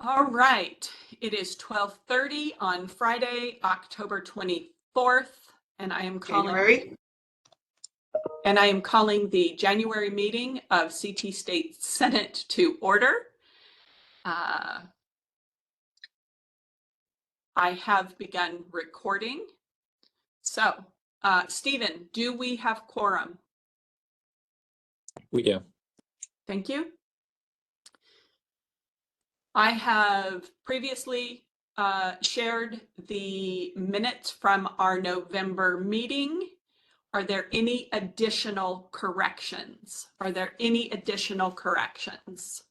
All right, it is 12:30 on Friday, October 24th, and I am calling the January meeting of CT State Senate to order. I have begun recording. So, Stephen, do we have quorum? We do. Thank you. I have previously shared the minutes from our November meeting. Are there any additional corrections? Are there any additional corrections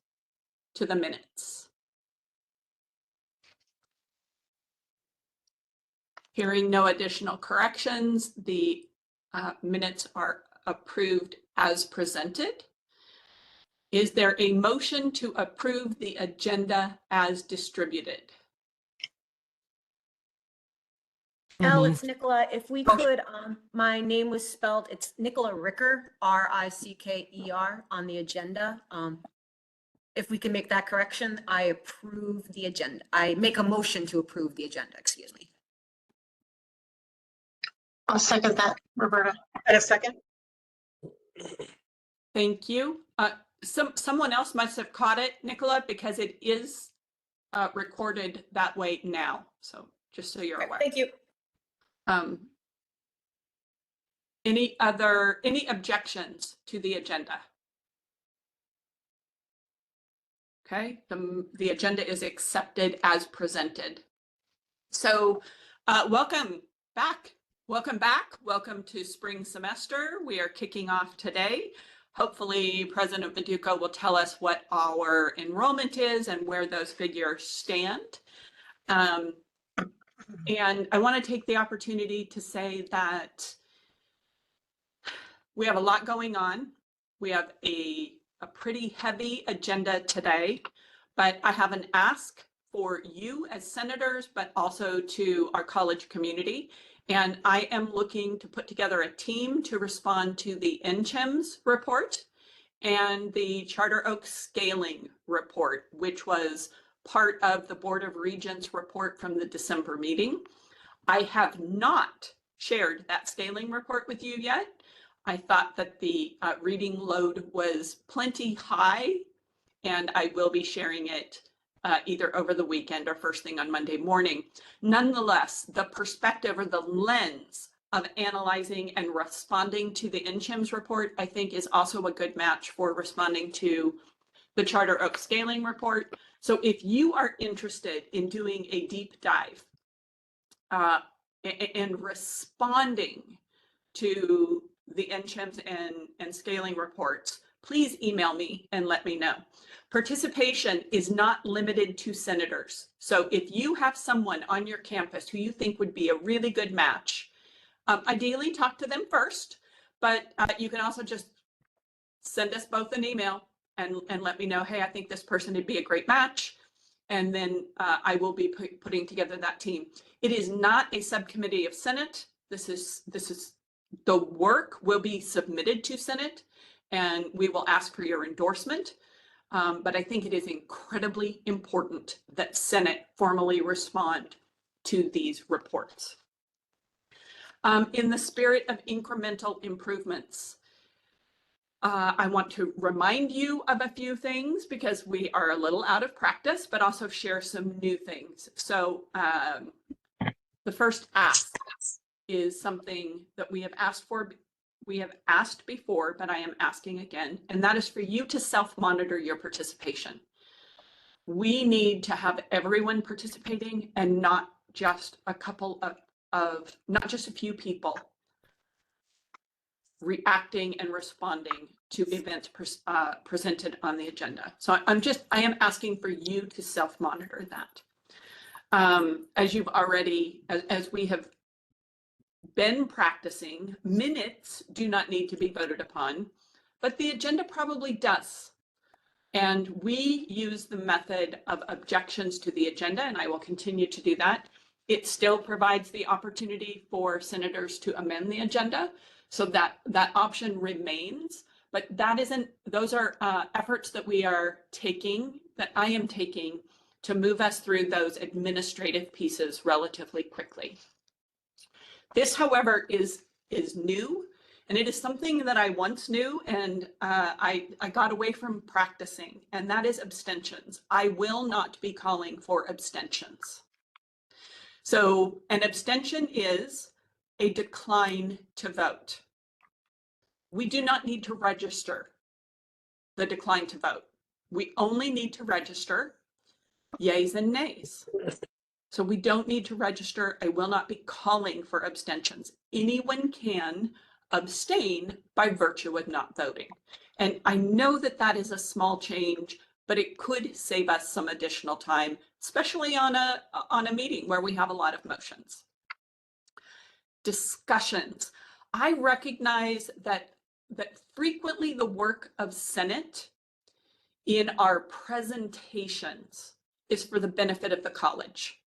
to the minutes? Hearing no additional corrections, the minutes are approved as presented. Is there a motion to approve the agenda as distributed? Elle, it's Nicola. If we could, my name was spelled, it's Nicola Ricker, R-I-C-K-E-R on the agenda. If we can make that correction, I approve the agenda. I make a motion to approve the agenda, excuse me. I'll second that, Roberta. And a second? Thank you. Someone else must have caught it, Nicola, because it is recorded that way now. So just so you're aware. Thank you. Any objections to the agenda? Okay, the agenda is accepted as presented. So welcome back. Welcome to spring semester. We are kicking off today. Hopefully President Viduka will tell us what our enrollment is and where those figures stand. And I want to take the opportunity to say that we have a lot going on. We have a pretty heavy agenda today, but I have an ask for you as senators, but also to our college community. And I am looking to put together a team to respond to the NCHEMS report and the Charter Oak scaling report, which was part of the Board of Regents report from the December meeting. I have not shared that scaling report with you yet. I thought that the reading load was plenty high, and I will be sharing it either over the weekend or first thing on Monday morning. Nonetheless, the perspective or the lens of analyzing and responding to the NCHEMS report, I think, is also a good match for responding to the Charter Oak scaling report. So if you are interested in doing a deep dive and responding to the NCHEMS and scaling reports, please email me and let me know. Participation is not limited to senators. So if you have someone on your campus who you think would be a really good match, ideally talk to them first, but you can also just send us both an email and let me know, hey, I think this person would be a great match. And then I will be putting together that team. It is not a subcommittee of Senate. This is the work will be submitted to Senate, and we will ask for your endorsement. But I think it is incredibly important that Senate formally respond to these reports. In the spirit of incremental improvements, I want to remind you of a few things because we are a little out of practice, but also share some new things. So the first ask is something that we have asked for. We have asked before, but I am asking again, and that is for you to self-monitor your participation. We need to have everyone participating and not just a couple of not just a few people reacting and responding to events presented on the agenda. So I am asking for you to self-monitor that. As you've already, as we have been practicing, minutes do not need to be voted upon, but the agenda probably does. And we use the method of objections to the agenda, and I will continue to do that. It still provides the opportunity for senators to amend the agenda, so that option remains. But that isn't, those are efforts that we are taking, that I am taking to move us through those administrative pieces relatively quickly. This, however, is new, and it is something that I once knew and I got away from practicing, and that is abstentions. I will not be calling for abstentions. So an abstention is a decline to vote. We do not need to register the decline to vote. We only need to register yays and nays. So we don't need to register. I will not be calling for abstentions. Anyone can abstain by virtue of not voting. And I know that that is a small change, but it could save us some additional time, especially on a meeting where we have a lot of motions. Discussions. I recognize that frequently the work of Senate in our presentations is for the benefit of the college.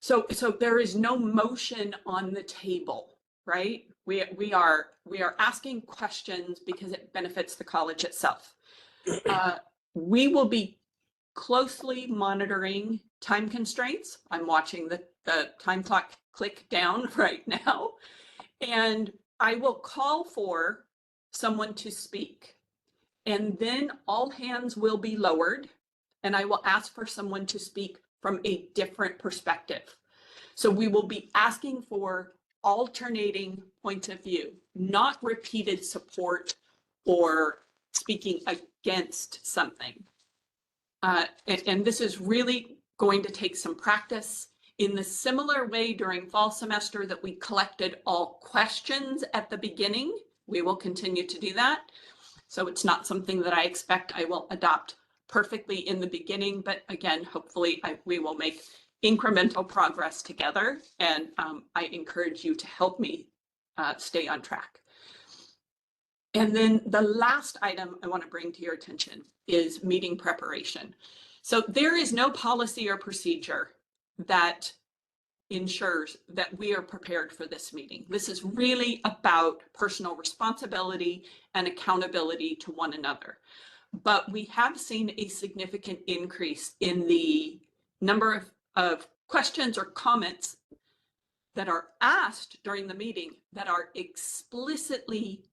So there is no motion on the table, right? We are asking questions because it benefits the college itself. We will be closely monitoring time constraints. I'm watching the time clock click down right now, and I will call for someone to speak, and then all hands will be lowered, and I will ask for someone to speak from a different perspective. So we will be asking for alternating points of view, not repeated support or speaking against something. And this is really going to take some practice. In the similar way during fall semester that we collected all questions at the beginning, we will continue to do that. So it's not something that I expect I will adopt perfectly in the beginning, but again, hopefully we will make incremental progress together, and I encourage you to help me stay on track. And then the last item I want to bring to your attention is meeting preparation. So there is no policy or procedure that ensures that we are prepared for this meeting. This is really about personal responsibility and accountability to one another. But we have seen a significant increase in the number of questions or comments that are asked during the meeting that are explicitly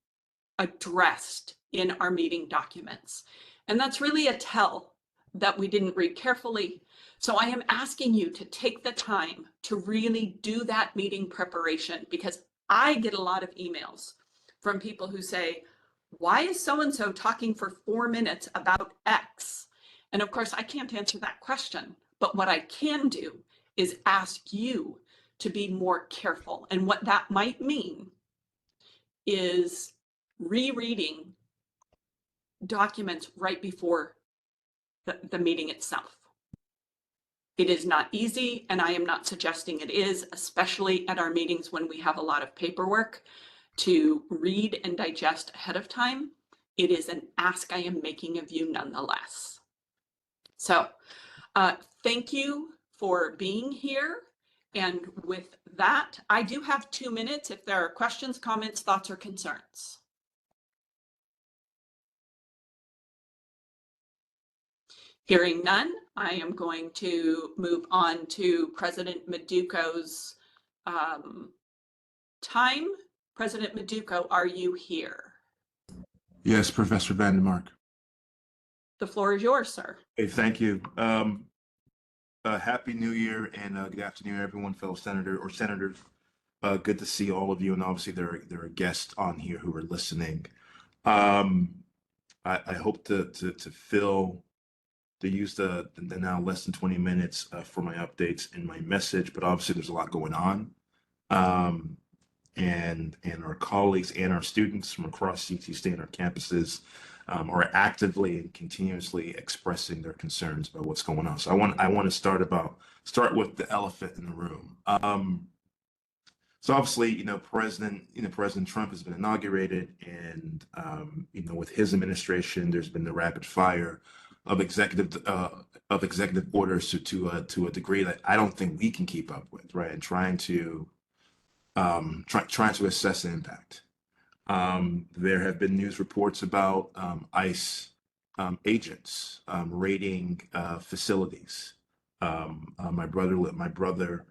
addressed in our meeting documents. And that's really a tell that we didn't read carefully. So I am asking you to take the time to really do that meeting preparation, because I get a lot of emails from people who say, why is so-and-so talking for 4 minutes about X? And of course, I can't answer that question, but what I can do is ask you to be more careful. And what that might mean is rereading documents right before the meeting itself. It is not easy, and I am not suggesting it is, especially at our meetings when we have a lot of paperwork to read and digest ahead of time. It is an ask I am making of you nonetheless. So thank you for being here. And with that, I do have 2 minutes if there are questions, comments, thoughts, or concerns. Hearing none, I am going to move on to President Meduco's time. President Meduco, are you here? Yes, Professor Vandermark. The floor is yours, sir. Hey, thank you. Happy New Year and good afternoon, everyone, fellow senator or senators. Good to see all of you, and obviously there are guests on here who are listening. I hope to use the now less than 20 minutes for my updates and my message, but obviously there's a lot going on. And our colleagues and our students from across UT State and our campuses are actively and continuously expressing their concerns about what's going on. So I want to start with the elephant in the room. So obviously, President Trump has been inaugurated, and with his administration, there's been the rapid fire of executive orders to a degree that I don't think we can keep up with, right? And trying to assess the impact. There have been news reports about ICE agents raiding facilities. My brother,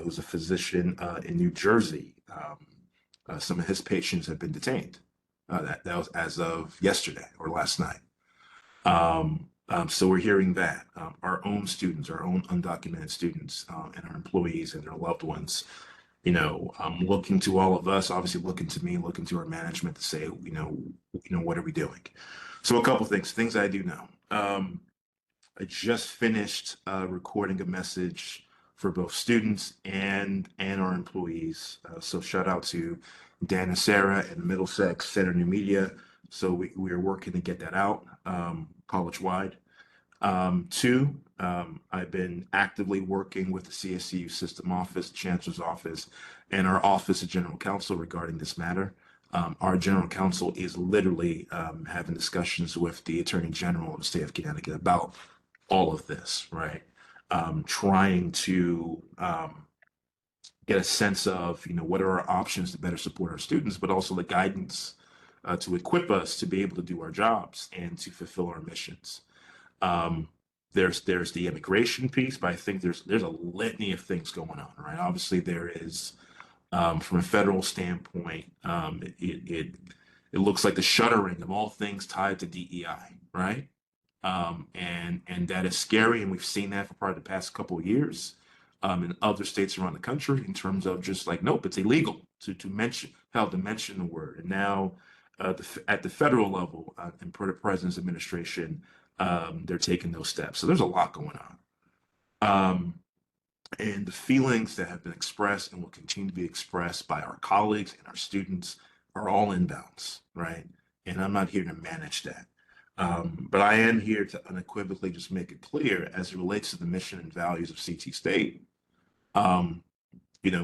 who's a physician in New Jersey, some of his patients have been detained. That was as of yesterday or last night. So we're hearing that our own students, our own undocumented students, and our employees and their loved ones, looking to all of us, obviously looking to me, looking to our management to say, what are we doing? So a couple things I do know. I just finished recording a message for both students and our employees. So shout out to Dan and Sarah and Middlesex Center New Media. So we are working to get that out college-wide. Two, I've been actively working with the CSCU System Office, Chancellor's Office, and our Office of General Counsel regarding this matter. Our General Counsel is literally having discussions with the Attorney General of the state of Connecticut about all of this, right? Trying to get a sense of, what are our options to better support our students, but also the guidance to equip us to be able to do our jobs and to fulfill our missions. There's the immigration piece, but I think there's a litany of things going on, right? Obviously, there is from a federal standpoint, it looks like the shuttering of all things tied to DEI, right? And that is scary, and we've seen that for probably the past couple of years in other states around the country in terms of just like, nope, it's illegal to mention the word. And now at the federal level, and per the president's administration, they're taking those steps. So there's a lot going on. And the feelings that have been expressed and will continue to be expressed by our colleagues and our students are all inbounds, right? And I'm not here to manage that. But I am here to unequivocally just make it clear as it relates to the mission and values of CT State.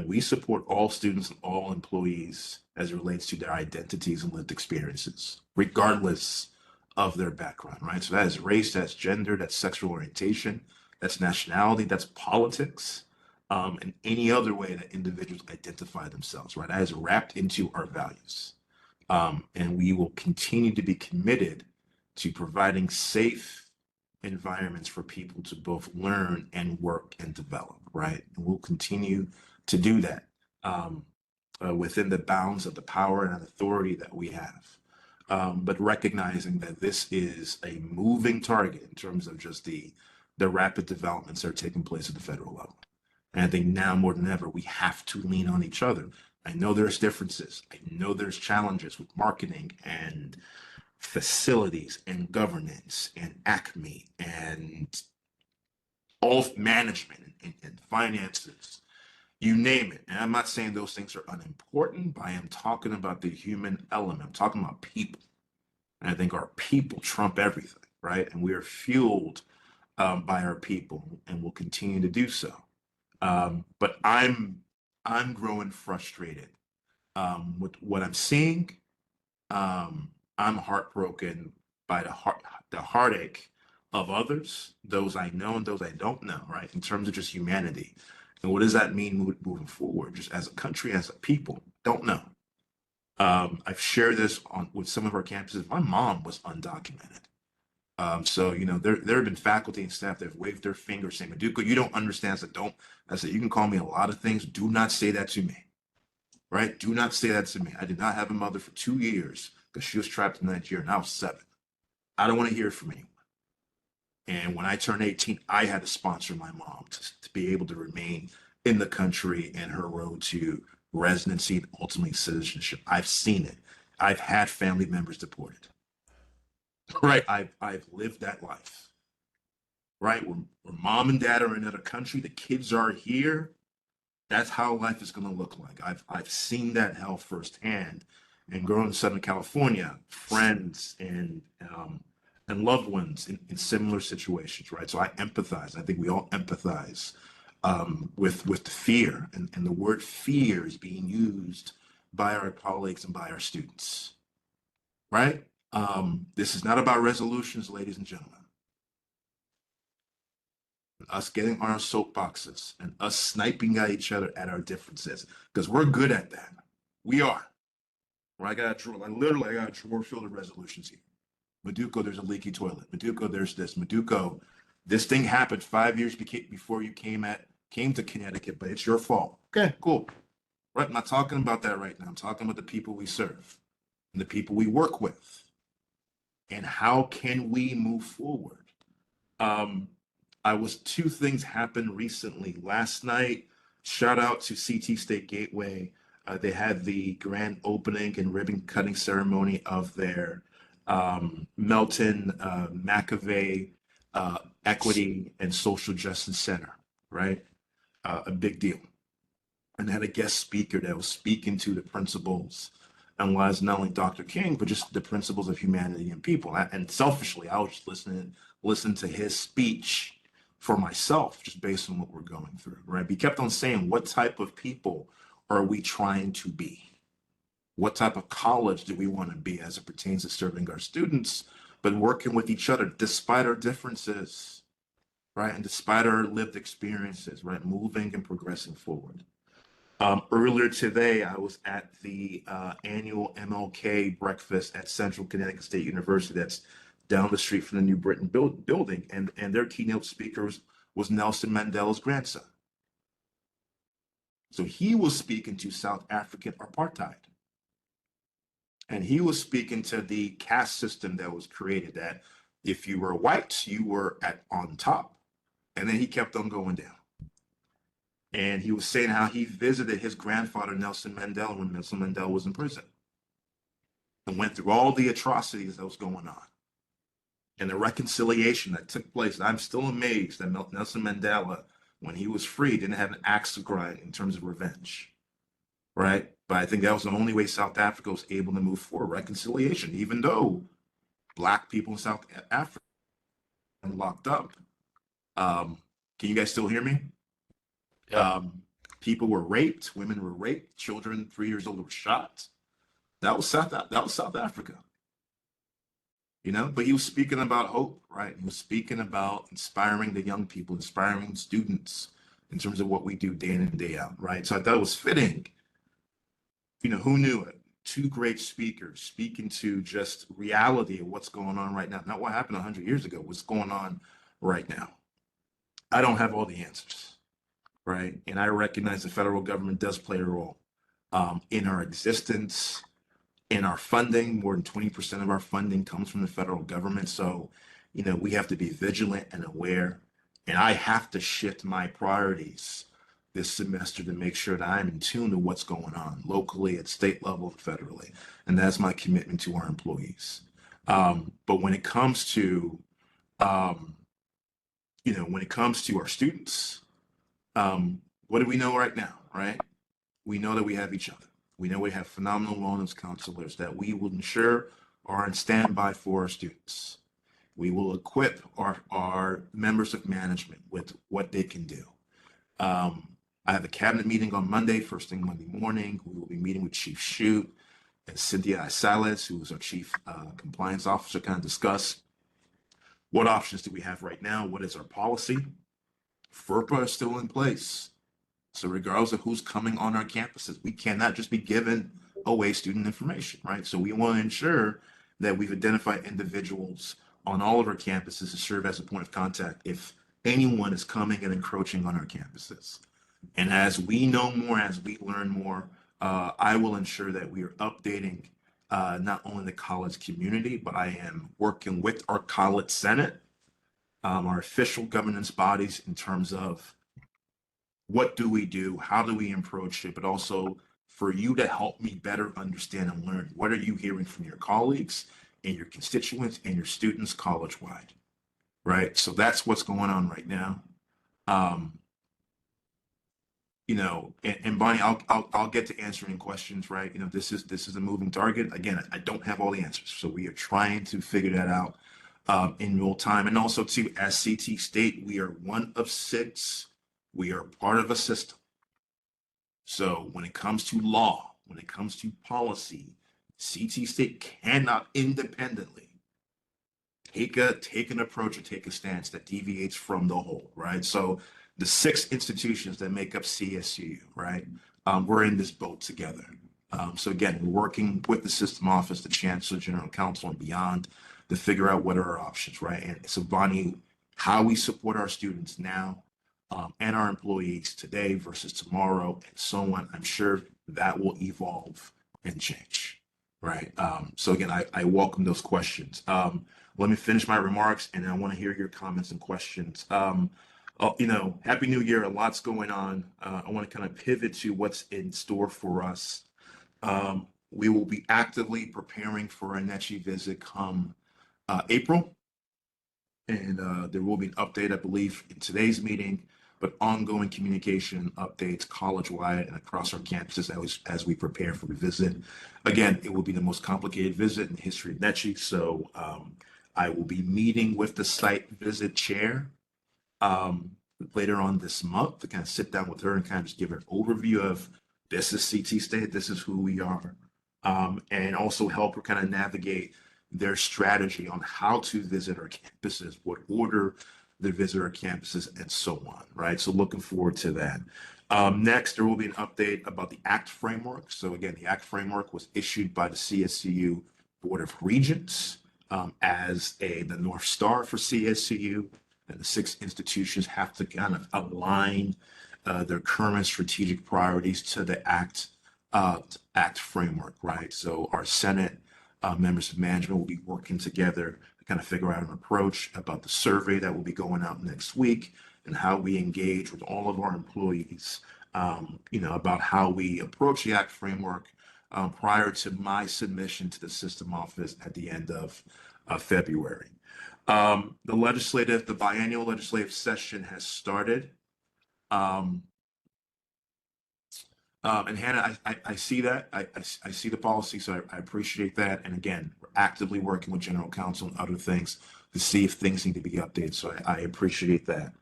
We support all students and all employees as it relates to their identities and lived experiences, regardless of their background, right? So that is race, that's gender, that's sexual orientation, that's nationality, that's politics, and any other way that individuals identify themselves, right? That is wrapped into our values. And we will continue to be committed to providing safe environments for people to both learn and work and develop, right? And we'll continue to do that within the bounds of the power and authority that we have. But recognizing that this is a moving target in terms of just the rapid developments that are taking place at the federal level. And I think now more than ever, we have to lean on each other. I know there's differences. I know there's challenges with marketing and facilities and governance and ACME and all management and finances, you name it. And I'm not saying those things are unimportant, but I am talking about the human element. I'm talking about people. And I think our people trump everything, right? And we are fueled by our people and will continue to do so. But I'm growing frustrated with what I'm seeing. I'm heartbroken by the heartache of others, those I know and those I don't know, right? In terms of just humanity. And what does that mean moving forward, just as a country, as a people? Don't know. I've shared this with some of our campuses. My mom was undocumented. So, there have been faculty and staff that have waved their fingers saying, Maduka, you don't understand. I said, you can call me a lot of things. Do not say that to me, right? Do not say that to me. I did not have a mother for 2 years because she was trapped in Nigeria and I was 7. I don't want to hear from anyone. And when I turned 18, I had to sponsor my mom to be able to remain in the country and her road to residency and ultimately citizenship. I've seen it. I've had family members deported. Right. I've lived that life. Right. Where mom and dad are in another country, the kids are here. That's how life is going to look like. I've seen that hell firsthand. And growing in Southern California, friends and loved ones in similar situations, right? So I empathize. I think we all empathize with the fear, and the word fear is being used by our colleagues and by our students, right? This is not about resolutions, ladies and gentlemen. Us getting on our soapboxes and us sniping at each other at our differences, because we're good at that. We are. I got a drawer filled of resolutions here. Maduko, there's a leaky toilet. Maduko, there's this. Maduko, this thing happened 5 years before you came to Connecticut, but it's your fault. Okay, cool. Right, I'm not talking about that right now. I'm talking about the people we serve and the people we work with. And how can we move forward? Two things happened recently. Last night, shout out to CT State Gateway. They had the grand opening and ribbon cutting ceremony of their Melton McAvey Equity and Social Justice Center, right? A big deal. And they had a guest speaker that was speaking to the principles and was not only Dr. King, but just the principles of humanity and people. And selfishly, I was just listening to his speech for myself, just based on what we're going through, right? He kept on saying, what type of people are we trying to be? What type of college do we want to be as it pertains to serving our students, but working with each other despite our differences, right? And despite our lived experiences, right? Moving and progressing forward. Earlier today, I was at the annual MLK breakfast at Central Connecticut State University. That's down the street from the New Britain building. And their keynote speaker was Nelson Mandela's grandson. So he was speaking to South African apartheid. And he was speaking to the caste system that was created, that if you were white, you were on top. And then he kept on going down. And he was saying how he visited his grandfather, Nelson Mandela, when Nelson Mandela was in prison, and went through all the atrocities that was going on and the reconciliation that took place. I'm still amazed that Nelson Mandela, when he was free, didn't have an axe to grind in terms of revenge, right? But I think that was the only way South Africa was able to move forward, reconciliation, even though Black people in South Africa were locked up. Can you guys still hear me? People were raped, women were raped, children 3 years old were shot. That was South Africa. You know, but he was speaking about hope, right? He was speaking about inspiring the young people, inspiring students in terms of what we do day in and day out, right? So I thought it was fitting. You know, who knew it? Two great speakers speaking to just reality of what's going on right now. Not what happened 100 years ago, what's going on right now. I don't have all the answers. Right. And I recognize the federal government does play a role in our existence, in our funding. More than 20% of our funding comes from the federal government. So, you know, we have to be vigilant and aware. And I have to shift my priorities this semester to make sure that I'm in tune to what's going on locally, at state level, and federally. And that's my commitment to our employees. But when it comes to, when it comes to our students, what do we know right now, right? We know that we have each other. We know we have phenomenal wellness counselors that we will ensure are on standby for our students. We will equip our members of management with what they can do. I have a cabinet meeting on Monday, first thing Monday morning. We will be meeting with Chief Shute and Cynthia Salas, who is our Chief Compliance Officer, kind of discuss what options do we have right now? What is our policy? FERPA is still in place. So regardless of who's coming on our campuses, we cannot just be giving away student information, right? So we want to ensure that we've identified individuals on all of our campuses to serve as a point of contact if anyone is coming and encroaching on our campuses. And as we know more, as we learn more, I will ensure that we are updating not only the college community, but I am working with our college senate, our official governance bodies in terms of what do we do, how do we approach it, but also for you to help me better understand and learn. What are you hearing from your colleagues and your constituents and your students college-wide, right? So that's what's going on right now. And Bonnie, I'll get to answering questions, right? This is a moving target. Again, I don't have all the answers, so we are trying to figure that out in real time. And also, too, as CT State, we are one of 6. We are part of a system. So when it comes to law, when it comes to policy, CT State cannot independently take an approach or take a stance that deviates from the whole, right? So the 6 institutions that make up CSU, right? We're in this boat together. So again, we're working with the system office, the chancellor, general counsel, and beyond to figure out what are our options, right? And so Bonnie, how we support our students now and our employees today versus tomorrow and so on, I'm sure that will evolve and change, right? So again, I welcome those questions. Let me finish my remarks and I want to hear your comments and questions. Happy New Year, a lot's going on. I want to kind of pivot to what's in store for us. We will be actively preparing for a NECHI visit come April. And there will be an update, I believe, in today's meeting, but ongoing communication updates college-wide and across our campuses as we prepare for the visit. Again, it will be the most complicated visit in the history of NECHI, so I will be meeting with the site visit chair later on this month to kind of sit down with her and kind of just give her an overview of this is CT State, this is who we are, and also help her kind of navigate their strategy on how to visit our campuses, what order they visit our campuses, and so on, right? So looking forward to that. Next, there will be an update about the ACT framework. So again, the ACT framework was issued by the CSCU Board of Regents as the North Star for CSCU, and the 6 institutions have to kind of align their current strategic priorities to the ACT framework, right? So our Senate members of management will be working together to kind of figure out an approach about the survey that will be going out next week and how we engage with all of our employees, about how we approach the ACT framework prior to my submission to the system office at the end of February. The biennial legislative session has started. And Hannah, I see that. I see the policy, so I appreciate that. And again, we're actively working with general counsel and other things to see if things need to be updated. So I appreciate that.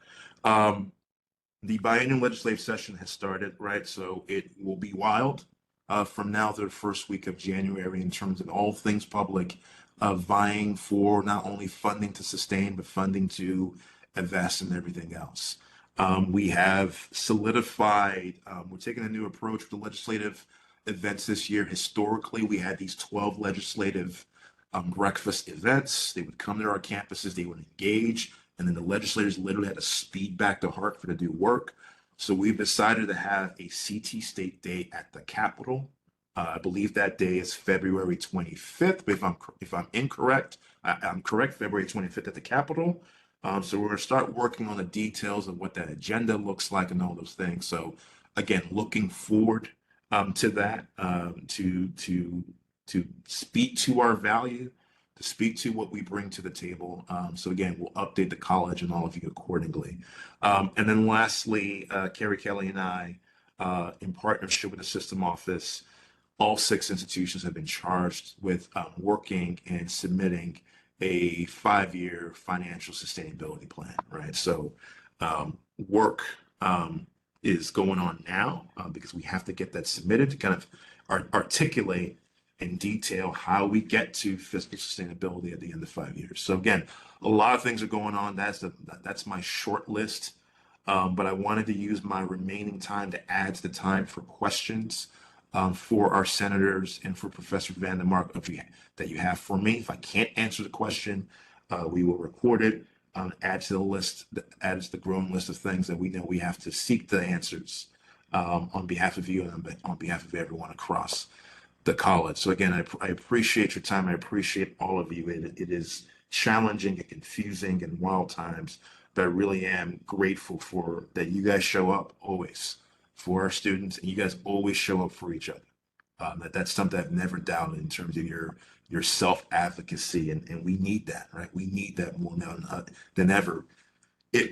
The biennial legislative session has started, right? So it will be wild from now to the first week of January in terms of all things public vying for not only funding to sustain, but funding to invest in everything else. We have solidified, we're taking a new approach with the legislative events this year. Historically, we had these 12 legislative breakfast events. They would come to our campuses, they would engage, and then the legislators literally had to speed back to Hartford to do work. So we've decided to have a CT State Day at the Capitol. I believe that day is February 25th, but if I'm incorrect, I'm correct, February 25th at the Capitol. So we're going to start working on the details of what that agenda looks like and all those things. So again, looking forward to that, to speak to our value, to speak to what we bring to the table. So again, we'll update the college and all of you accordingly. And then lastly, Carrie Kelly and I, in partnership with the system office, all 6 institutions have been charged with working and submitting a 5-year financial sustainability plan, right? So work is going on now because we have to get that submitted to kind of articulate in detail how we get to fiscal sustainability at the end of 5 years. So again, a lot of things are going on. That's my short list, but I wanted to use my remaining time to add to the time for questions for our senators and for Professor Vandermark that you have for me. If I can't answer the question, we will record it, add to the list, add to the growing list of things that we know we have to seek the answers on behalf of you and on behalf of everyone across the college. So again, I appreciate your time. I appreciate all of you. It is challenging and confusing and wild times, but I really am grateful for that you guys show up always for our students, and you guys always show up for each other. That's something I've never doubted in terms of your self-advocacy, and we need that, right? We need that more now than ever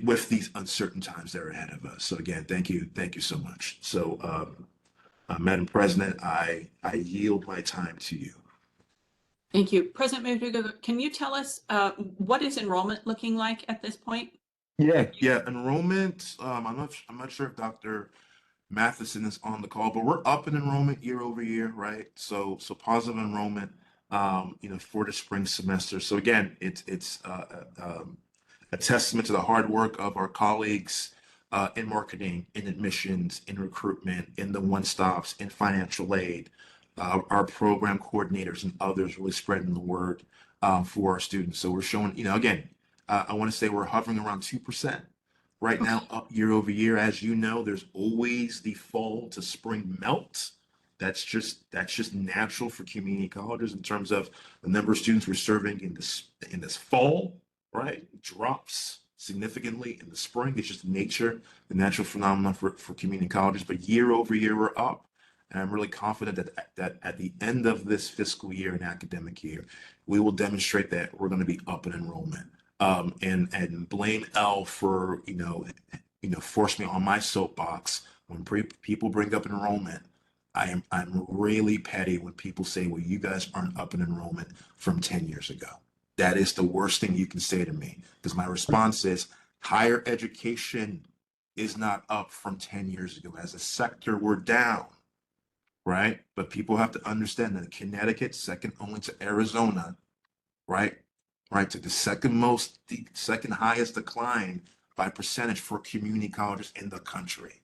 with these uncertain times that are ahead of us. So again, thank you so much. So Madam President, I yield my time to you. Thank you. President Muguga, can you tell us what is enrollment looking like at this point? Yeah, enrollment. I'm not sure if Dr. Matheson is on the call, but we're up in enrollment year over year, right? So positive enrollment, for the spring semester. So again, it's a testament to the hard work of our colleagues in marketing, in admissions, in recruitment, in the one-stops, in financial aid, our program coordinators and others really spreading the word for our students. So we're showing, again, I want to say we're hovering around 2% right now, up year over year. As you know, there's always the fall to spring melt. That's just natural for community colleges in terms of the number of students we're serving in this fall, right? It drops significantly in the spring. It's just nature, the natural phenomenon for community colleges. But year over year, we're up. And I'm really confident that at the end of this fiscal year and academic year, we will demonstrate that we're going to be up in enrollment. And blame L for force me on my soapbox when people bring up enrollment. I'm really petty when people say, well, you guys aren't up in enrollment from 10 years ago. That is the worst thing you can say to me, because my response is higher education is not up from 10 years ago. As a sector, we're down, right? But people have to understand that Connecticut, second only to Arizona, right? Right, to the second highest decline by percentage for community colleges in the country,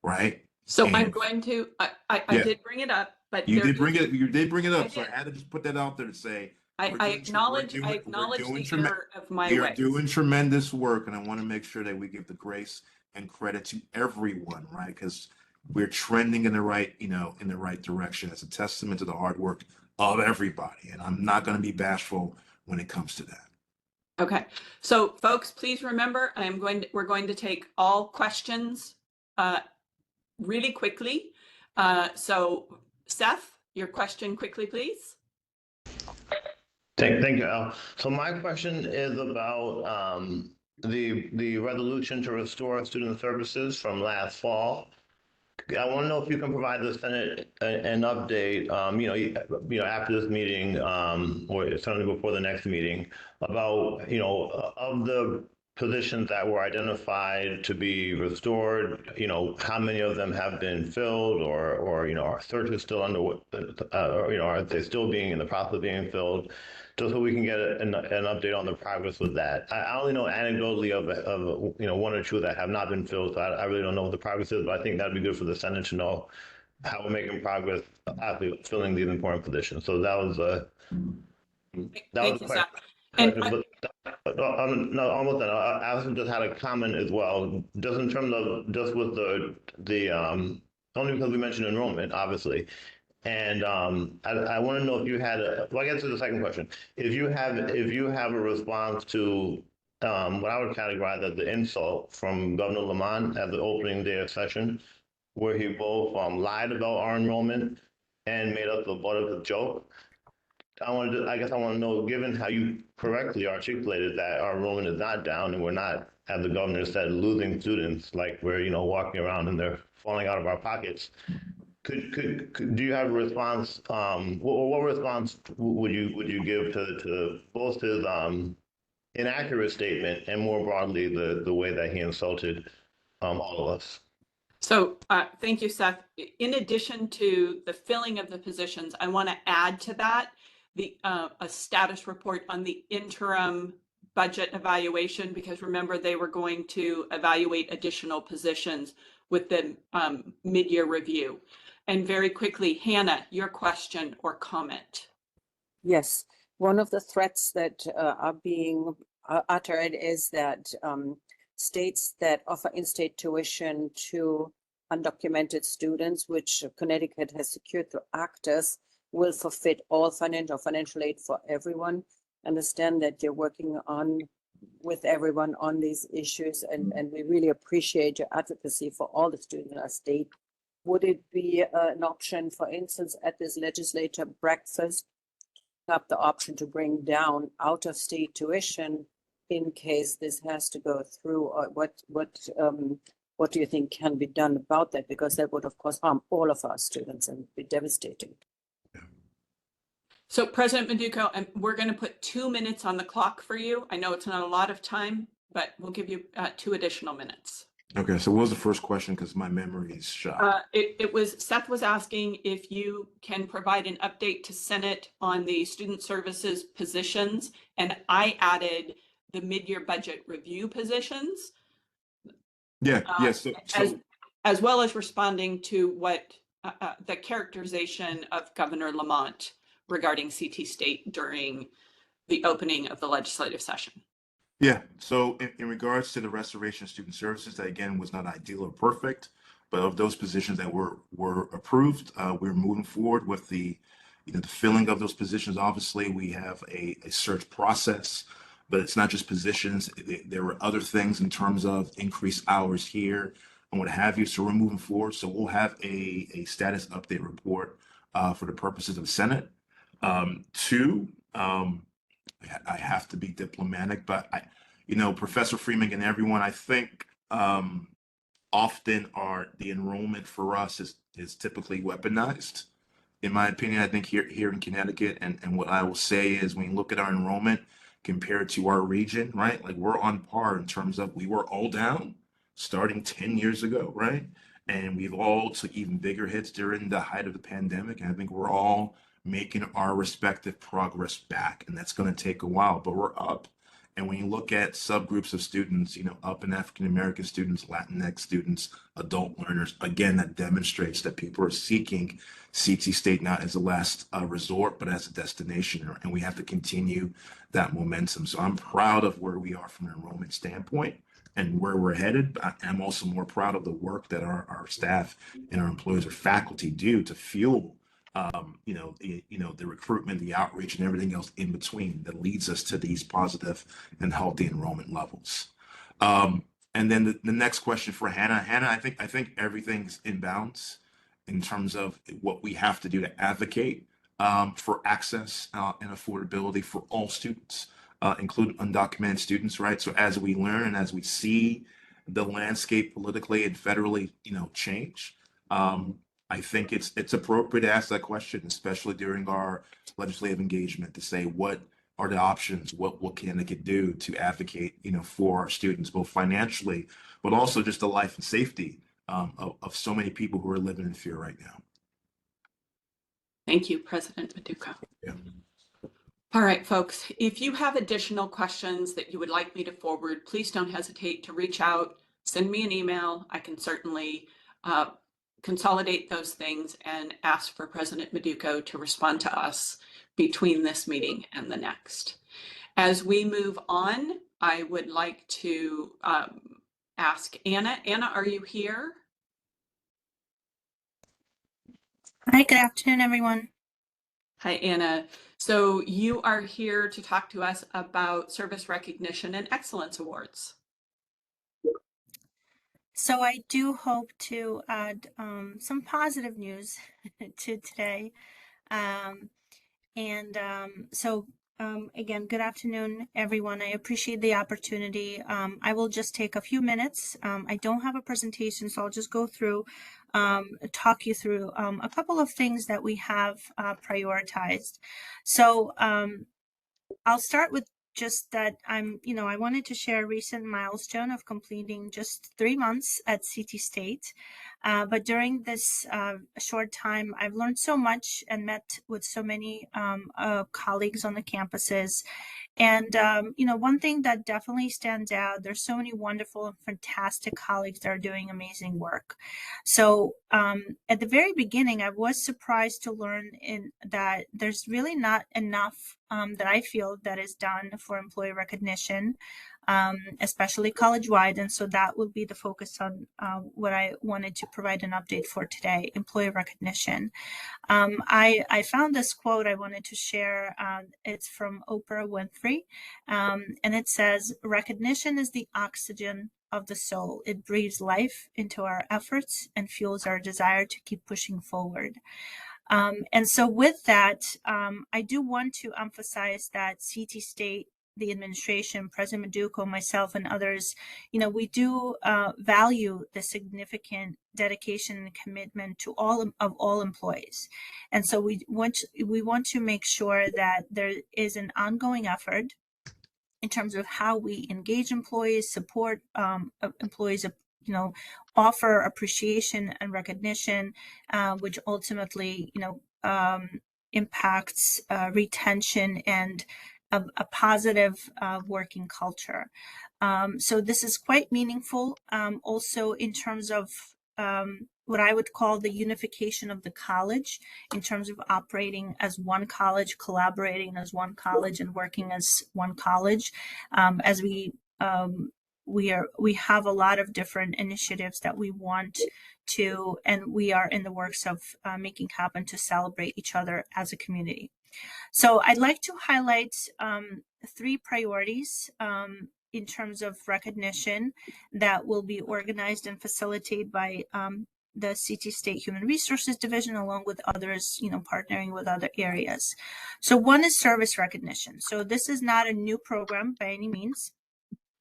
right? So I'm And going to, I Yeah. did bring it up, but you there did bring is- it, you did bring it I up, so I did. had to just put that out there to say I we're doing- acknowledge, we're I doing- acknowledge we're doing the treme- error of my we are ways. doing tremendous work, and I want to make sure that we give the grace and credit to everyone, right? Because we're trending in the right, in the right direction. It's a testament to the hard work of everybody, and I'm not going to be bashful when it comes to that. Okay, so folks, please remember, we're going to take all questions really quickly. So Seth, your question quickly, please. Thank you, Al. So my question is about the resolution to restore student services from last fall. I want to know if you can provide the Senate an update, after this meeting, or certainly before the next meeting, about, of the positions that were identified to be restored, how many of them have been filled, or are searches still underway, are they still being in the process of being filled? Just so we can get an update on the progress with that. I only know anecdotally of one or two that have not been filled, so I really don't know what the progress is, but I think that'd be good for the Senate to know how we're making progress after filling these important positions. So that was Thank you, a Seth. question. And But no, almost done. I also just had a comment as well, just in terms of just with the only because we mentioned enrollment, obviously. And I want to know if you had well, I guess to the second question. If you have a response to what I would categorize as the insult from Governor Lamont at the opening day of session, where he both lied about our enrollment and made us the butt of the joke. I guess I want to know, given how you correctly articulated that our enrollment is not down and we're not, as the governor said, losing students, like we're walking around and they're falling out of our pockets. Do you have a response? What response would you give to both his inaccurate statement and more broadly the way that he insulted all of us? so thank you, Seth. In addition to the filling of the positions, I want to add to that a status report on the interim budget evaluation, because remember, they were going to evaluate additional positions with the mid-year review. And very quickly, Hannah, your question or comment. Yes, one of the threats that are being uttered is that states that offer in-state tuition to undocumented students, which Connecticut has secured through ACTUS, will forfeit all financial aid for everyone. Understand that you're working with everyone on these issues, and we really appreciate your advocacy for all the students in our state. Would it be an option, for instance, at this legislature breakfast, up the option to bring down out-of-state tuition in case this has to go through? Or what do you think can be done about that? Because that would, of course, harm all of our students and be devastating. So President Manduca, we're going to put 2 minutes on the clock for you. I know it's not a lot of time, but we'll give you 2 additional minutes. Okay, so what was the first question? Because my memory is shot. Seth was asking if you can provide an update to Senate on the student services positions, and I added the mid-year budget review positions. Yeah, yes. As well as responding to what the characterization of Governor Lamont regarding CT State during the opening of the legislative session. Yeah, so in regards to the restoration of student services, that again was not ideal or perfect, but of those positions that were approved, we're moving forward with the the filling of those positions. Obviously, we have a search process, but it's not just positions. There were other things in terms of increased hours here and what have you. So we're moving forward. So we'll have a status update report for the purposes of the Senate. Two, I have to be diplomatic, but Professor Freeman and everyone, I think often the enrollment for us is typically weaponized. In my opinion, I think here in Connecticut, and what I will say is when you look at our enrollment compared to our region, right? Like we're on par in terms of we were all down starting 10 years ago, right? And we've all took even bigger hits during the height of the pandemic. And I think we're all making our respective progress back. And that's going to take a while, but we're up. And when you look at subgroups of students, up in African American students, Latinx students, adult learners, again, that demonstrates that people are seeking CT State not as a last resort, but as a destination. And we have to continue that momentum. So I'm proud of where we are from an enrollment standpoint and where we're headed. But I'm also more proud of the work that our staff and our employees or faculty do to fuel the recruitment, the outreach, and everything else in between that leads us to these positive and healthy enrollment levels. And then the next question for Hannah. Hannah, I think everything's in bounds in terms of what we have to do to advocate for access and affordability for all students, including undocumented students, right? So as we learn and as we see the landscape politically and federally, change, I think it's appropriate to ask that question, especially during our legislative engagement, to say what are the options, what Connecticut do to advocate, for our students, both financially, but also just the life and safety of so many people who are living in fear right now. Thank you, President Maduka. Yeah. All right, folks, if you have additional questions that you would like me to forward, please don't hesitate to reach out, send me an email. I can certainly consolidate those things and ask for President Maduka to respond to us between this meeting and the next. As we move on, I would like to ask Anna. Anna, are you here? Hi, good afternoon, everyone. Hi, Anna. So you are here to talk to us about Service Recognition and Excellence Awards. So I do hope to add some positive news to today. Again, good afternoon, everyone. I appreciate the opportunity. I will just take a few minutes. I don't have a presentation, so I'll just go through, talk you through a couple of things that we have prioritized. So I'll start with just that I wanted to share a recent milestone of completing just 3 months at CT State. But during this short time, I've learned so much and met with so many colleagues on the campuses. And, one thing that definitely stands out, there's so many wonderful and fantastic colleagues that are doing amazing work. So at the very beginning, I was surprised to learn that there's really not enough that I feel that is done for employee recognition, especially college-wide. And so that will be the focus on what I wanted to provide an update for today, employee recognition. I found this quote I wanted to share. It's from Oprah Winfrey, and it says, "Recognition is the oxygen of the soul. It breathes life into our efforts and fuels our desire to keep pushing forward." And so with that, I do want to emphasize that CT State, the administration, President Maduka, myself, and others, we do value the significant dedication and commitment to all employees. And so we want to make sure that there is an ongoing effort in terms of how we engage employees, support employees, offer appreciation and recognition, which ultimately, impacts retention and a positive working culture. So this is quite meaningful. Also in terms of what I would call the unification of the college in terms of operating as one college, collaborating as one college, and working as one college. As we have a lot of different initiatives that we want to, and we are in the works of making happen to celebrate each other as a community. So I'd like to highlight 3 priorities in terms of recognition that will be organized and facilitated by the CT State Human Resources Division, along with others, partnering with other areas. So one is service recognition. So this is not a new program by any means.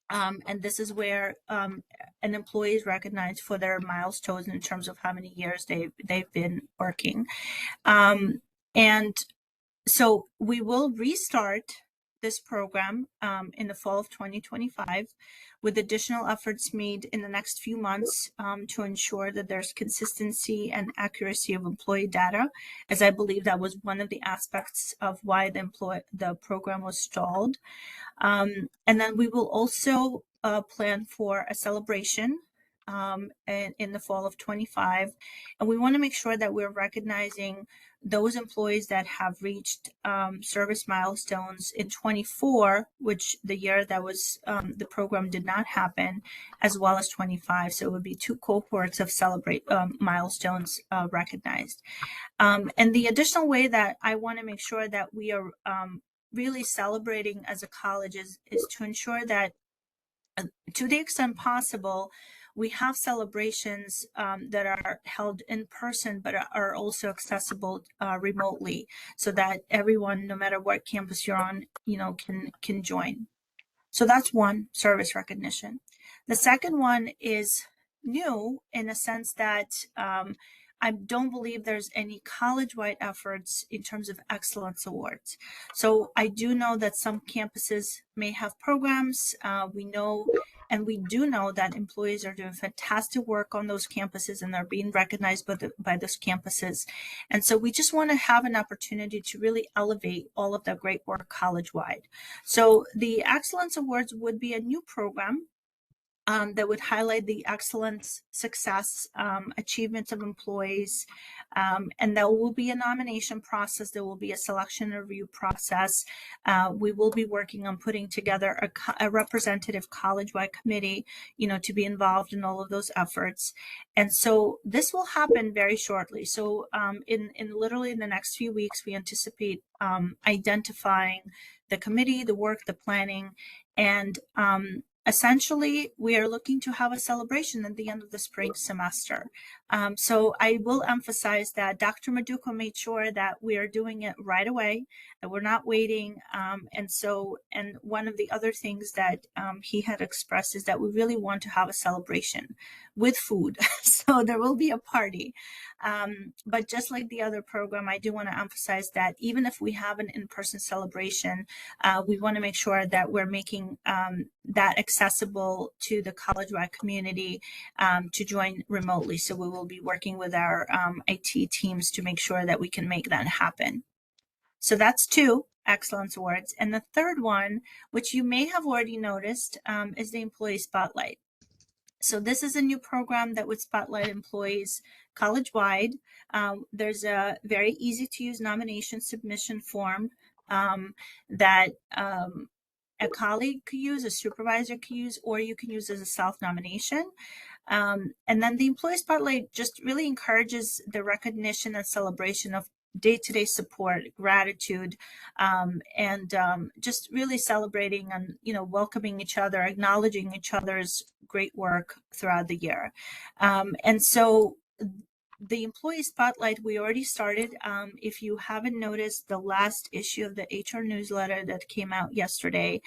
And this is where an employee is recognized for their milestones in terms of how many years they've been working. And so we will restart this program in the fall of 2025 with additional efforts made in the next few months to ensure that there's consistency and accuracy of employee data, as I believe that was one of the aspects of why the program was stalled. And then we will also plan for a celebration in the fall of 25. And we want to make sure that we're recognizing those employees that have reached service milestones in 24, which the year that was the program did not happen, as well as 25. So it would be 2 cohorts of celebrate milestones recognized. And the additional way that I want to make sure that we are really celebrating as a college is to ensure that to the extent possible, we have celebrations that are held in person, but are also accessible remotely, so that everyone, no matter what campus you're on, can join. So that's one, service recognition. The second one is new in the sense that I don't believe there's any college-wide efforts in terms of excellence awards. So I do know that some campuses may have programs. We do know that employees are doing fantastic work on those campuses and they're being recognized by those campuses. And so we just want to have an opportunity to really elevate all of that great work college-wide. So the Excellence Awards would be a new program that would highlight the excellence, success, achievements of employees. And there will be a nomination process. There will be a selection and review process. We will be working on putting together a representative college-wide committee, to be involved in all of those efforts. And so this will happen very shortly. So in literally in the next few weeks, we anticipate identifying the committee, the work, the planning, and essentially, we are looking to have a celebration at the end of the spring semester. So I will emphasize that Dr. Maduka made sure that we are doing it right away, that we're not waiting. And one of the other things that he had expressed is that we really want to have a celebration with food. So there will be a party. But just like the other program, I do want to emphasize that even if we have an in-person celebration, we want to make sure that we're making that accessible to the college-wide community to join remotely. So we will be working with our IT teams to make sure that we can make that happen. So that's 2 Excellence Awards. And the third one, which you may have already noticed, is the Employee Spotlight. So this is a new program that would spotlight employees college-wide. There's a very easy to use nomination submission form that a colleague could use, a supervisor could use, or you can use as a self-nomination. And then the Employee Spotlight just really encourages the recognition and celebration of day-to-day support, gratitude, and just really celebrating and welcoming each other, acknowledging each other's great work throughout the year. And so the Employee Spotlight, we already started. If you haven't noticed the last issue of the HR newsletter that came out yesterday,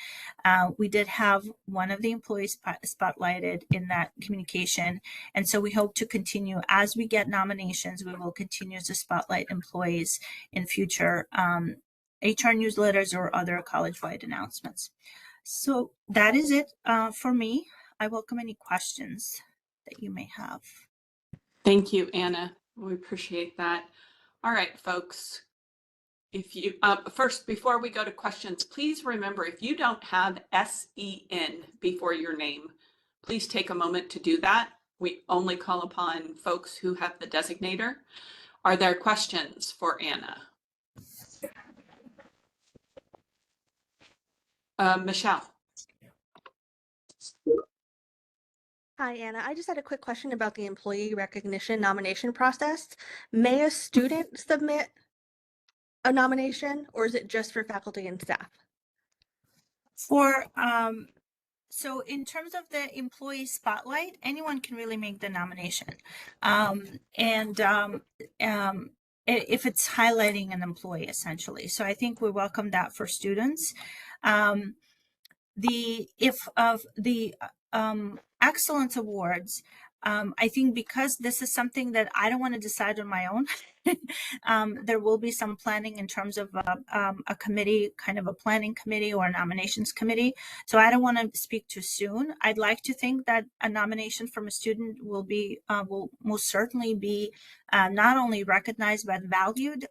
we did have one of the employees spotlighted in that communication. And so we hope to continue as we get nominations, we will continue to spotlight employees in future HR newsletters or other college-wide announcements. So that is it for me. I welcome any questions that you may have. Thank you, Anna. We appreciate that. All right, folks. If you first, before we go to questions, please remember, if you don't have SEN before your name, please take a moment to do that. We only call upon folks who have the designator. Are there questions for Anna? Michelle? Hi, Anna. I just had a quick question about the employee recognition nomination process. May a student submit a nomination, or is it just for faculty and staff? For so in terms of the employee spotlight, anyone can really make the nomination. If it's highlighting an employee essentially. So I think we welcome that for students. The excellence awards, I think because this is something that I don't want to decide on my own, there will be some planning in terms of a committee, kind of a planning committee or a nominations committee. So I don't want to speak too soon. I'd like to think that a nomination from a student will most certainly be not only recognized but valued.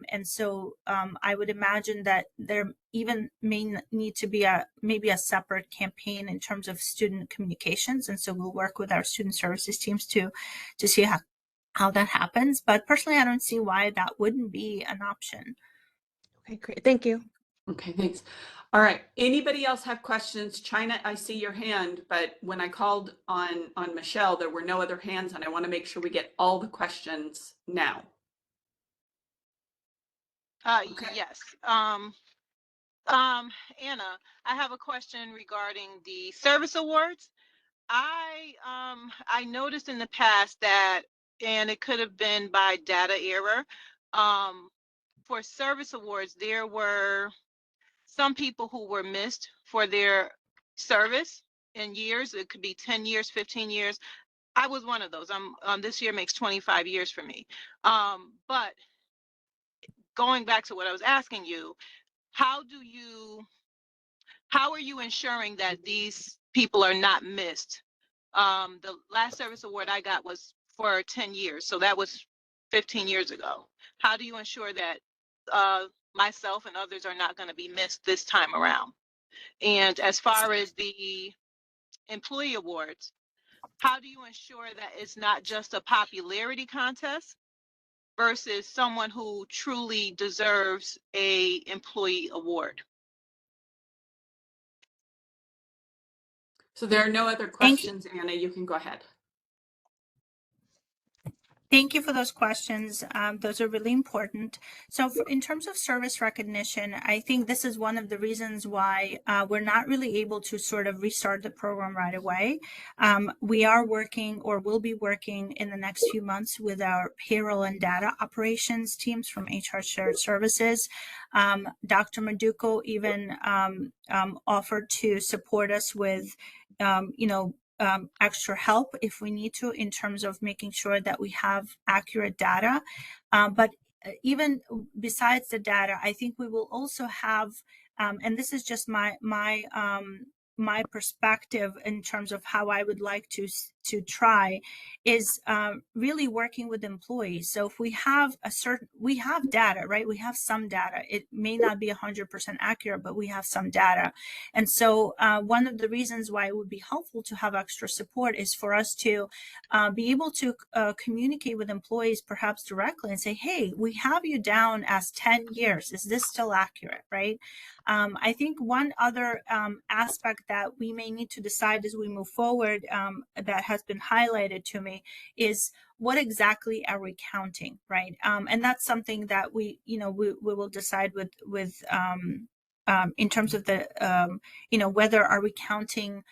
And so I would imagine that there even may need to be maybe a separate campaign in terms of student communications. And so we'll work with our student services teams to see how that happens. But personally, I don't see why that wouldn't be an option. Okay, great. Thank you. Okay, thanks. All right. Anybody else have questions? China, I see your hand, but when I called on Michelle, there were no other hands, and I want to make sure we get all the questions now. Okay. Yes. Anna, I have a question regarding the service awards. I noticed in the past that, and it could have been by data error, for service awards, there were some people who were missed for their service in years. It could be 10 years, 15 years. I was one of those. This year makes 25 years for me. But going back to what I was asking you, how are you ensuring that these people are not missed? The last service award I got was for 10 years, so that was 15 years ago. How do you ensure that myself and others are not going to be missed this time around? And as far as the employee awards, how do you ensure that it's not just a popularity contest versus someone who truly deserves a employee award? So there are no other questions, Anna. You can go ahead. Thank you for those questions. Those are really important. So in terms of service recognition, I think this is one of the reasons why we're not really able to sort of restart the program right away. We are working, or will be working in the next few months, with our payroll and data operations teams from HR Shared Services. Dr. Maduko even offered to support us with, extra help if we need to, in terms of making sure that we have accurate data. But even besides the data, I think we will also have, and this is just my perspective in terms of how I would like to try, is really working with employees. So if we have we have data, right? We have some data. It may not be 100% accurate, but we have some data. And so one of the reasons why it would be helpful to have extra support is for us to be able to communicate with employees perhaps directly and say, hey, we have you down as 10 years. Is this still accurate, right? I think one other aspect that we may need to decide as we move forward, that has been highlighted to me, is what exactly are we counting, right? And that's something that we will decide with in terms of the, whether are we counting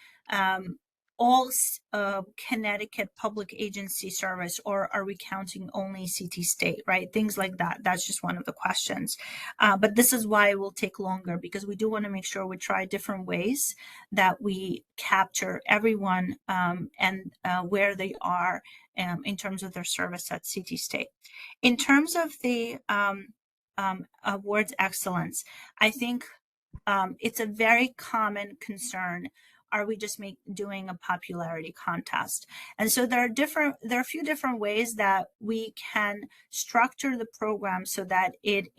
all Connecticut public agency service, or are we counting only CT State, right? Things like that. That's just one of the questions. But this is why it will take longer, because we do want to make sure we try different ways that we capture everyone and where they are in terms of their service at CT State. In terms of the awards excellence, I think it's a very common concern. Are we just doing a popularity contest? And so there are a few different ways that we can structure the program so that it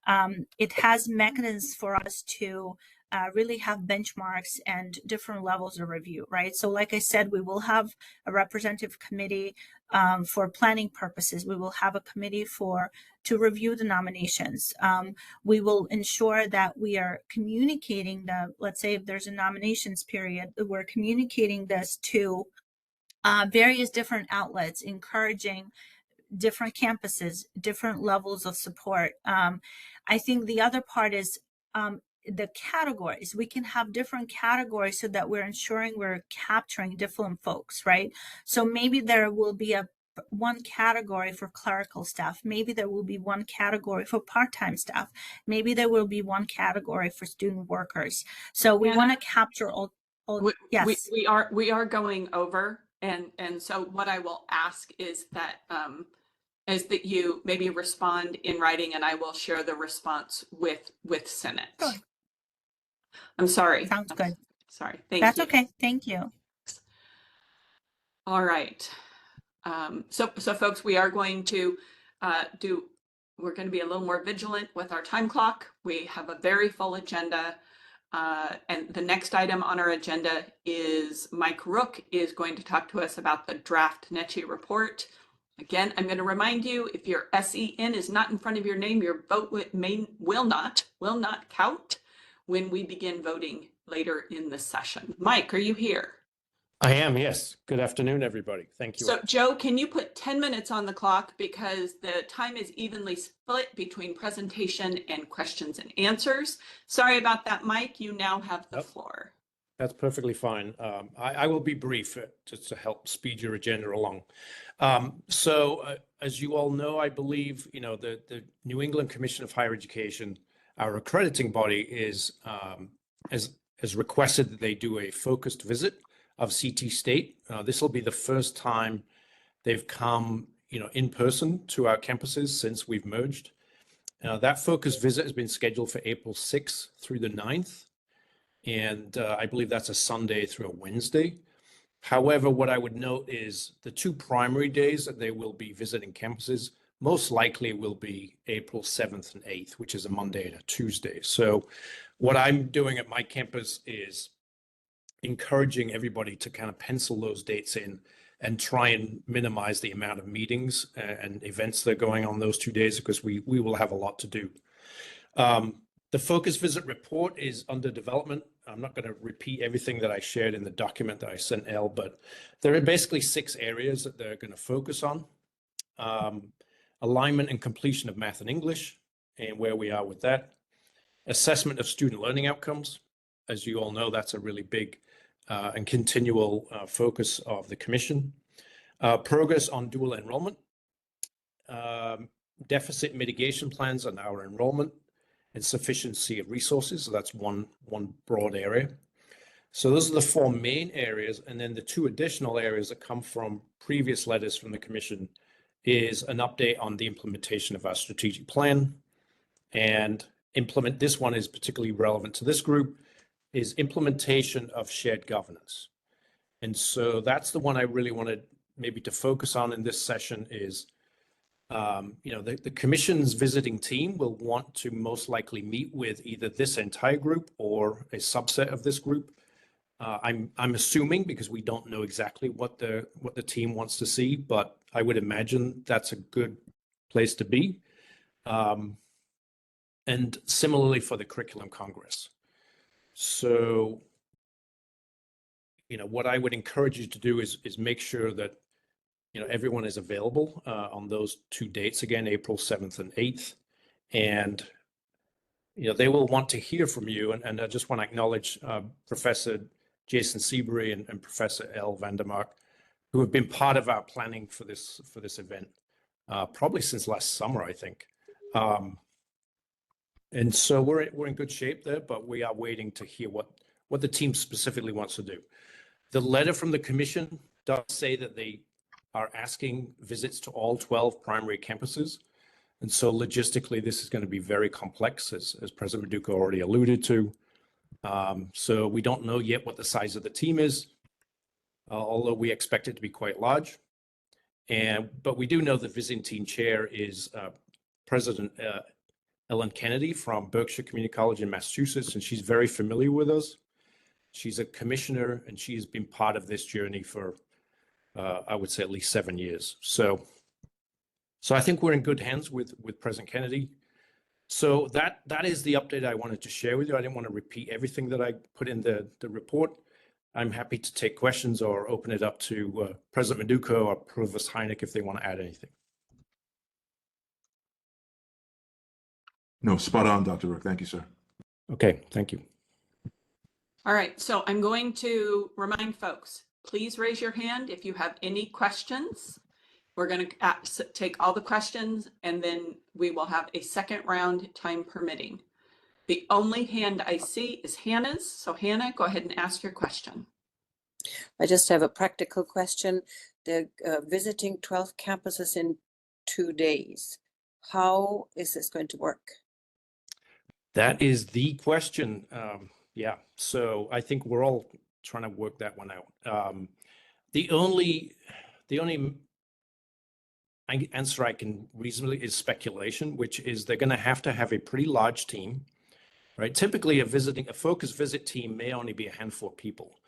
has mechanisms for us to really have benchmarks and different levels of review, right? So like I said, we will have a representative committee for planning purposes. We will have a committee to review the nominations. We will ensure that we are communicating let's say if there's a nominations period, we're communicating this to various different outlets, encouraging different campuses, different levels of support. I think the other part is the categories. We can have different categories so that we're ensuring we're capturing different folks, right? So maybe there will be one category for clerical staff. Maybe there will be one category for part-time staff. Maybe there will be one category for student workers. So we want to capture all. Yes, we are going over, and so what I will ask is that you maybe respond in writing, and I will share the response with Senate. Sure. I'm sorry. Sounds good. Sorry. Thank you. That's okay. Thank you. All right. So folks, we are going to we're going to be a little more vigilant with our time clock. We have a very full agenda. And the next item on our agenda is Mike Rook is going to talk to us about the draft NECHI report. Again, I'm going to remind you, if your SEN is not in front of your name, your vote will not count when we begin voting later in the session. Mike, are you here? I am, yes. Good afternoon, everybody. Thank you. So Joe, can you put 10 minutes on the clock because the time is evenly split between presentation and questions and answers. Sorry about that, Mike. You now have the floor. That's perfectly fine. I will be brief just to help speed your agenda along. As you all know, I believe, the New England Commission of Higher Education, our accrediting body, has requested that they do a focused visit of CT State. This will be the first time they've come, in person to our campuses since we've merged. That focused visit has been scheduled for April 6th through the 9th. And I believe that's a Sunday through a Wednesday. However, what I would note is the two primary days that they will be visiting campuses most likely will be April 7th and 8th, which is a Monday and a Tuesday. So what I'm doing at my campus is encouraging everybody to kind of pencil those dates in and try and minimize the amount of meetings and events that are going on those 2 days, because we will have a lot to do. The focus visit report is under development. I'm not going to repeat everything that I shared in the document that I sent Elle, but there are basically 6 areas that they're going to focus on. Alignment and completion of math and English and where we are with that. Assessment of student learning outcomes. As you all know, that's a really big and continual focus of the commission. Progress on dual enrollment. Deficit mitigation plans on our enrollment and sufficiency of resources. So that's one broad area. So those are the 4 main areas. And then the 2 additional areas that come from previous letters from the commission is an update on the implementation of our strategic plan. And this one is particularly relevant to this group, is implementation of shared governance. And so that's the one I really wanted maybe to focus on in this session is, the commission's visiting team will want to most likely meet with either this entire group or a subset of this group. I'm assuming, because we don't know exactly what the team wants to see, but I would imagine that's a good place to be. And similarly for the Curriculum Congress. So, what I would encourage you to do is make sure that, everyone is available on those 2 dates again, April 7th and 8th. And, they will want to hear from you. And I just want to acknowledge Professor Jason Seabury and Professor Elle Vandermark, who have been part of our planning for this event, probably since last summer, I think. And so we're in good shape there, but we are waiting to hear what the team specifically wants to do. The letter from the commission does say that they are asking visits to all 12 primary campuses. And so logistically, this is going to be very complex, as President Duca already alluded to. So we don't know yet what the size of the team is, although we expect it to be quite large. But we do know the visiting team chair is President Ellen Kennedy from Berkshire Community College in Massachusetts, and she's very familiar with us. She's a commissioner, and she has been part of this journey for, I would say, at least 7 years. So I think we're in good hands with President Kennedy. So that is the update I wanted to share with you. I didn't want to repeat everything that I put in the report. I'm happy to take questions or open it up to President Manduca or Provost Hynek if they want to add anything. No, spot on, Dr. Rook. Thank you, sir. Okay, thank you. All right, so I'm going to remind folks, please raise your hand if you have any questions. We're going to take all the questions and then we will have a second round, time permitting. The only hand I see is Hannah's. So Hannah, go ahead and ask your question. I just have a practical question. They're visiting 12 campuses in 2 days. How is this going to work? That is the question. Yeah, so I think we're all trying to work that one out. The only answer I can reasonably is speculation, which is they're going to have a pretty large team, right? Typically, a focused visit team may only be a handful of people.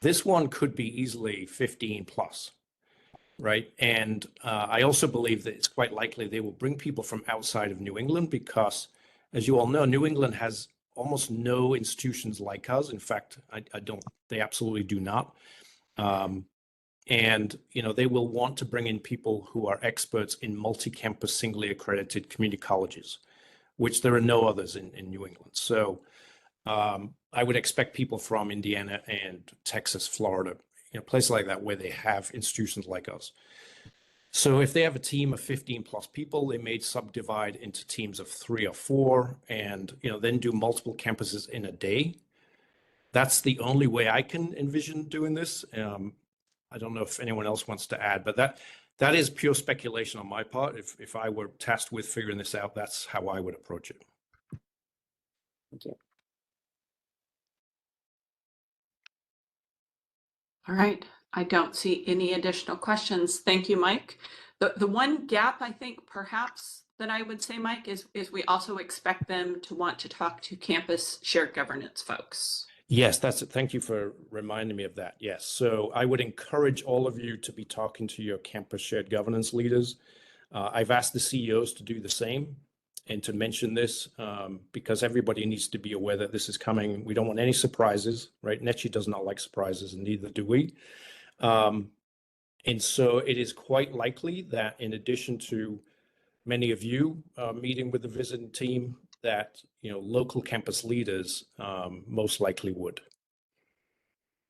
This one could be easily 15 plus, right? And I also believe that it's quite likely they will bring people from outside of New England because, as you all know, New England has almost no institutions like us. In fact, they absolutely do not. And, they will want to bring in people who are experts in multi-campus, singly accredited community colleges, which there are no others in New England. So I would expect people from Indiana and Texas, Florida, places like that where they have institutions like us. So if they have a team of 15 plus people, they may subdivide into teams of 3 or 4 and, then do multiple campuses in a day. That's the only way I can envision doing this. I don't know if anyone else wants to add, but that is pure speculation on my part. If I were tasked with figuring this out, that's how I would approach it. Thank you. All right, I don't see any additional questions. Thank you, Mike. The one gap I think perhaps that I would say, Mike, is we also expect them to want to talk to campus shared governance folks. Yes, that's it. Thank you for reminding me of that. Yes. So I would encourage all of you to be talking to your campus shared governance leaders. I've asked the CEOs to do the same and to mention this because everybody needs to be aware that this is coming. We don't want any surprises, right? NETCHI does not like surprises, and neither do we. And so it is quite likely that in addition to many of you meeting with the visiting team, that local campus leaders most likely would.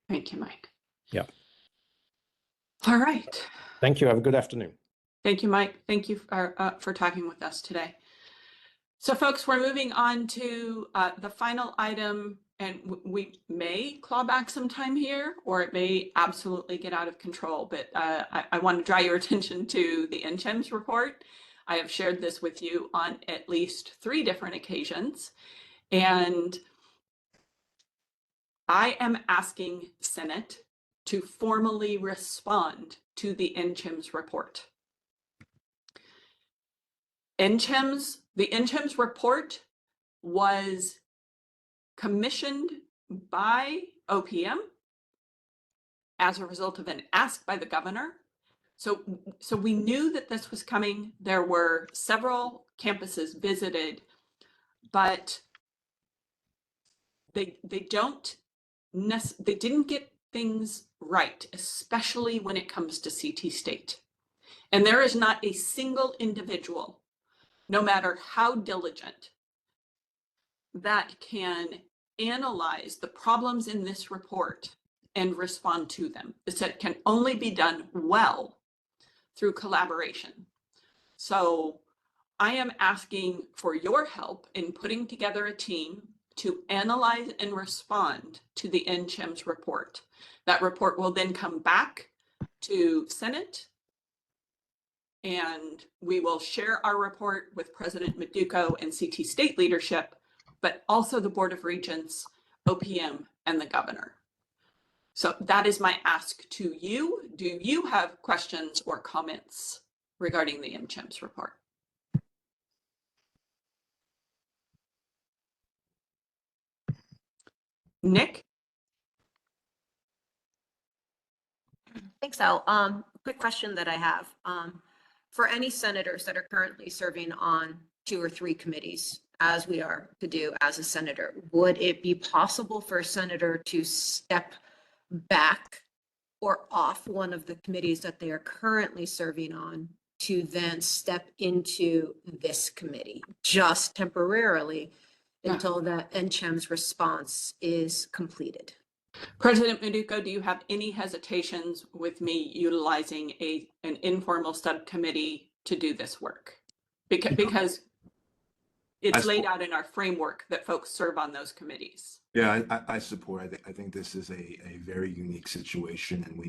Thank you, Mike. Yeah. All right. Thank you. Have a good afternoon. Thank you, Mike. Thank you for talking with us today. So folks, we're moving on to the final item, and we may claw back some time here, or it may absolutely get out of control, but I want to draw your attention to the NCHEMS report. I have shared this with you on at least 3 different occasions, and I am asking Senate to formally respond to the NCHEMS report. The NCHEMS report was commissioned by OPM as a result of an ask by the governor. So we knew that this was coming. There were several campuses visited, but they didn't get things right, especially when it comes to CT State. And there is not a single individual, no matter how diligent, that can analyze the problems in this report and respond to them. This can only be done well through collaboration. So I am asking for your help in putting together a team to analyze and respond to the NCHEMS report. That report will then come back to Senate, and we will share our report with President Manduca and CT State leadership, but also the Board of Regents, OPM, and the governor. So that is my ask to you. Do you have questions or comments regarding the NCHEMS report? Nick? Thanks, Al. Quick question that I have. For any senators that are currently serving on 2 or 3 committees, as we are to do as a senator, would it be possible for a senator to step back or off one of the committees that they are currently serving on to then step into this committee, just temporarily Yeah. until that NCHEM's response is completed? President Meduco, do you have any hesitations with me utilizing an informal subcommittee to do this work? Because it's laid out in our framework that folks serve on those committees. Yeah, I support. I think this is a very unique situation, and we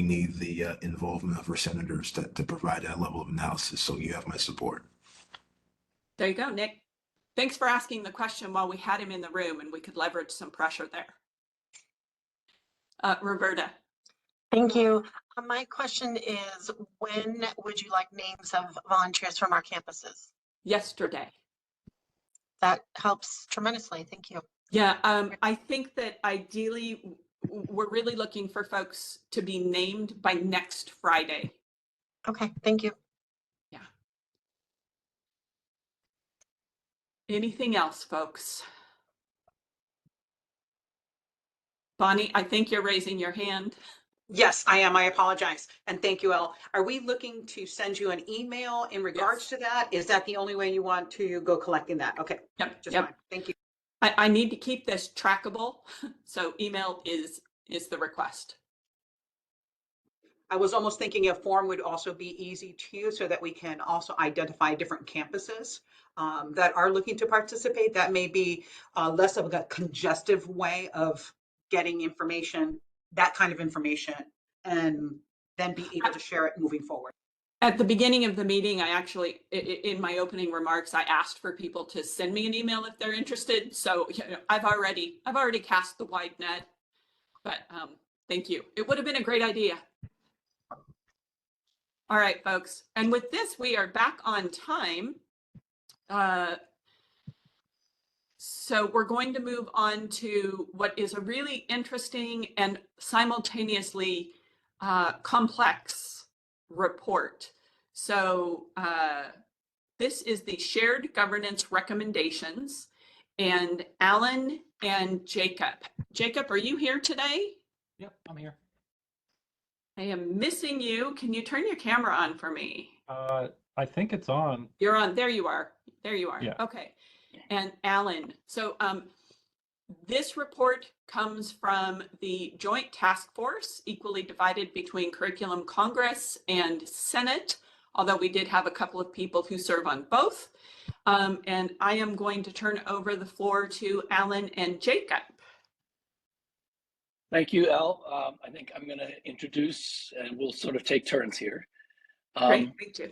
need the involvement of our senators to provide that level of analysis. So you have my support. There you go, Nick. Thanks for asking the question while we had him in the room and we could leverage some pressure there. Roberta. Thank you. My question is, when would you like names of volunteers from our campuses? Yesterday. That helps tremendously. Thank you. Yeah, I think that ideally we're really looking for folks to be named by next Friday. Okay, thank you. Yeah. Anything else, folks? Bonnie, I think you're raising your hand. Yes, I am. I apologize. And thank you, Elle. Are we looking to send you an email in regards to that? Is that the only way you want to go collecting that? Okay. Yep. Just Yep. fine. Thank you. I need to keep this trackable. So email is the request. I was almost thinking a form would also be easy to use so that we can also identify different campuses that are looking to participate. That may be less of a congestive way of getting information, that kind of information, and then be able to share it moving forward. At the beginning of the meeting, I actually, in my opening remarks, I asked for people to send me an email if they're interested. So I've already cast the wide net, but thank you. It would have been a great idea. All right, folks. And with this, we are back on time. So we're going to move on to what is a really interesting and simultaneously complex report. So this is the shared governance recommendations, and Alan and Jacob. Jacob, are you here today? Yep, I'm here. I am missing you. Can you turn your camera on for me? I think it's on. You're on. There you are. There you are. Yeah. Okay. And Alan, so this report comes from the Joint Task Force, equally divided between Curriculum Congress and Senate, although we did have a couple of people who serve on both. And I am going to turn over the floor to Alan and Jacob. Thank you, Elle. I think I'm going to introduce, and we'll sort of take turns here. Great, thank you.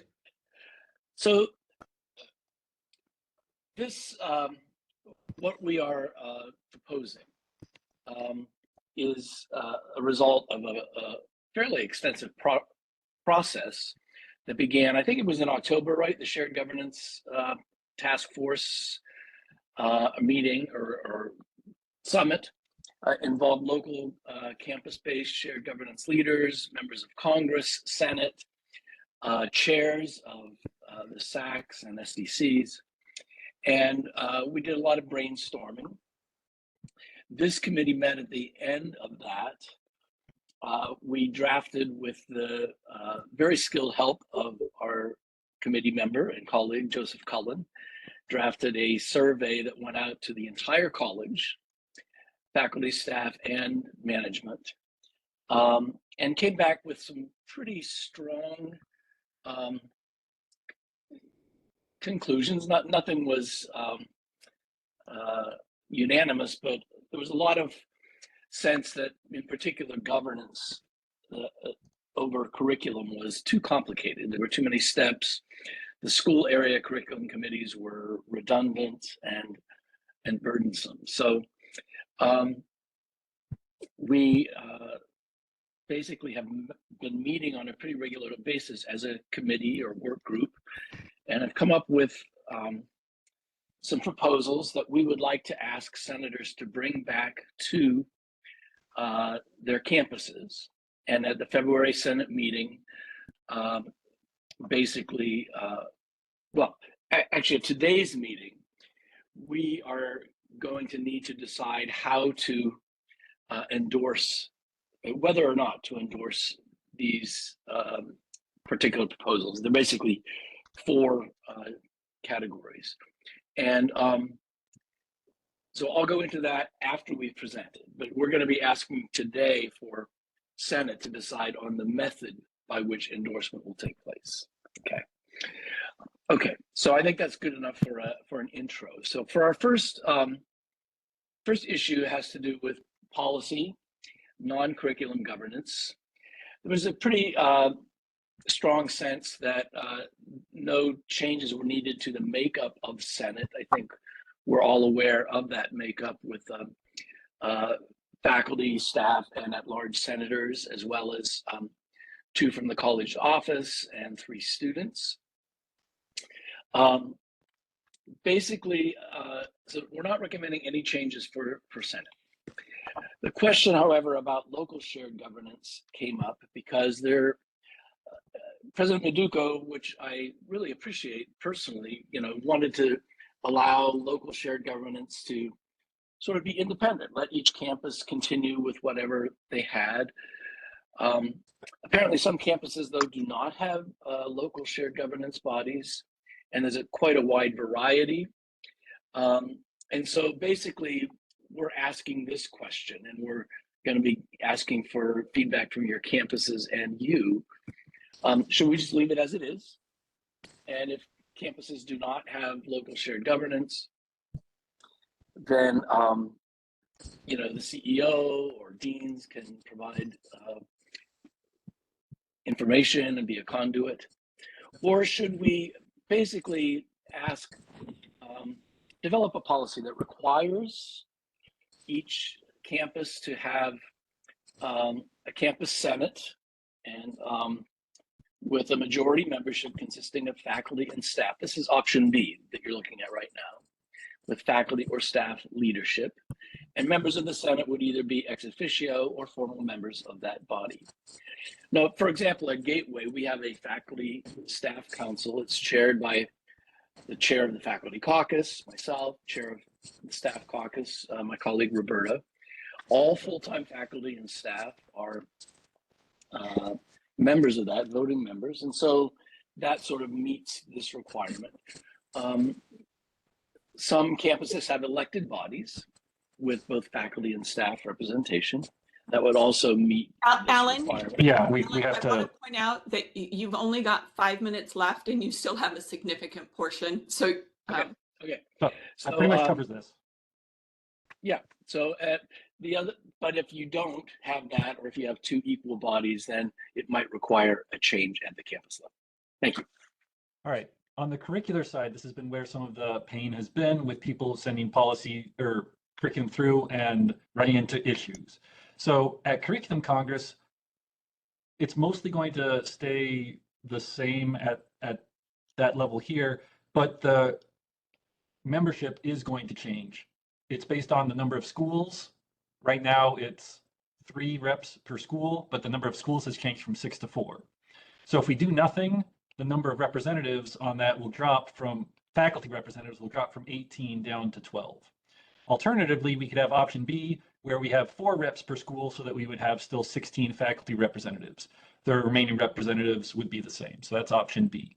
So this, what we are proposing is a result of a fairly extensive process that began, I think it was in October, right? The Shared Governance Task Force meeting or summit. Involved local campus-based shared governance leaders, members of Congress, Senate, chairs of the SACs and SDCs. And we did a lot of brainstorming. This committee met at the end of that. We drafted, with the very skilled help of our committee member and colleague, Joseph Cullen, drafted a survey that went out to the entire college, faculty, staff, and management, and came back with some pretty strong conclusions. Nothing was unanimous, but there was a lot of sense that, in particular, governance over curriculum was too complicated. There were too many steps. The school area curriculum committees were redundant and burdensome. So we basically have been meeting on a pretty regular basis as a committee or work group, and have come up with some proposals that we would like to ask senators to bring back to their campuses. And at the February Senate meeting, basically, actually at today's meeting, we are going to need to decide how to endorse, whether or not to endorse these particular proposals. They're basically 4 categories. And so I'll go into that after we've presented, but we're going to be asking today for Senate to decide on the method by which endorsement will take place. Okay, so I think that's good enough for an intro. So for our first issue, has to do with policy, non-curriculum governance. There was a pretty strong sense that no changes were needed to the makeup of Senate. I think we're all aware of that makeup with faculty, staff, and at-large senators, as well as 2 from the college office and 3 students. Basically, so we're not recommending any changes for Senate. The question, however, about local shared governance came up because President Meduco, which I really appreciate personally, wanted to allow local shared governance to sort of be independent, let each campus continue with whatever they had. Apparently some campuses, though, do not have local shared governance bodies, and there's quite a wide variety. And so basically, we're asking this question, and we're going to be asking for feedback from your campuses and you. Should we just leave it as it is? And if campuses do not have local shared governance, then the CEO or deans can provide information and be a conduit? Or should we basically develop a policy that requires each campus to have a campus senate and with a majority membership consisting of faculty and staff? This is option B that you're looking at right now, with faculty or staff leadership. And members of the Senate would either be ex officio or formal members of that body. Now, for example, at Gateway, we have a faculty staff council. It's chaired by the chair of the faculty caucus, myself, chair of the staff caucus, my colleague Roberta. All full-time faculty and staff are members of that, voting members. And so that sort of meets this requirement. Some campuses have elected bodies with both faculty and staff representation. That would also meet Alan? Yeah, we Alan, have I to. want to point out that you've only got 5 minutes left and you still have a significant portion. So, Okay. So that pretty much covers this. Yeah. So but if you don't have that, or if you have 2 equal bodies, then it might require a change at the campus level. Thank you. All right. On the curricular side, this has been where some of the pain has been with people sending policy or curriculum through and running into issues. So at Curriculum Congress, it's mostly going to stay the same at that level here, but the membership is going to change. It's based on the number of schools. Right now, it's 3 reps per school, but the number of schools has changed from 6 to 4. So if we do nothing, the number of representatives on that will drop from, faculty representatives will drop from 18 down to 12. Alternatively, we could have option B, where we have 4 reps per school so that we would have still 16 faculty representatives. The remaining representatives would be the same. So that's option B.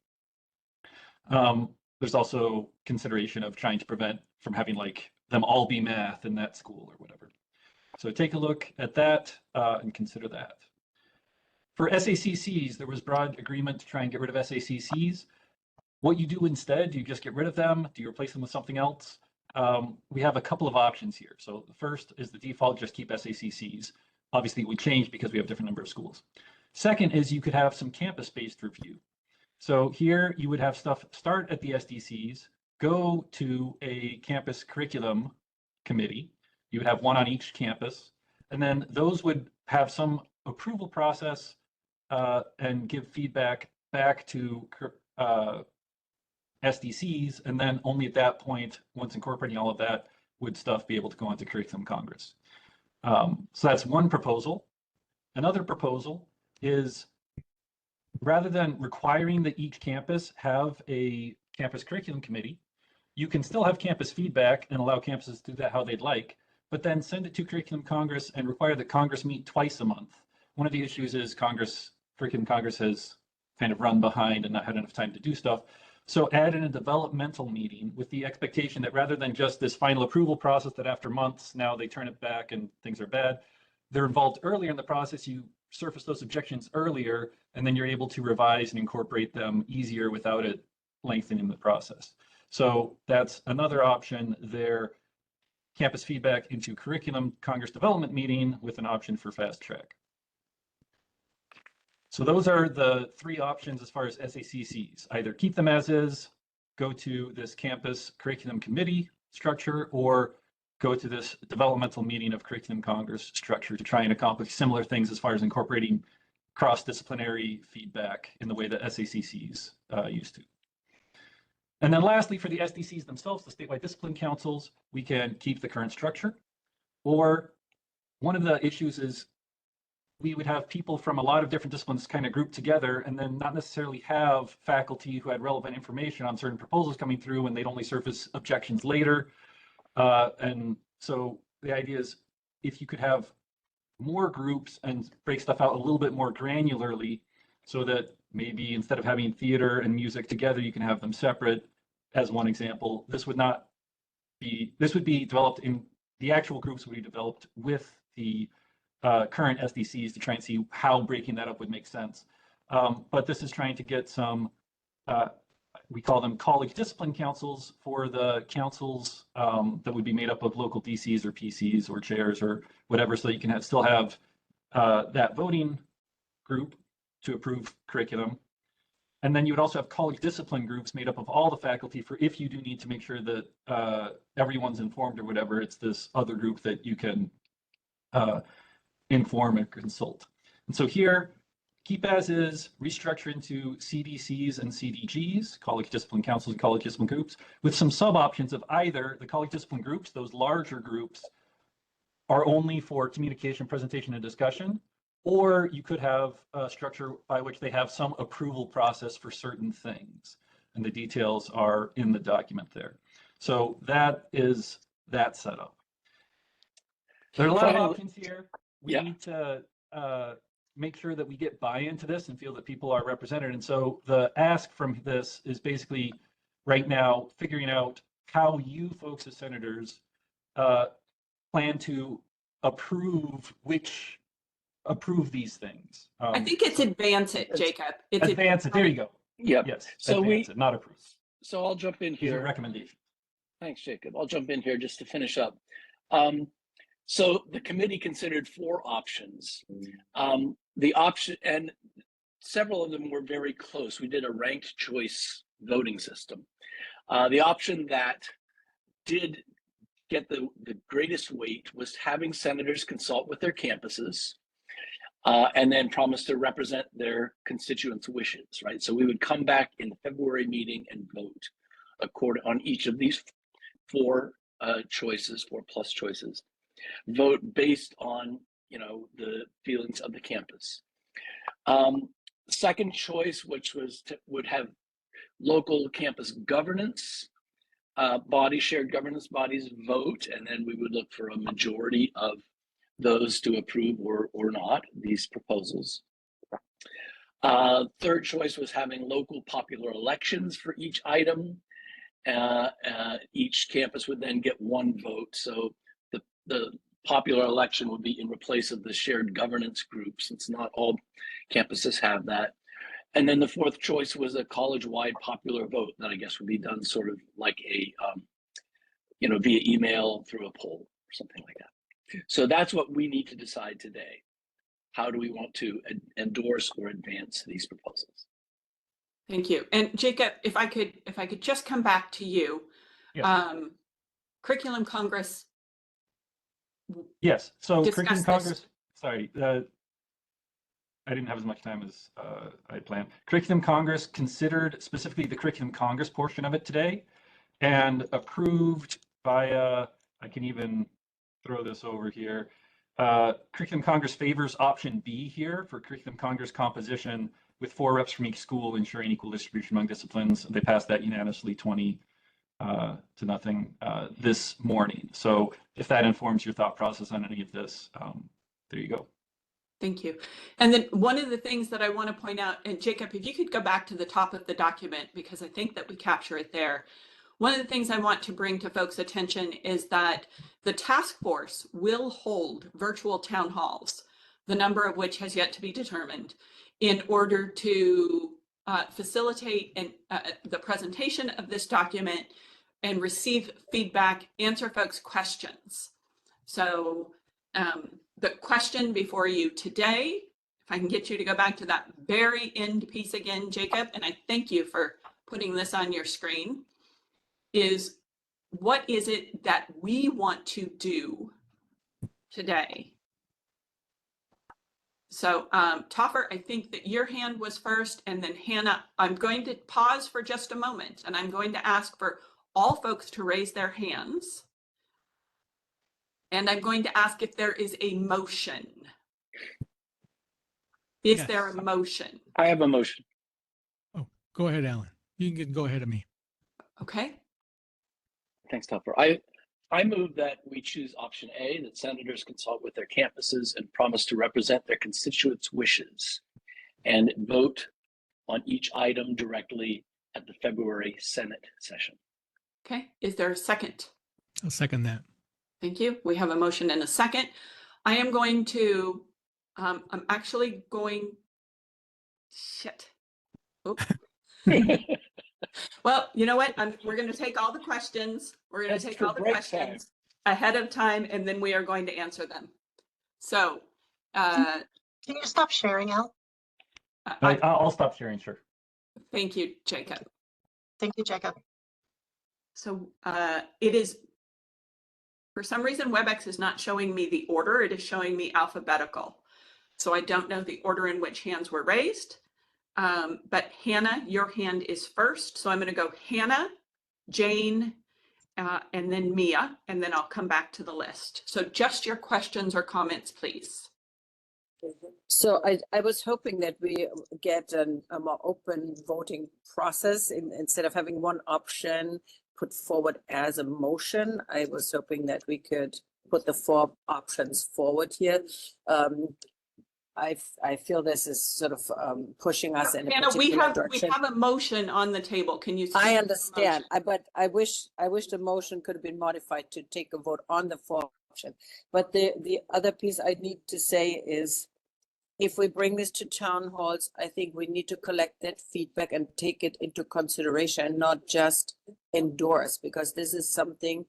There's also consideration of trying to prevent from having like them all be math in that school or whatever. So take a look at that and consider that. For SACCs, there was broad agreement to try and get rid of SACCs. What you do instead, do you just get rid of them? Do you replace them with something else? We have a couple of options here. So the first is the default, just keep SACCs. Obviously it would change because we have a different number of schools. Second is you could have some campus-based review. So here you would have stuff start at the SDCs, go to a campus curriculum committee. You would have one on each campus, and then those would have some approval process and give feedback back to SDCs, and then only at that point, once incorporating all of that, would stuff be able to go into Curriculum Congress. So that's one proposal. Another proposal is, rather than requiring that each campus have a campus curriculum committee, you can still have campus feedback and allow campuses to do that how they'd like, but then send it to Curriculum Congress and require that Congress meet twice a month. One of the issues is Curriculum Congress has kind of run behind and not had enough time to do stuff. So add in a developmental meeting with the expectation that rather than just this final approval process that after months, now they turn it back and things are bad, they're involved earlier in the process, you surface those objections earlier, and then you're able to revise and incorporate them easier without it lengthening the process. So that's another option there. Campus feedback into Curriculum Congress development meeting with an option for fast track. So those are the three options as far as SACCs. Either keep them as is, go to this campus curriculum committee structure, or go to this developmental meeting of Curriculum Congress structure to try and accomplish similar things as far as incorporating cross-disciplinary feedback in the way that SACCs used to. And then lastly, for the SDCs themselves, the statewide discipline councils, we can keep the current structure. Or one of the issues is we would have people from a lot of different disciplines kind of grouped together and then not necessarily have faculty who had relevant information on certain proposals coming through, and they'd only surface objections later. And so the idea is if you could have more groups and break stuff out a little bit more granularly, so that maybe instead of having theater and music together, you can have them separate. As one example, this would be developed in, the actual groups would be developed with the current SDCs to try and see how breaking that up would make sense. But this is trying to get some, we call them college discipline councils for the councils that would be made up of local DCs or PCs or chairs or whatever, so that you can still have that voting group to approve curriculum. And then you would also have college discipline groups made up of all the faculty for if you do need to make sure that everyone's informed or whatever, it's this other group that you can inform and consult. And so here, keep as is, restructure into CDCs and CDGs, college discipline councils and college discipline groups, with some sub options of either the college discipline groups, those larger groups, are only for communication, presentation, and discussion, or you could have a structure by which they have some approval process for certain things. And the details are in the document there. So that is that setup. There are a lot of options here. We need to make sure that we get buy-in to this and feel that people are represented. And so the ask from this is basically right now figuring out how you folks as senators plan to approve these things. I think it's advance it, Jacob. It's advance it. There you go. Yeah. Yes. So advance it, not approve. So I'll jump in These are here. recommendations. Thanks, Jacob. I'll jump in here just to finish up. So the committee considered 4 options. The option, and several of them were very close. We did a ranked choice voting system. The option that did get the greatest weight was having senators consult with their campuses and then promise to represent their constituents' wishes, right? So we would come back in the February meeting and vote on each of these 4 choices, 4+ choices. Vote based on, the feelings of the campus. Second choice, which would have local campus governance shared governance bodies vote, and then we would look for a majority of those to approve or not these proposals. Third choice was having local popular elections for each item. Each campus would then get 1 vote. So the popular election would be in place of the shared governance group, since not all campuses have that. And then the 4th choice was a college-wide popular vote that I guess would be done sort of like a, via email through a poll or something like that. So that's what we need to decide today. How do we want to endorse or advance these proposals? Thank you. And Jacob, if I could just come back to you. Yes. Curriculum Congress. Yes. So Discuss Curriculum this. Congress, sorry. I didn't have as much time as I planned. Curriculum Congress considered specifically the Curriculum Congress portion of it today and approved via, I can even throw this over here. Curriculum Congress favors option B here for Curriculum Congress composition with 4 reps from each school ensuring equal distribution among disciplines. They passed that unanimously 20 to nothing this morning. So if that informs your thought process on any of this, there you go. Thank you. And then one of the things that I want to point out, and Jacob, if you could go back to the top of the document, because I think that we capture it there. One of the things I want to bring to folks' attention is that the task force will hold virtual town halls, the number of which has yet to be determined, in order to facilitate the presentation of this document and receive feedback, answer folks' questions. So the question before you today, if I can get you to go back to that very end piece again, Jacob, and I thank you for putting this on your screen, is what is it that we want to do today? So Toffer, I think that your hand was first, and then Hannah. I'm going to pause for just a moment, and I'm going to ask for all folks to raise their hands. And I'm going to ask if there is a motion. Is Yes. there a motion? I have a motion. Oh, go ahead, Alan. You can go ahead of me. Okay. Thanks, Topper. I move that we choose option A, that senators consult with their campuses and promise to represent their constituents' wishes and vote on each item directly at the February Senate session. Okay. Is there a second? I'll second that. Thank you. We have a motion and a second. I am going to, I'm actually going, shit. Oops. Well, you know what? We're going to take all the questions. We're going to take all the questions ahead of time, and then we are going to answer them. So, Can you stop sharing, Al? I'll stop sharing, sure. Thank you, Jacob. Thank you, Jacob. So it is, for some reason, WebEx is not showing me the order. It is showing me alphabetical. So I don't know the order in which hands were raised. But Hannah, your hand is first. So I'm going to go Hannah, Jane, and then Mia, and then I'll come back to the list. So just your questions or comments, please. So I was hoping that we get a more open voting process instead of having one option put forward as a motion. I was hoping that we could put the 4 options forward here. I feel this is sort of pushing us in a Hannah, we particular have direction. a motion on the table. Can you? I understand, but I wish the motion could have been modified to take a vote on the 4 option. But the other piece I need to say is, if we bring this to town halls, I think we need to collect that feedback and take it into consideration, not just endorse, because this is something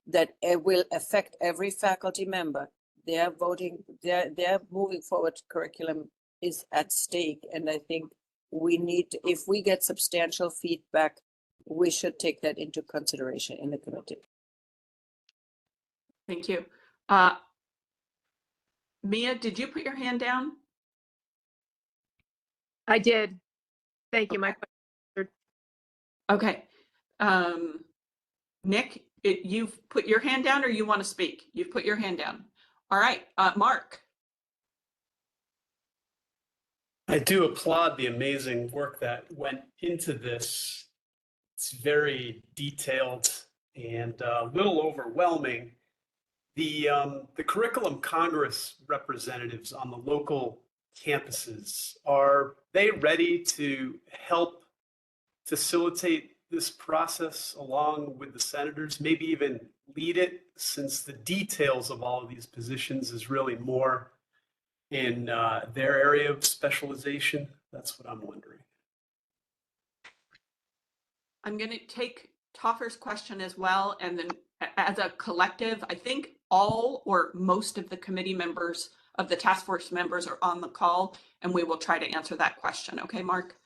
that will affect every faculty member. They're voting, they're moving forward, curriculum is at stake. And I think we need, if we get substantial feedback, we should take that into consideration in the committee. Thank you. Mia, did you put your hand down? I did. Thank you. My question. Okay. Nick, you've put your hand down, or you want to speak? You've put your hand down. All right, Mark. I do applaud the amazing work that went into this. It's very detailed and a little overwhelming. The Curriculum Congress representatives on the local campuses, are they ready to help facilitate this process along with the senators, maybe even lead it, since the details of all of these positions is really more in their area of specialization? That's what I'm wondering. I'm going to take Toffer's question as well. And then as a collective, I think all or most of the committee members of the task force members are on the call, and we will try to answer that question. Okay, Mark?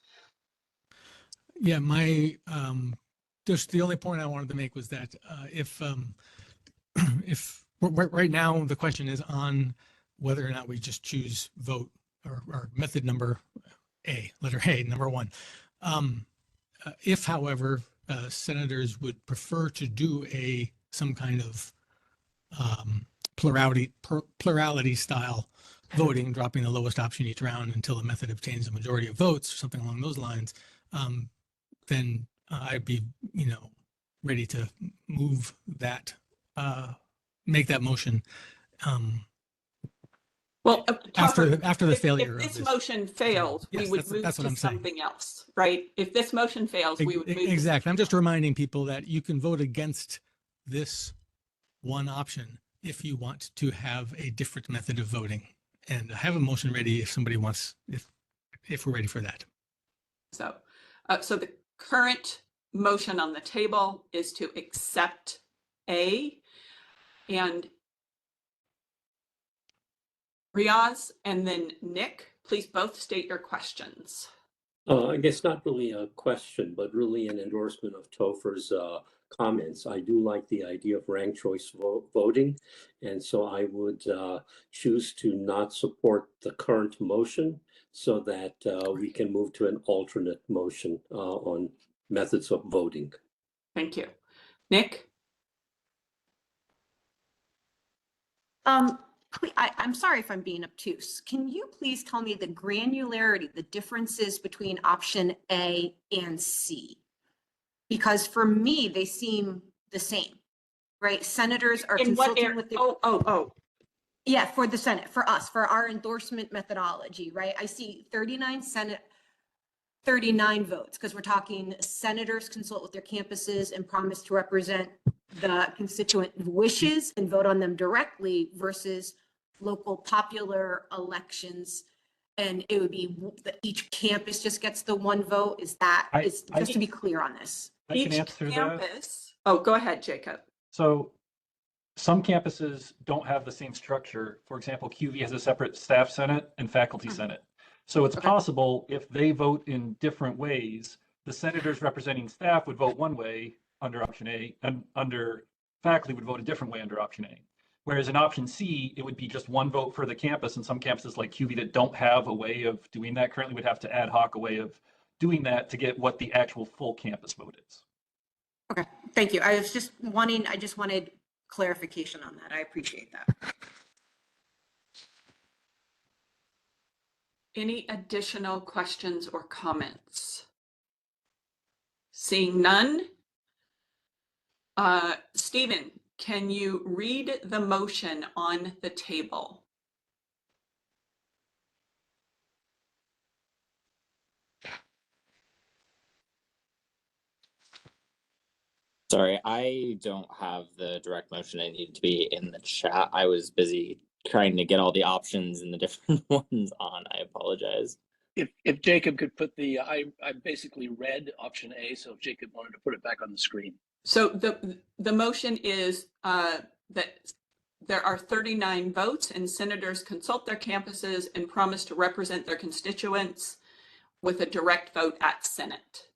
Yeah, my just the only point I wanted to make was that if right now the question is on whether or not we just choose vote or method number A, letter A, number 1. If, however, senators would prefer to do some kind of plurality style voting, dropping the lowest option each round until the method obtains a majority of votes, or something along those lines, then I'd be, ready to move that, make that motion. Well, After Tucker, the if failure of this this. motion fails, we Yes, would move that's what to I'm saying. something else, right? If this motion fails, we would move. Exactly. I'm just reminding people that you can vote against this one option if you want to have a different method of voting. And I have a motion ready if somebody wants, if we're ready for that. So, so the current motion on the table is to accept A, and Riaz and then Nick, please both state your questions. I guess not really a question, but really an endorsement of Topher's comments. I do like the idea of ranked choice voting, and so I would choose to not support the current motion so that we can move to an alternate motion on methods of voting. Thank you. Nick? I'm sorry if I'm being obtuse. Can you please tell me the granularity, the differences between option A and C? Because for me, they seem the same, right? Senators are In what consulting area? with the. Oh. Yeah, for the Senate, for us, for our endorsement methodology, right? I see 39 votes, because we're talking senators consult with their campuses and promise to represent the constituent wishes and vote on them directly versus local popular elections. And it would be each campus just gets the one vote. Is that, just to be clear on this? I can answer that. Campus. Oh, go ahead, Jacob. So some campuses don't have the same structure. For example, QV has a separate staff senate and faculty senate. So it's possible if they vote in different ways, the senators representing staff would vote one way under option A, and under faculty would vote a different way under option A. Whereas in option C, it would be just one vote for the campus, and some campuses like QV that don't have a way of doing that currently would have to ad hoc a way of doing that to get what the actual full campus vote is. Okay, thank you. I just wanted clarification on that. I appreciate that. Any additional questions or comments? Seeing none. Stephen, can you read the motion on the table? Sorry, I don't have the direct motion. I need to be in the chat. I was busy trying to get all the options and the different ones on. I apologize. If Jacob could put I basically read option A, so if Jacob wanted to put it back on the screen. So the motion is that there are 39 votes and senators consult their campuses and promise to represent their constituents with a direct vote at Senate.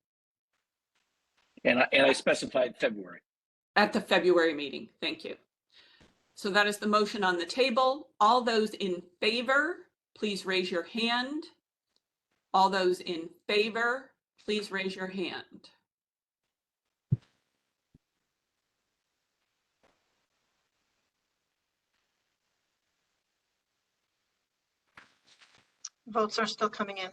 And I specified February. At the February meeting. Thank you. So that is the motion on the table. All those in favor, please raise your hand. All those in favor, please raise your hand. Votes are still coming in.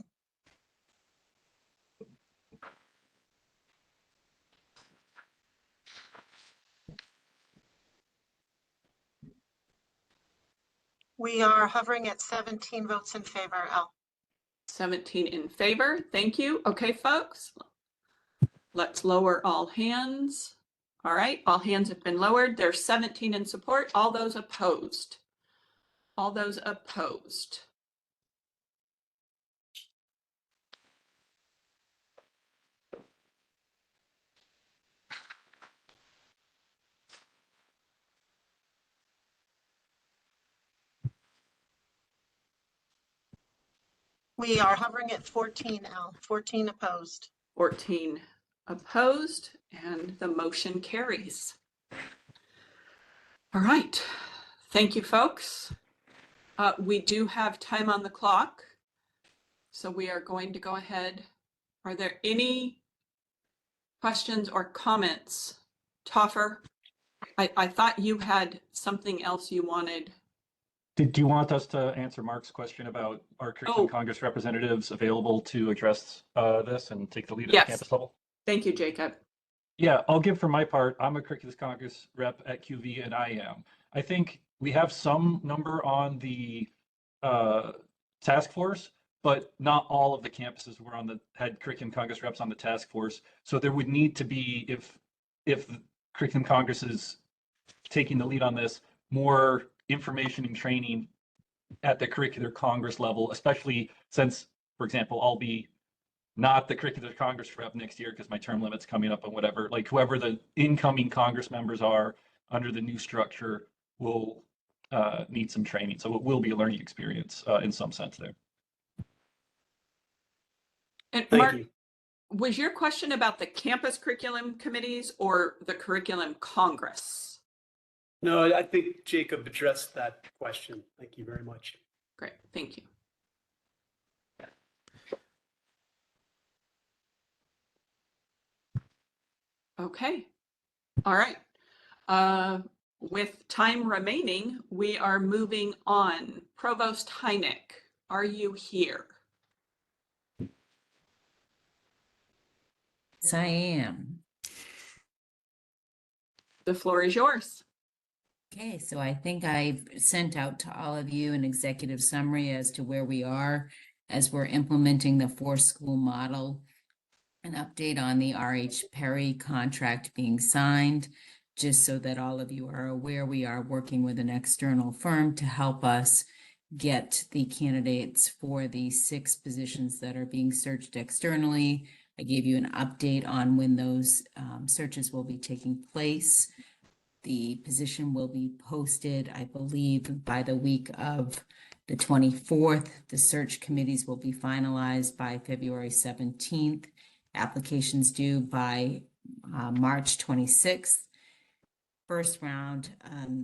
We are hovering at 17 votes in favor, Al. 17 in favor. Thank you. Okay, folks. Let's lower all hands. All right, all hands have been lowered. There's 17 in support. All those opposed. All those opposed. We are hovering at 14, Al. 14 opposed. 14 opposed, and the motion carries. All right. Thank you, folks. We do have time on the clock. So we are going to go ahead. Are there any questions or comments? Toffer, I thought you had something else you wanted. Do you want us to answer Mark's question about our Curriculum Congress representatives available to address this and take the lead at Yes. the campus level? Thank you, Jacob. Yeah, I'll give for my part. I'm a Curriculum Congress rep at QV, and I am. I think we have some number on the task force, but not all of the campuses were had Curriculum Congress reps on the task force. So there would need to be, if Curriculum Congress is taking the lead on this, more information and training at the Curricular Congress level, especially since, for example, I'll be not the Curricular Congress rep next year because my term limit's coming up and whatever. Like whoever the incoming Congress members are under the new structure will need some training. So it will be a learning experience in some sense there. And Thank Mark, you. was your question about the campus curriculum committees or the curriculum Congress? No, I think Jacob addressed that question. Thank you very much. Great, thank you. Okay, all right. With time remaining, we are moving on. Provost Heineck, are you here? Yes, I am. The floor is yours. Okay, so I think I've sent out to all of you an executive summary as to where we are as we're implementing the 4-school model, an update on the R.H. Perry contract being signed, just so that all of you are aware we are working with an external firm to help us get the candidates for the 6 positions that are being searched externally. I gave you an update on when those searches will be taking place. The position will be posted, I believe, by the week of the 24th. The search committees will be finalized by February 17th. Applications due by March 26th. First round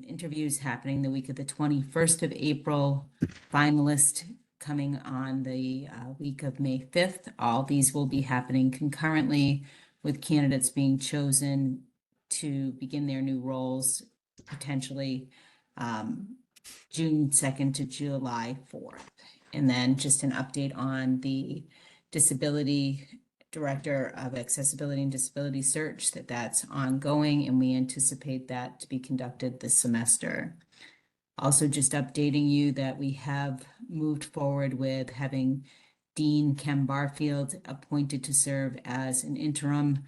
interviews happening the week of the 21st of April. Finalists coming on the week of May 5th. All these will be happening concurrently with candidates being chosen to begin their new roles potentially June 2nd to July 4th. And then just an update on the Disability Director of Accessibility and Disability Search, that's ongoing, and we anticipate that to be conducted this semester. Also just updating you that we have moved forward with having Dean Ken Barfield appointed to serve as an interim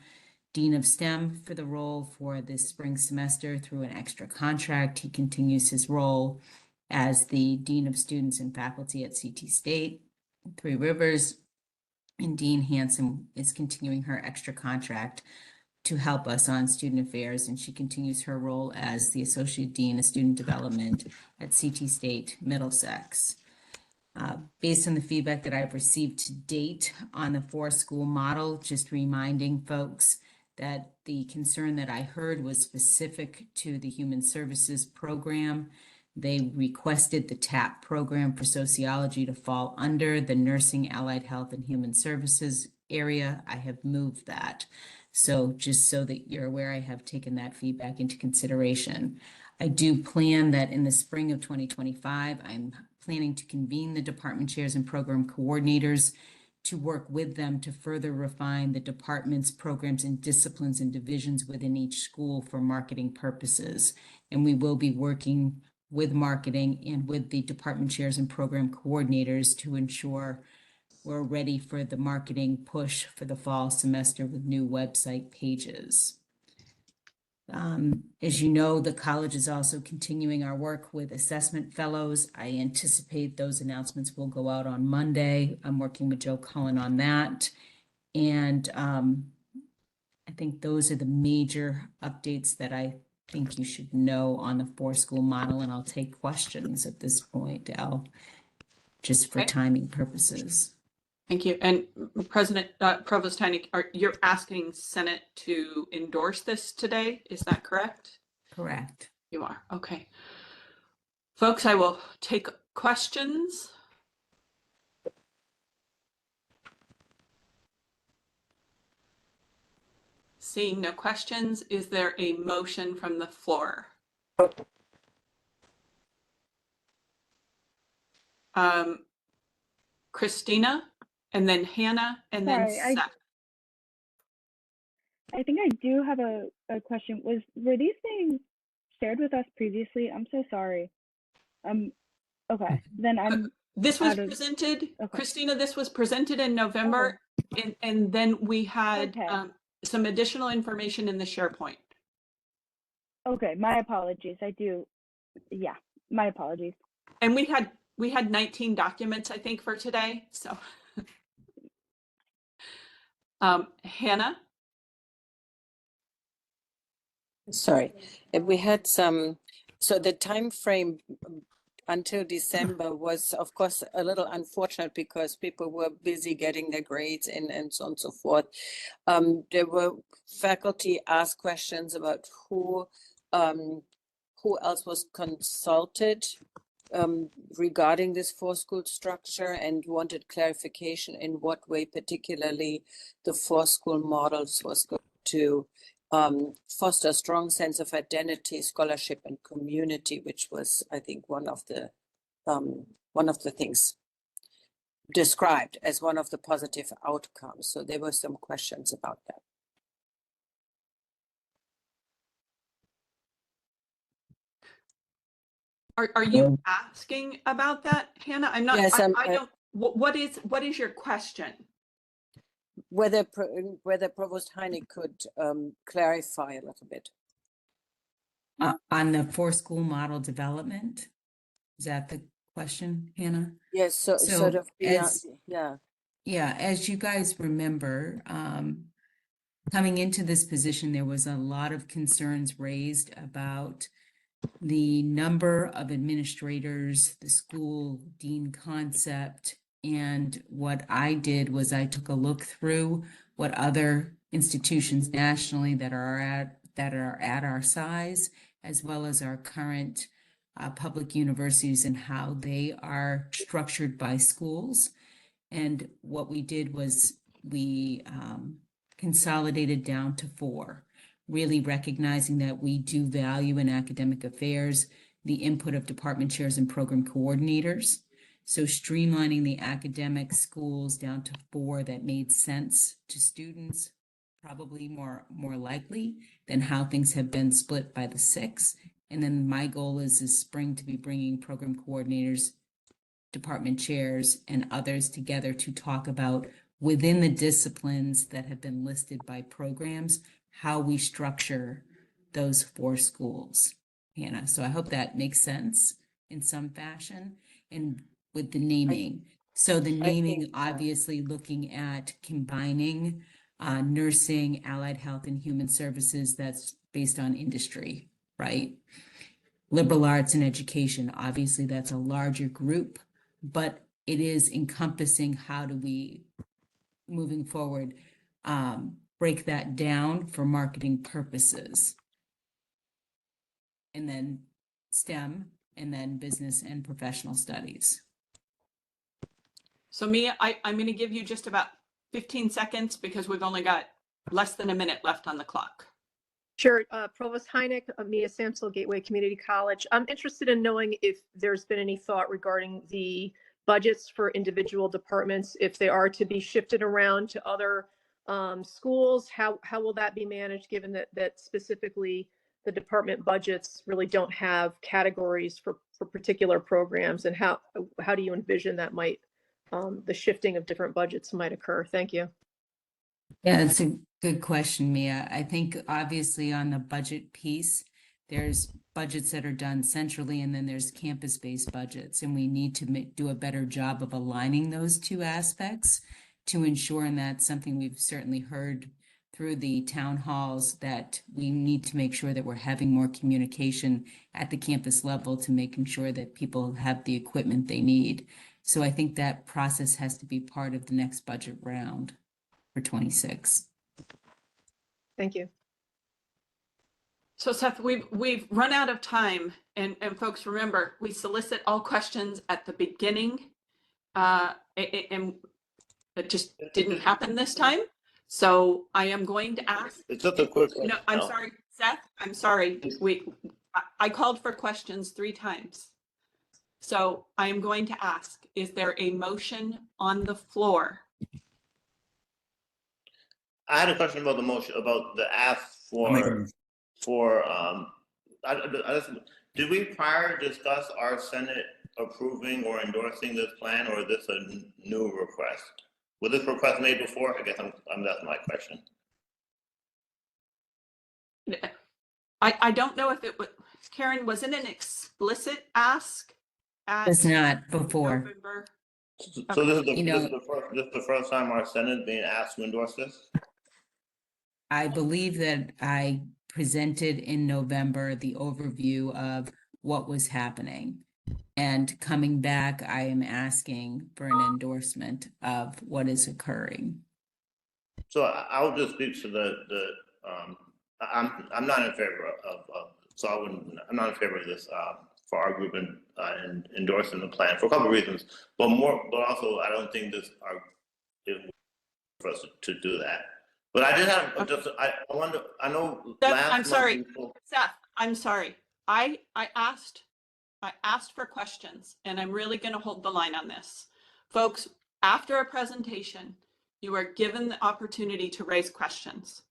Dean of STEM for the role for this spring semester through an extra contract. He continues his role as the Dean of Students and Faculty at CT State, Three Rivers, and Dean Hanson is continuing her extra contract to help us on student affairs, and she continues her role as the Associate Dean of Student Development at CT State Middlesex. Based on the feedback that I've received to date on the 4-school model, just reminding folks that the concern that I heard was specific to the Human Services program. They requested the TAP program for sociology to fall under the Nursing, Allied Health, and Human Services area. I have moved that. So just so that you're aware, I have taken that feedback into consideration. I do plan that in the spring of 2025, I'm planning to convene the department chairs and program coordinators to work with them to further refine the department's programs and disciplines and divisions within each school for marketing purposes. And we will be working with marketing and with the department chairs and program coordinators to ensure we're ready for the marketing push for the fall semester with new website pages. As you know, the college is also continuing our work with assessment fellows. I anticipate those announcements will go out on Monday. I'm working with Joe Cullen on that. And I think those are the major updates that I think you should know on the 4-school model, and I'll take questions at this point, Al, just for timing purposes. Thank you. And Provost Heineck, you're asking Senate to endorse this today? Is that correct? Correct. You are. Okay. Folks, I will take questions. Seeing no questions, is there a motion from the floor? Christina, and then Hannah, and then Sorry, Seth. I think I do have a question. Were these things shared with us previously? I'm so sorry. Okay, then I'm This was out of- presented, okay. Christina, this was presented in November, and then we had Okay. some additional information in the SharePoint. Okay, my apologies. Yeah, my apologies. And we had 19 documents, I think, for today, so. Hannah? Sorry, we had some, so the time frame until December was, of course, a little unfortunate because people were busy getting their grades in and so on and so forth. There were faculty asked questions about who else was consulted regarding this four-school structure and wanted clarification in what way particularly the four-school models was going to foster a strong sense of identity, scholarship, and community, which was, I think, one of the things described as one of the positive outcomes. So there were some questions about that. Are you asking about that, Hannah? I'm not, Yes, I don't, what is your question? Whether Provost Heine could clarify a little bit. On the four-school model development? Is that the question, Hannah? Yes, so sort of, yeah. Yeah, as you guys remember, coming into this position, there was a lot of concerns raised about the number of administrators, the school dean concept, and what I did was I took a look through what other institutions nationally that are at our size, as well as our current public universities and how they are structured by schools. And what we did was we consolidated down to 4, really recognizing that we do value in academic affairs the input of department chairs and program coordinators. So streamlining the academic schools down to 4 that made sense to students, probably more likely than how things have been split by the 6. And then my goal is this spring to be bringing program coordinators, department chairs, and others together to talk about within the disciplines that have been listed by programs, how we structure those 4 schools, Hannah. So I hope that makes sense in some fashion. And with the naming. So the naming, obviously looking at combining nursing, allied health, and human services that's based on industry, right? Liberal arts and education, obviously that's a larger group, but it is encompassing how do we, moving forward, break that down for marketing purposes. And then STEM, and then business and professional studies. So Mia, I'm going to give you just about 15 seconds because we've only got less than a minute left on the clock. Sure. Provost Heineck, Mia Samsel, Gateway Community College. I'm interested in knowing if there's been any thought regarding the budgets for individual departments, if they are to be shifted around to other schools, how will that be managed, given that specifically the department budgets really don't have categories for particular programs, and how do you envision that might the shifting of different budgets might occur? Thank you. Yeah, that's a good question, Mia. I think obviously on the budget piece, there's budgets that are done centrally, and then there's campus-based budgets, and we need to do a better job of aligning those 2 aspects to ensure, and that's something we've certainly heard through the town halls, that we need to make sure that we're having more communication at the campus level to making sure that people have the equipment they need. So I think that process has to be part of the next budget round for 26. Thank you. So Seth, we've run out of time, and folks, remember, we solicit all questions at the beginning, and it just didn't happen this time. So I am going to ask. It's just a quick No, question. I'm sorry, Seth, I'm sorry. I called for questions 3 times. So I am going to ask, is there a motion on the floor? I had a question about the motion, about the ask did we prior discuss our Senate approving or endorsing this plan, or is this a new request? Was this request made before? I guess that's my question. I don't know if it was, Karen, was it an explicit ask? It's not before. November? So this is You know- the first time our Senate being asked to endorse this? I believe that I presented in November the overview of what was happening. And coming back, I am asking for an endorsement of what is occurring. So I'll just speak to I'm not in favor I'm not in favor of this for our group and endorsing the plan for a couple of reasons, but also I don't think this is for us to do that. But I did have I wonder, I know Seth, last I'm month sorry, we spoke- Seth, I'm sorry. I asked for questions, and I'm really going to hold the line on this. Folks, after a presentation, you are given the opportunity to raise questions.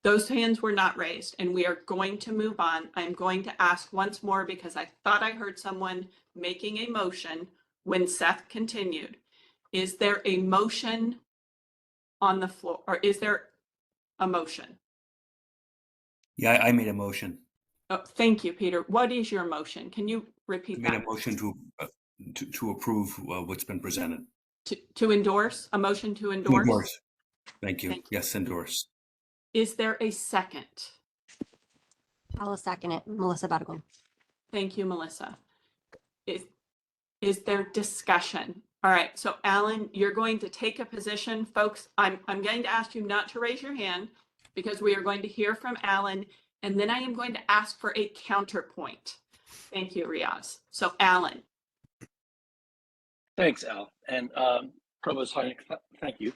Those hands were not raised, and we are going to move on. I'm going to ask once more because I thought I heard someone making a motion when Seth continued. Is there a motion on the floor, or is there a motion? Yeah, I made a motion. Oh, thank you, Peter. What is your motion? Can you I repeat made that? a motion to approve what's been presented. To endorse, a motion to endorse? Endorse. Thank you. Thank you. Yes, endorse. Is there a second? I'll second it. Melissa Badigal. Thank you, Melissa. Is there discussion? All right, so Alan, you're going to take a position. Folks, I'm going to ask you not to raise your hand because we are going to hear from Alan, and then I am going to ask for a counterpoint. Thank you, Riaz. So Alan. Thanks, Al. And Provost Heineck, thank you.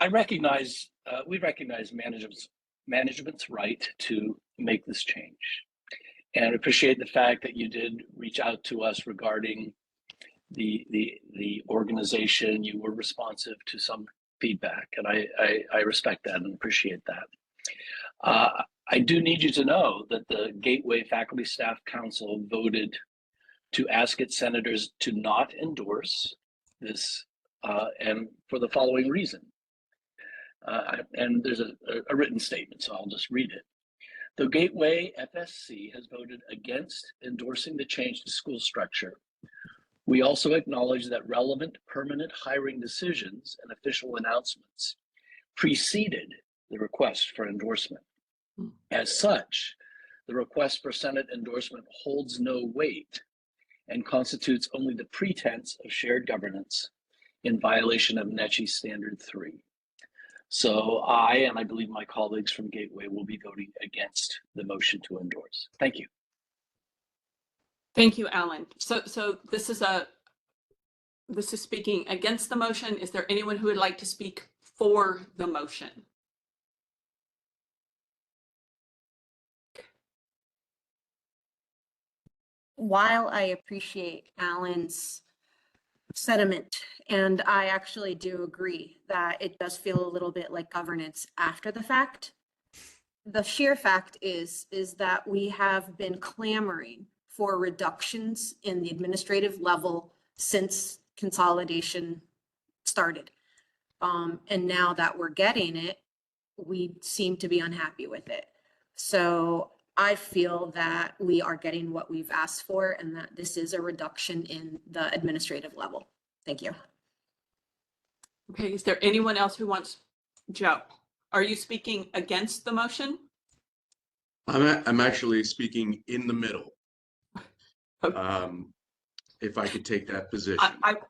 I recognize, we recognize management's right to make this change. And I appreciate the fact that you did reach out to us regarding the organization. You were responsive to some feedback, and I respect that and appreciate that. I do need you to know that the Gateway Faculty Staff Council voted to ask its senators to not endorse this, and for the following reason. And there's a written statement, so I'll just read it. The Gateway FSC has voted against endorsing the change to school structure. We also acknowledge that relevant permanent hiring decisions and official announcements preceded the request for endorsement. As such, the request for Senate endorsement holds no weight and constitutes only the pretense of shared governance in violation of NECHI Standard 3. So I, and I believe my colleagues from Gateway, will be voting against the motion to endorse. Thank you. Thank you, Alan. So this is speaking against the motion. Is there anyone who would like to speak for the motion? While I appreciate Alan's sentiment, and I actually do agree that it does feel a little bit like governance after the fact, the sheer fact is that we have been clamoring for reductions in the administrative level since consolidation started. And now that we're getting it, we seem to be unhappy with it. So I feel that we are getting what we've asked for and that this is a reduction in the administrative level. Thank you. Okay, is there anyone else who wants, Joe, are you speaking against the motion? I'm actually speaking in the middle. If I could take that position.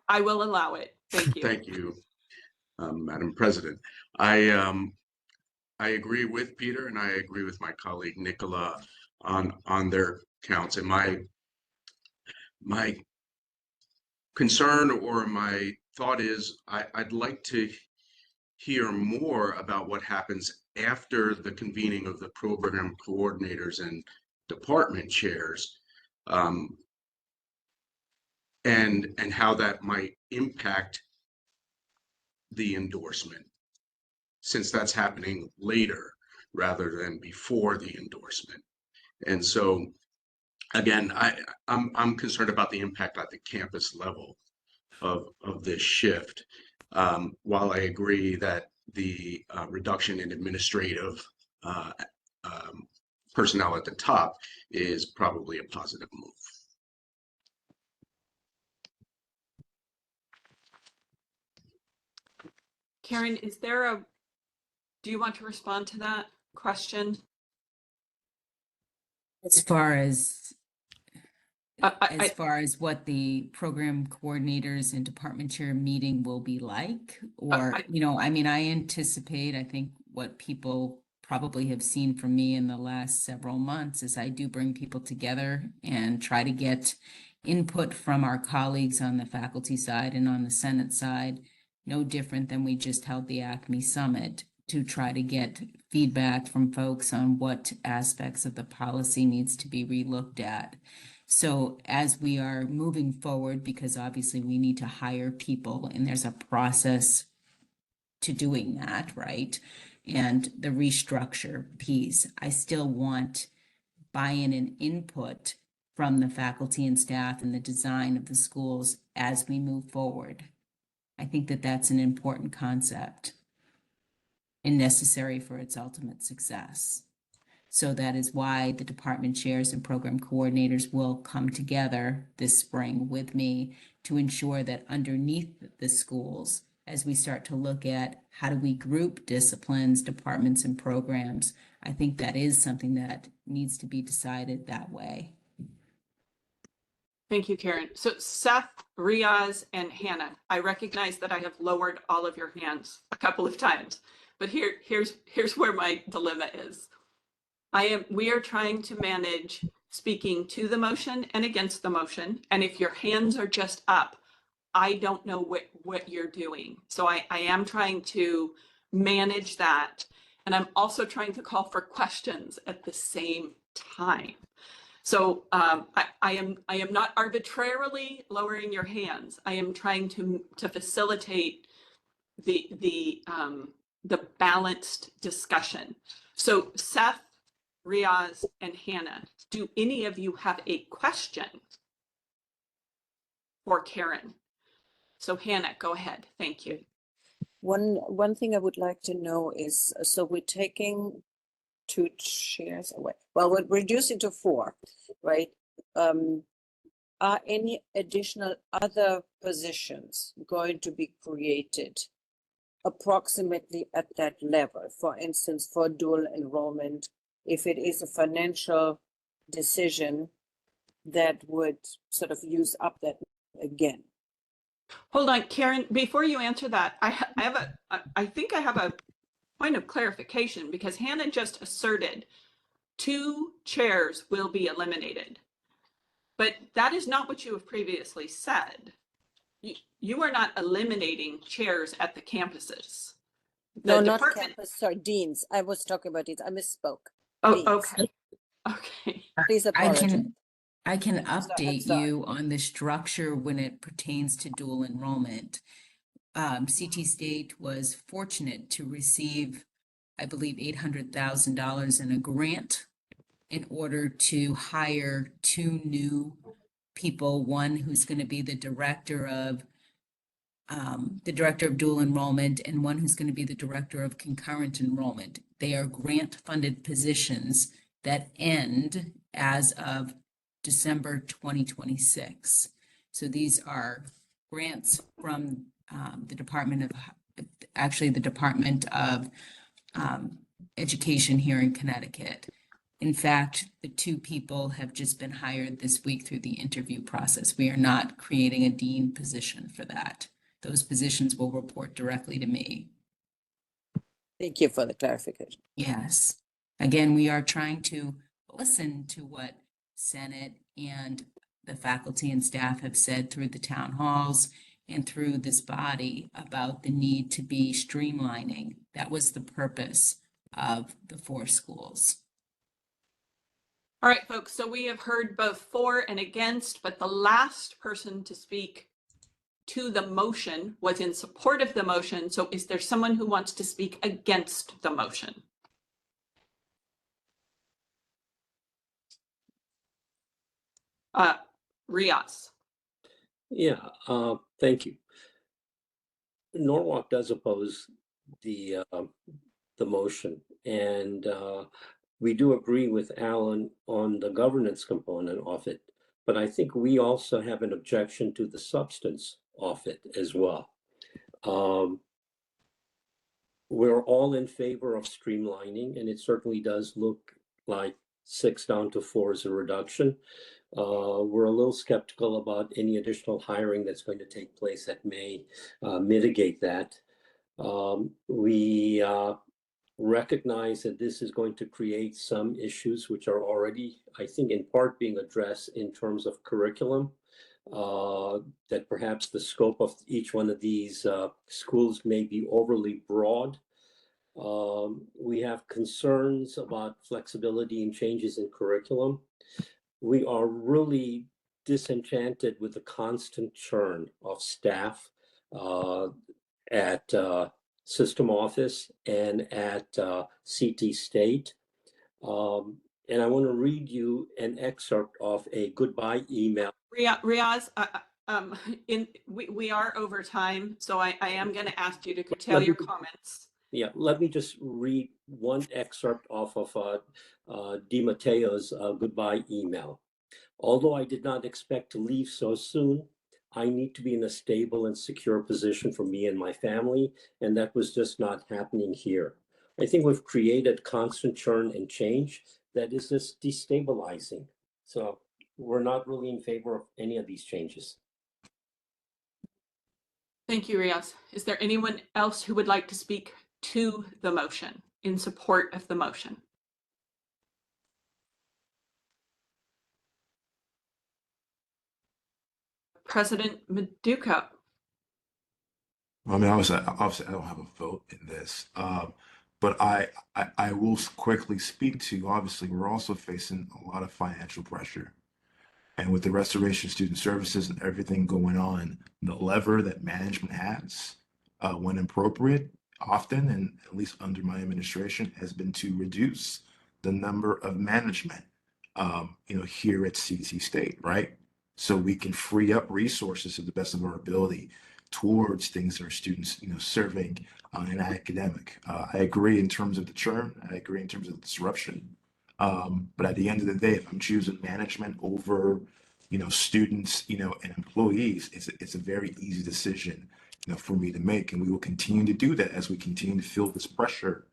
I will allow it. Thank you. Thank you, Madam President. I agree with Peter and I agree with my colleague Nicola on their counts. And my concern or my thought is I'd like to hear more about what happens after the convening of the program coordinators and department chairs, and how that might impact the endorsement, since that's happening later rather than before the endorsement. And so, again, I'm concerned about the impact at the campus level of this shift. While I agree that the reduction in administrative personnel at the top is probably a positive move. Karen, do you want to respond to that question? As far as what the program coordinators and department chair meeting will be like, or, I mean, I anticipate, I think what people probably have seen from me in the last several months is I do bring people together and try to get input from our colleagues on the faculty side and on the Senate side, no different than we just held the ACME Summit, to try to get feedback from folks on what aspects of the policy needs to be relooked at. So as we are moving forward, because obviously we need to hire people and there's a process to doing that, right? And the restructure piece, I still want buy-in and input from the faculty and staff in the design of the schools as we move forward. I think that that's an important concept and necessary for its ultimate success. So that is why the department chairs and program coordinators will come together this spring with me to ensure that underneath the schools, as we start to look at how do we group disciplines, departments, and programs, I think that is something that needs to be decided that way. Thank you, Karen. So Seth, Riaz, and Hannah, I recognize that I have lowered all of your hands a couple of times, but here's where my dilemma is. We are trying to manage speaking to the motion and against the motion. And if your hands are just up, I don't know what you're doing. So I am trying to manage that. And I'm also trying to call for questions at the same time. So I am not arbitrarily lowering your hands. I am trying to facilitate the balanced discussion. So Seth, Riaz, and Hannah, do any of you have a question for Karen? So Hannah, go ahead. Thank you. One thing I would like to know is, so we're taking 2 chairs away. Well, we're reducing to 4, right? Are any additional other positions going to be created approximately at that level? For instance, for dual enrollment, if it is a financial decision that would sort of use up that again. Hold on, Karen, before you answer that, I think I have a point of clarification, because Hannah just asserted 2 chairs will be eliminated. But that is not what you have previously said. You are not eliminating chairs at the campuses. No, not campus, sorry, deans. I was talking about deans. I misspoke. Oh, Deans. okay. Okay. Please apologize. I can update you on the structure when it pertains to dual enrollment. CT State was fortunate to receive, I believe, $800,000 in a grant in order to hire 2 new people, one who's going to be the director of dual enrollment, and one who's going to be the director of concurrent enrollment. They are grant-funded positions that end as of December 2026. So these are grants from the Department of Education here in Connecticut. In fact, the 2 people have just been hired this week through the interview process. We are not creating a dean position for that. Those positions will report directly to me. Thank you for the clarification. Yes. Again, we are trying to listen to what Senate and the faculty and staff have said through the town halls and through this body about the need to be streamlining. That was the purpose of the 4 schools. All right, folks, so we have heard both for and against, but the last person to speak to the motion was in support of the motion. So is there someone who wants to speak against the motion? Riaz. Yeah, thank you. Norwalk does oppose the motion, and we do agree with Alan on the governance component of it, but I think we also have an objection to the substance of it as well. We're all in favor of streamlining, and it certainly does look like 6 down to 4 is a reduction. We're a little skeptical about any additional hiring that's going to take place that may mitigate that. We recognize that this is going to create some issues which are already, I think, in part being addressed in terms of curriculum, that perhaps the scope of each one of these schools may be overly broad. We have concerns about flexibility and changes in curriculum. We are really disenchanted with the constant churn of staff at System Office and at CT State. And I want to read you an excerpt of a goodbye email. Riaz, we are over time, so I am going to ask you to curtail your comments. Yeah, let me just read one excerpt off of DiMatteo's goodbye email. Although I did not expect to leave so soon, I need to be in a stable and secure position for me and my family, and that was just not happening here. I think we've created constant churn and change that is just destabilizing. So we're not really in favor of any of these changes. Thank you, Riaz. Is there anyone else who would like to speak to the motion, in support of the motion? President Meduco. I mean, obviously, I don't have a vote in this, but I will quickly speak to, obviously, we're also facing a lot of financial pressure. And with the Restoration Student Services and everything going on, the lever that management has, when appropriate, often, and at least under my administration, has been to reduce the number of management, here at CT State, right? So we can free up resources to the best of our ability towards things that our students, serving in academic. I agree in terms of the churn. I agree in terms of the disruption. But at the end of the day, if I'm choosing management over, students, and employees, it's a very easy decision, for me to make. And we will continue to do that as we continue to feel this pressure,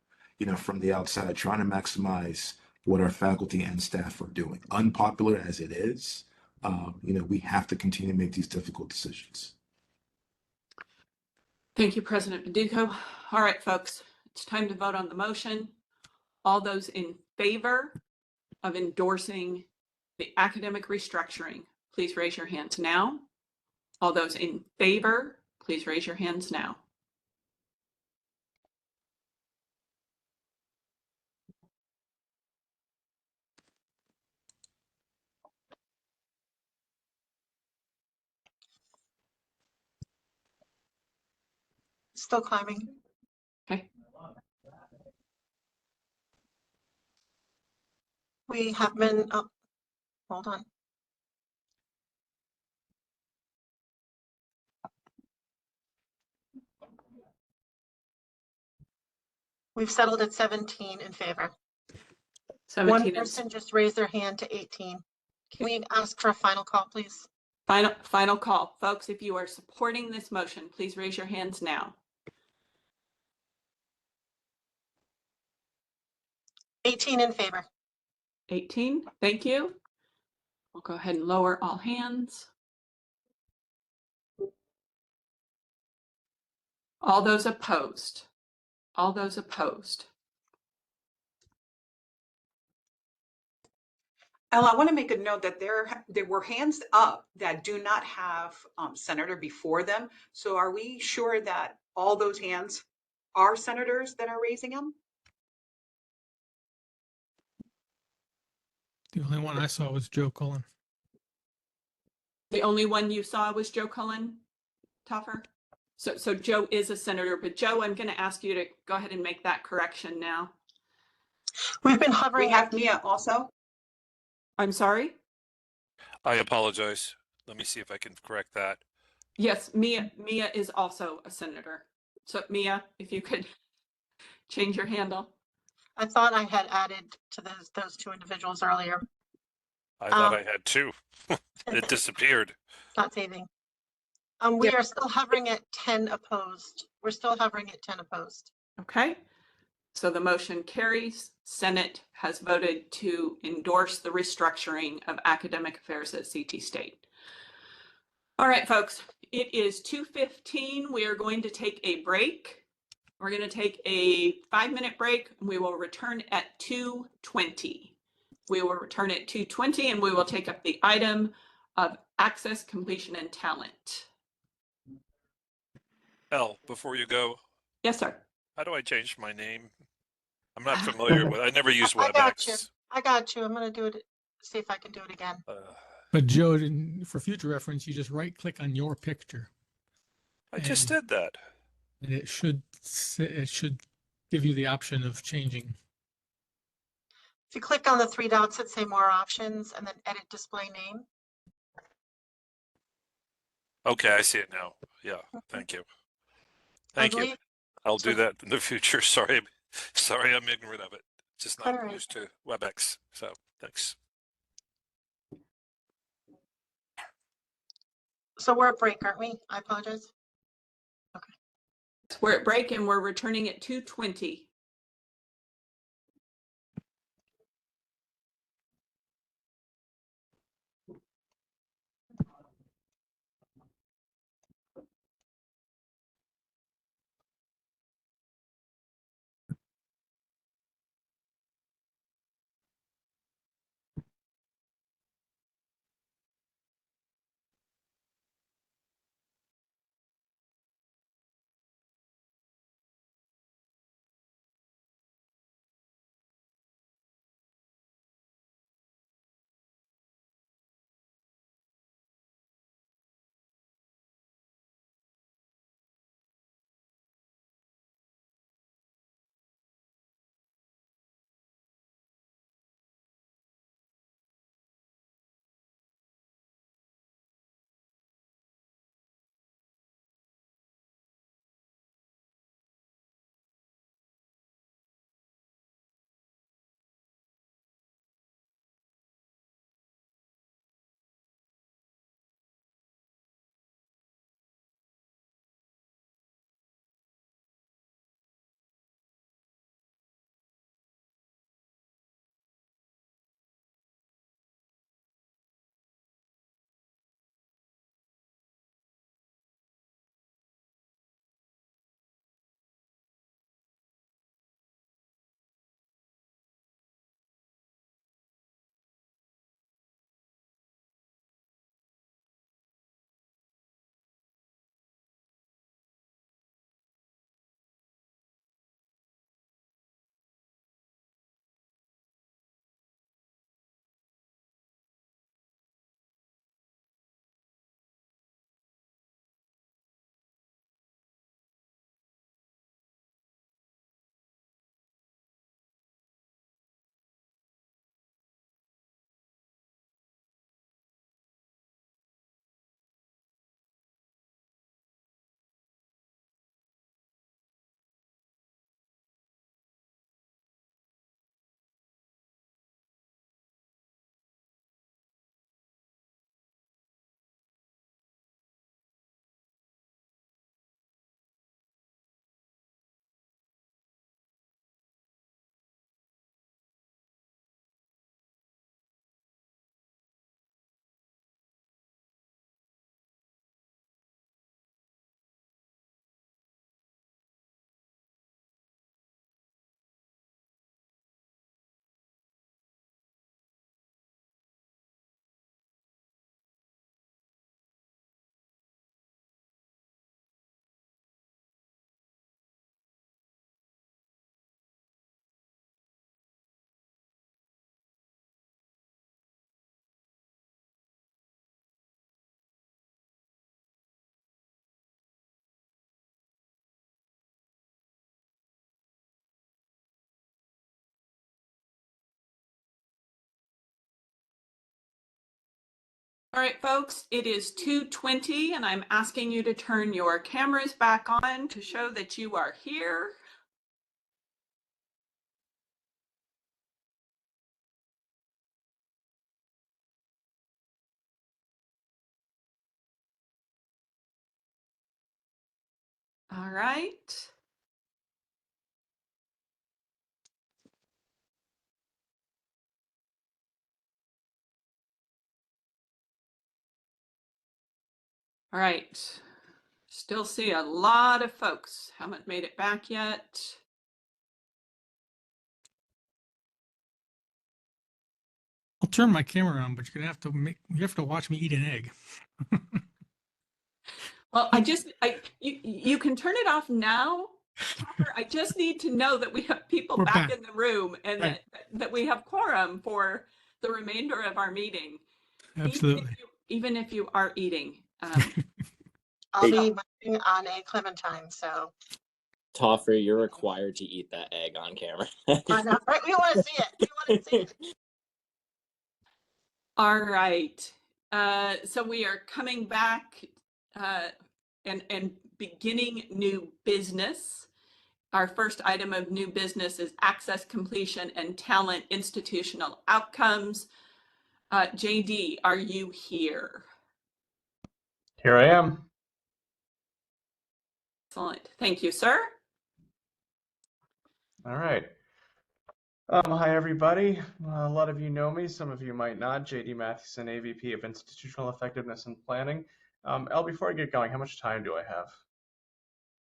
from the outside, trying to maximize what our faculty and staff are doing. Unpopular as it is, we have to continue to make these difficult decisions. Thank you, President Meduco. All right, folks, it's time to vote on the motion. All those in favor of endorsing the academic restructuring, please raise your hands now. All those in favor, please raise your hands now. Still climbing. Okay. We have been, oh, hold on. We've settled at 17 in favor. 17 One is- person just raised their hand to 18. Can we ask for a final call, please? Final call. Folks, if you are supporting this motion, please raise your hands now. 18 in favor. 18, thank you. We'll go ahead and lower all hands. All those opposed? All those opposed? Ella, I want to make a note that there were hands up that do not have senator before them. So are we sure that all those hands are senators that are raising them? The only one I saw was Joe Cullen. The only one you saw was Joe Cullen, Toffer? So Joe is a senator, but Joe, I'm going to ask you to go ahead and make that correction now. We've been hovering. We have Mia also. I'm sorry? I apologize. Let me see if I can correct that. Yes, Mia is also a senator. So Mia, if you could change your handle. I thought I had added to those two individuals earlier. I thought I had two. It disappeared. Not saving. We are still hovering at 10 opposed. We're still hovering at 10 opposed. Okay. So the motion carries. Senate has voted to endorse the restructuring of academic affairs at CT State. All right, folks, it is 2:15. We are going to take a break. We're going to take a 5-minute break. We will return at 2:20. We will return at 2:20 and we will take up the item of access, completion, and talent. Elle, before you go. Yes, sir. How do I change my name? I'm not familiar with, I never use WebEx. I got you. I'm going to do it. See if I can do it again. But Joe, for future reference, you just right click on your picture. I just did that. And it should give you the option of changing. If you click on the 3 dots that say more options and then edit display name. Okay, I see it now. Yeah, thank you. Thank you. I'll do that in the future. Sorry, I'm ignorant of it. Just not used to WebEx. So thanks. So we're at break, aren't we? I apologize. We're at break and we're returning at 2:20. All right, folks, it is 2:20 and I'm asking you to turn your cameras back on to show that you are here. All right. All right. Still see a lot of folks haven't made it back yet. I'll turn my camera on, but you're gonna have to you have to watch me eat an egg. Well, you can turn it off now. I just need to know that we have people We're back back. in the room and Right. that we have quorum for the remainder of our meeting. Absolutely. Even if you are eating. I'll be working on a clementine, so. Toffrey, you're required to eat that egg on camera. I know, right? We want to see it. We want to see it. All right. So we are coming back and beginning new business. Our first item of new business is access, completion, and talent institutional outcomes. JD, are you here? Here I am. Excellent. Thank you, sir. All right. Hi, everybody. A lot of you know me. Some of you might not. JD Mathewson, AVP of Institutional Effectiveness and Planning. Elle, before I get going, how much time do I have?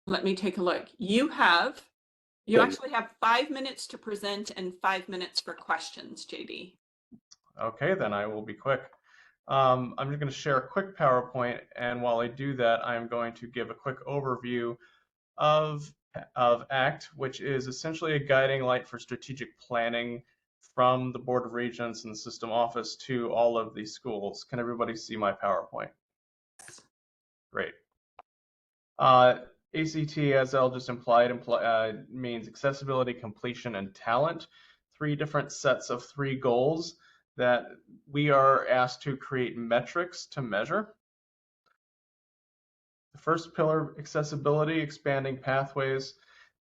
Let me take a look. You actually have 5 minutes to present and 5 minutes for questions, JD. Okay, then I will be quick. I'm just going to share a quick PowerPoint, and while I do that, I'm going to give a quick overview of ACT, which is essentially a guiding light for strategic planning from the Board of Regents and the system office to all of these schools. Can everybody see my PowerPoint? Great. ACT, as Elle just implied, means accessibility, completion, and talent. 3 different sets of 3 goals that we are asked to create metrics to measure. The first pillar, accessibility, expanding pathways.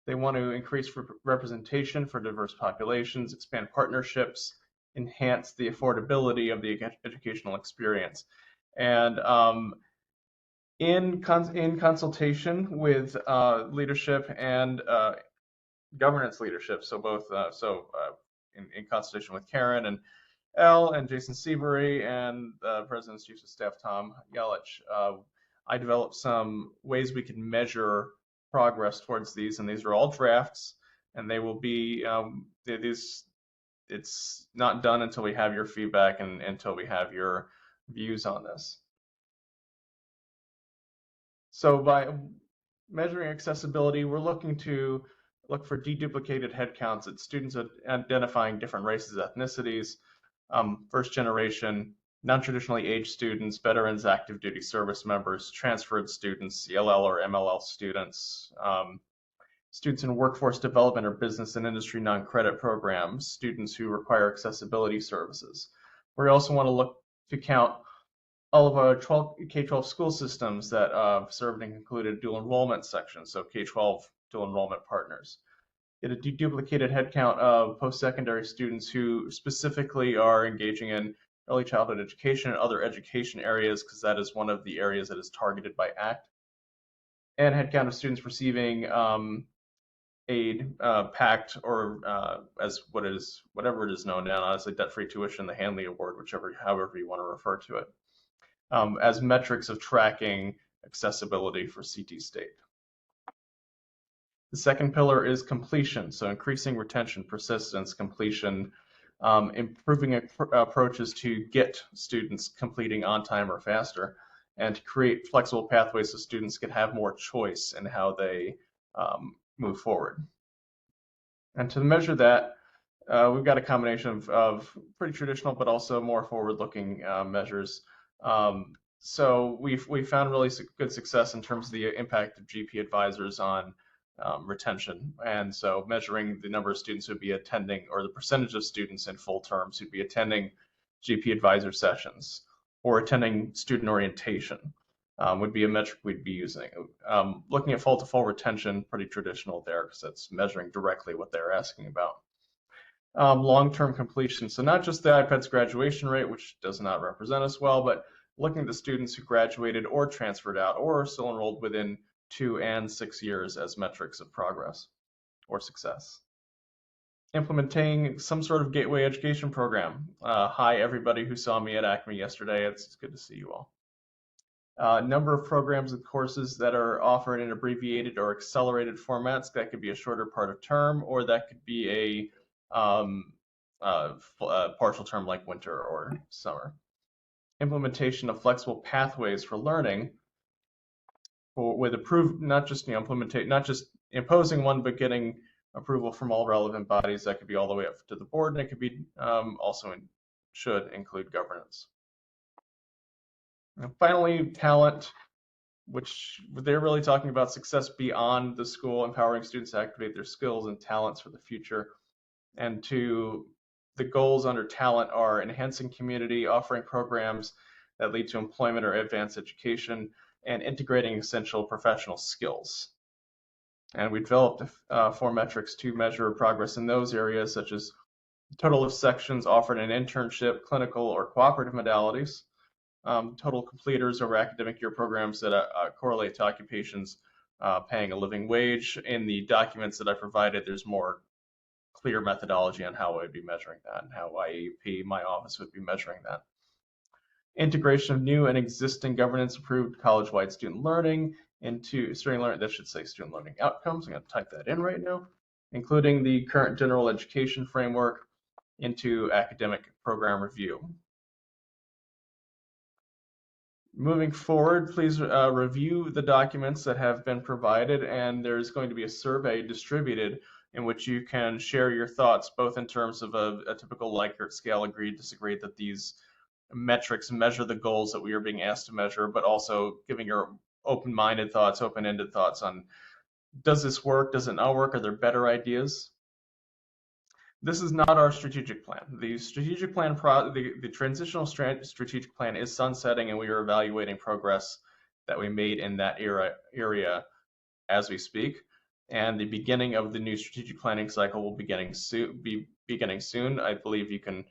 They want to increase representation for diverse populations, expand partnerships, enhance the affordability of the educational experience. And in consultation with leadership and governance leadership, so both in consultation with Karen and Elle and Jason Seabury and President's Chief of Staff Tom Yelich, I developed some ways we can measure progress towards these, and these are all drafts, and they will be it's not done until we have your feedback and until we have your views on this. So by measuring accessibility, we're looking to look for deduplicated headcounts at students identifying different races, ethnicities, first generation, non-traditionally aged students, veterans, active duty service members, transferred students, ELL or MLL students, students in workforce development or business and industry non-credit programs, students who require accessibility services. We also want to look to count all of our K-12 school systems that served and included dual enrollment sections, so K-12 dual enrollment partners. Get a deduplicated headcount of post-secondary students who specifically are engaging in early childhood education and other education areas, because that is one of the areas that is targeted by ACT. And headcount of students receiving aid, PACT, or whatever it is known now, honestly, debt-free tuition, the Hanley Award, however you want to refer to it, as metrics of tracking accessibility for CT State. The second pillar is completion, so increasing retention, persistence, completion, improving approaches to get students completing on time or faster, and to create flexible pathways so students can have more choice in how they move forward. And to measure that, we've got a combination of pretty traditional but also more forward-looking measures. So we found really good success in terms of the impact of GP advisors on retention, and so measuring the number of students who would be attending, or the percentage of students in full terms who'd be attending GP advisor sessions. or attending student orientation would be a metric we'd be using. Looking at fall-to-fall retention, pretty traditional there because that's measuring directly what they're asking about. Long-term completion, so not just the IPEDS graduation rate, which does not represent us well, but looking at the students who graduated or transferred out or are still enrolled within 2 and 6 years as metrics of progress or success. Implementing some sort of gateway education program. Hi, everybody who saw me at Acme yesterday. It's good to see you all. Number of programs and courses that are offered in abbreviated or accelerated formats. That could be a shorter part of term, or that could be a partial term like winter or summer. Implementation of flexible pathways for learning, with approved, not just not just imposing one, but getting approval from all relevant bodies. That could be all the way up to the board, and it could be also should include governance. And finally, talent, which they're really talking about success beyond the school, empowering students to activate their skills and talents for the future. And the goals under talent are enhancing community, offering programs that lead to employment or advanced education, and integrating essential professional skills. And we developed 4 metrics to measure progress in those areas, such as total of sections offered in internship, clinical, or cooperative modalities, total completers over academic year programs that correlate to occupations paying a living wage. In the documents that I provided, there's more clear methodology on how I would be measuring that and how IEP, my office, would be measuring that. Integration of new and existing governance-approved college-wide student learning into student learning, that should say student learning outcomes. I'm going to type that in right now, including the current general education framework into academic program review. Moving forward, please review the documents that have been provided, and there's going to be a survey distributed in which you can share your thoughts, both in terms of a typical Likert scale, agree, disagree, that these metrics measure the goals that we are being asked to measure, but also giving your open-minded thoughts, open-ended thoughts on, does this work, does it not work, are there better ideas? This is not our strategic plan. The strategic plan, the transitional strategic plan is sunsetting, and we are evaluating progress that we made in that area as we speak. And the beginning of the new strategic planning cycle will be beginning soon. I believe you can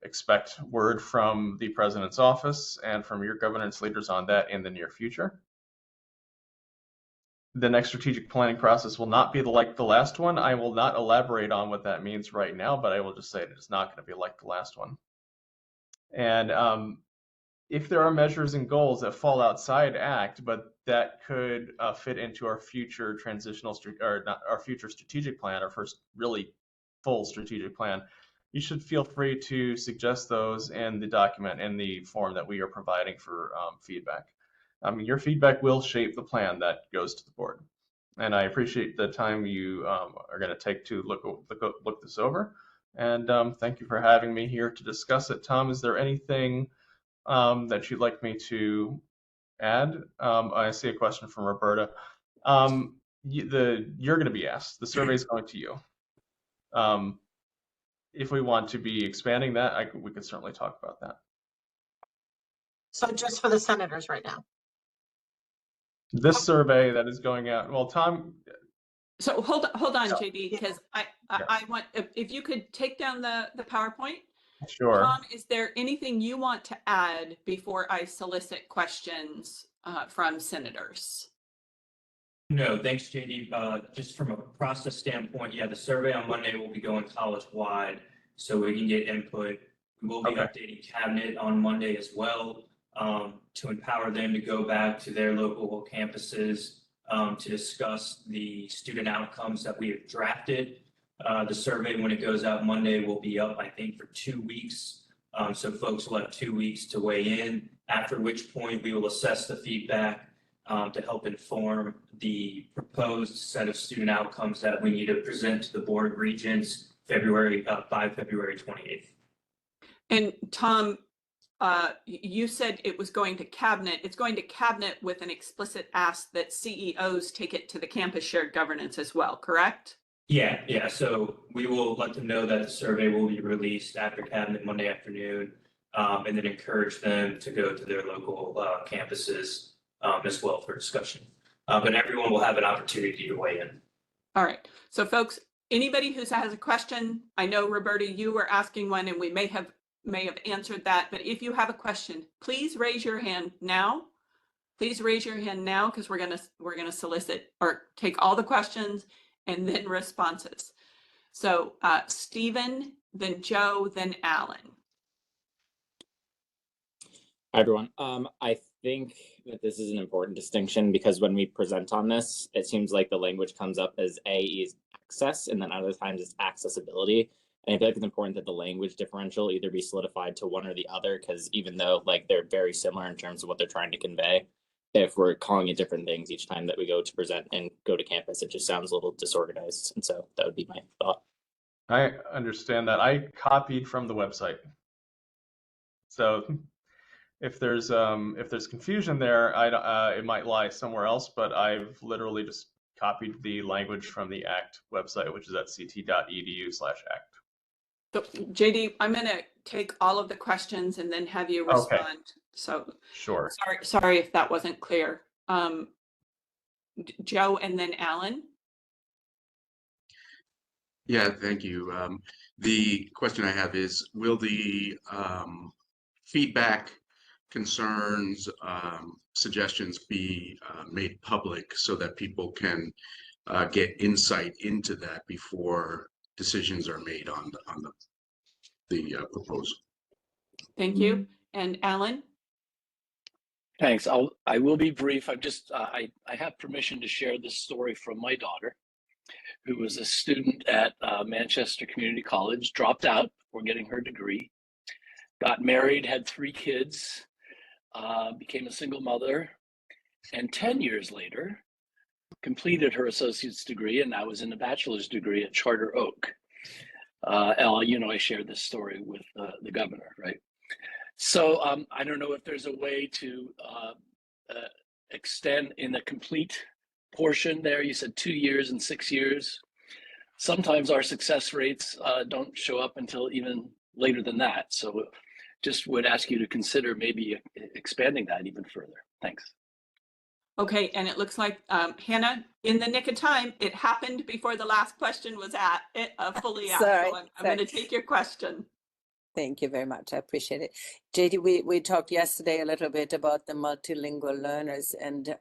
expect word from the president's office and from your governance leaders on that in the near future. The next strategic planning process will not be like the last one. I will not elaborate on what that means right now, but I will just say that it's not going to be like the last one. And if there are measures and goals that fall outside ACT, but that could fit into our future future strategic plan, our first really full strategic plan, you should feel free to suggest those in the document, in the form that we are providing for feedback. Your feedback will shape the plan that goes to the board. And I appreciate the time you are going to take to look this over. And thank you for having me here to discuss it. Tom, is there anything that you'd like me to add? I see a question from Roberta. You're going to be asked. The survey is going to you. If we want to be expanding that, we could certainly talk about that. So just for the senators right now. This survey that is going out, well, Tom. So hold on, JD, because I want, if you could take down the PowerPoint. Sure. Tom, is there anything you want to add before I solicit questions from senators? No, thanks, JD. Just from a process standpoint, yeah, the survey on Monday will be going college-wide, so we can get input. We'll be updating cabinet on Monday as well, to empower them to go back to their local campuses to discuss the student outcomes that we have drafted. The survey, when it goes out Monday, will be up, I think, for 2 weeks. So folks will have 2 weeks to weigh in, after which point we will assess the feedback to help inform the proposed set of student outcomes that we need to present to the Board of Regents by February 28th. And Tom, you said it was going to cabinet. It's going to cabinet with an explicit ask that CEOs take it to the campus shared governance as well, correct? Yeah. So we will let them know that the survey will be released after cabinet Monday afternoon. and then encourage them to go to their local campuses as well for discussion. But everyone will have an opportunity to weigh in. All right. So folks, anybody who has a question, I know Roberta, you were asking one and we may have answered that, but if you have a question, please raise your hand now. Please raise your hand now because we're gonna solicit or take all the questions and then responses. So Stephen, then Joe, then Alan. Hi, everyone. I think that this is an important distinction because when we present on this, it seems like the language comes up as A is access, and then other times it's accessibility. And I feel like it's important that the language differential either be solidified to one or the other, because even though like they're very similar in terms of what they're trying to convey, if we're calling it different things each time that we go to present and go to campus, it just sounds a little disorganized. And so that would be my thought. I understand that. I copied from the website. So if there's confusion there, it might lie somewhere else, but I've literally just copied the language from the ACT website, which is at ct.edu/ACT. So JD, I'm going to take all of the questions and then have you respond. Okay. So Sure. Sorry if that wasn't clear. Joe and then Alan. Yeah, thank you. The question I have is, will the feedback, concerns, suggestions be made public so that people can get insight into that before decisions are made on the proposal? Thank you. And Alan? Thanks. I will be brief. I have permission to share this story from my daughter, who was a student at Manchester Community College, dropped out before getting her degree, got married, had 3 kids, became a single mother, and 10 years later, completed her associate's degree and now is in a bachelor's degree at Charter Oak. Ella, you know, I shared this story with the governor, right? So I don't know if there's a way to extend in the complete portion there. You said 2 years and 6 years. Sometimes our success rates don't show up until even later than that. So just would ask you to consider maybe expanding that even further. Thanks. Okay, and it looks like Hannah, in the nick of time, it happened before the last question was fully out. Sorry, So I'm going to take your question. Thank you very much. I appreciate it. JD, we talked yesterday a little bit about the multilingual learners, and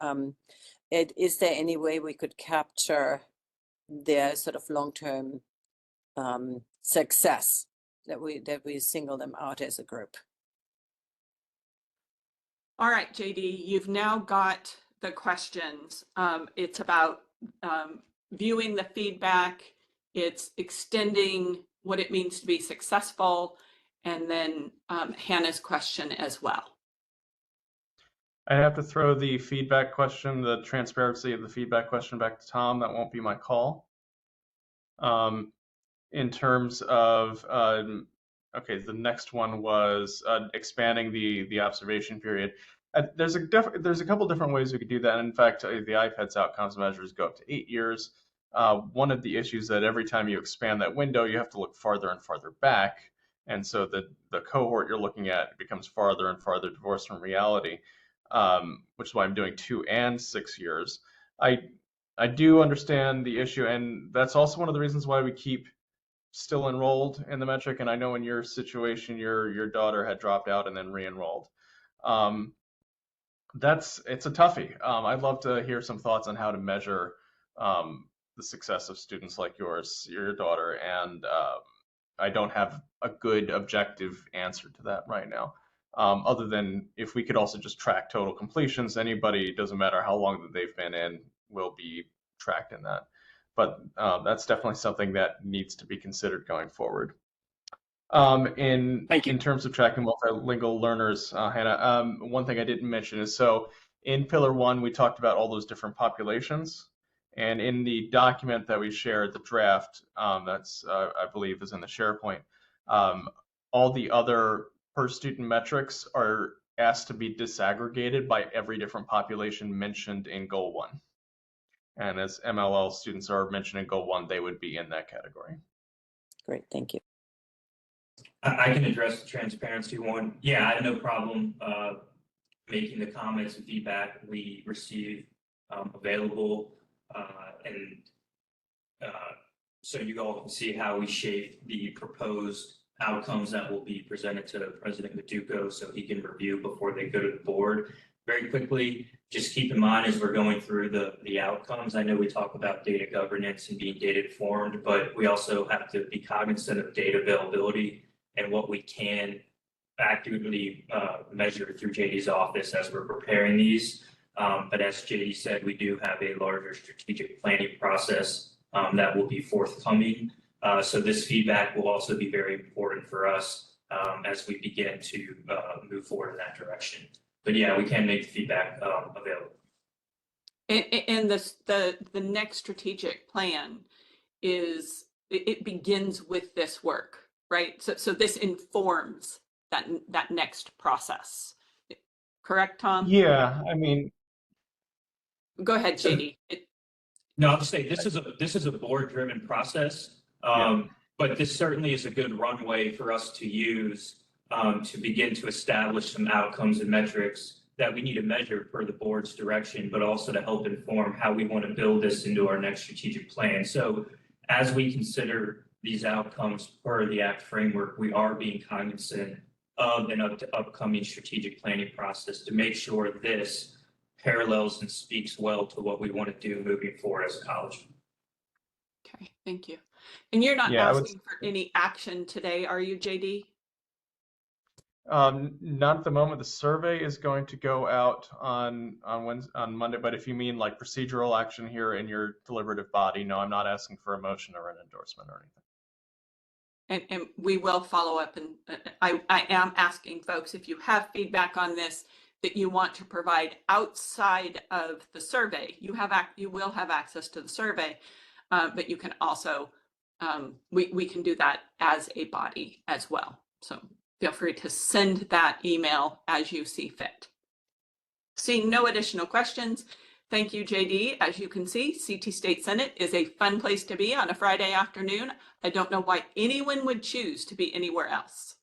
is there any way we could capture their sort of long-term success, that we single them out as a group? All right, JD, you've now got the questions. It's about viewing the feedback. It's extending what it means to be successful, and then Hannah's question as well. I have to throw the feedback question, the transparency of the feedback question back to Tom. That won't be my call. In terms of, okay, the next one was expanding the observation period. There's a couple different ways we could do that. In fact, the IPEDS outcomes measures go up to 8 years. One of the issues that every time you expand that window, you have to look farther and farther back. And so the cohort you're looking at becomes farther and farther divorced from reality, which is why I'm doing 2 and 6 years. I do understand the issue, and that's also one of the reasons why we keep still enrolled in the metric. And I know in your situation, your daughter had dropped out and then re-enrolled. It's a toughie. I'd love to hear some thoughts on how to measure the success of students like your daughter, and I don't have a good objective answer to that right now. Other than if we could also just track total completions, anybody, doesn't matter how long that they've been in, will be tracked in that. But that's definitely something that needs to be considered going forward. In terms of tracking multilingual learners, Hannah, one thing I didn't mention is, so in Pillar 1, we talked about all those different populations. And in the document that we shared, the draft, that's I believe is in the SharePoint, all the other per student metrics are asked to be disaggregated by every different population mentioned in Goal 1. And as MLL students are mentioned in Goal 1, they would be in that category. Great, thank you. I can address the transparency one. Yeah, I have no problem making the comments and feedback we receive available. So you all can see how we shape the proposed outcomes that will be presented to President Maduco so he can review before they go to the board. Very quickly, just keep in mind as we're going through the outcomes, I know we talk about data governance and being data informed, but we also have to be cognizant of data availability and what we can accurately measure through JD's office as we're preparing these. But as JD said, we do have a larger strategic planning process that will be forthcoming. So this feedback will also be very important for us as we begin to move forward in that direction. But yeah, we can make the feedback available. And the next strategic plan is, it begins with this work, right? So this informs that next process. Correct, Tom? Yeah, I mean. Go ahead, JD. No, I'll just say this is a board-driven process, but this certainly is a good runway for us to use to begin to establish some outcomes and metrics that we need to measure per the board's direction, but also to help inform how we want to build this into our next strategic plan. So as we consider these outcomes per the ACT framework, we are being cognizant of an upcoming strategic planning process to make sure this parallels and speaks well to what we want to do moving forward as a college. Okay, thank you. And you're not Yeah, asking for any action today, are you, JD? Not at the moment. The survey is going to go out on Monday, but if you mean like procedural action here in your deliberative body, no, I'm not asking for a motion or an endorsement or anything. And we will follow up, and I am asking folks, if you have feedback on this that you want to provide outside of the survey, you will have access to the survey, but you can also, we can do that as a body as well. So feel free to send that email as you see fit. Seeing no additional questions, thank you, JD. As you can see, CT State Senate is a fun place to be on a Friday afternoon. I don't know why anyone would choose to be anywhere else.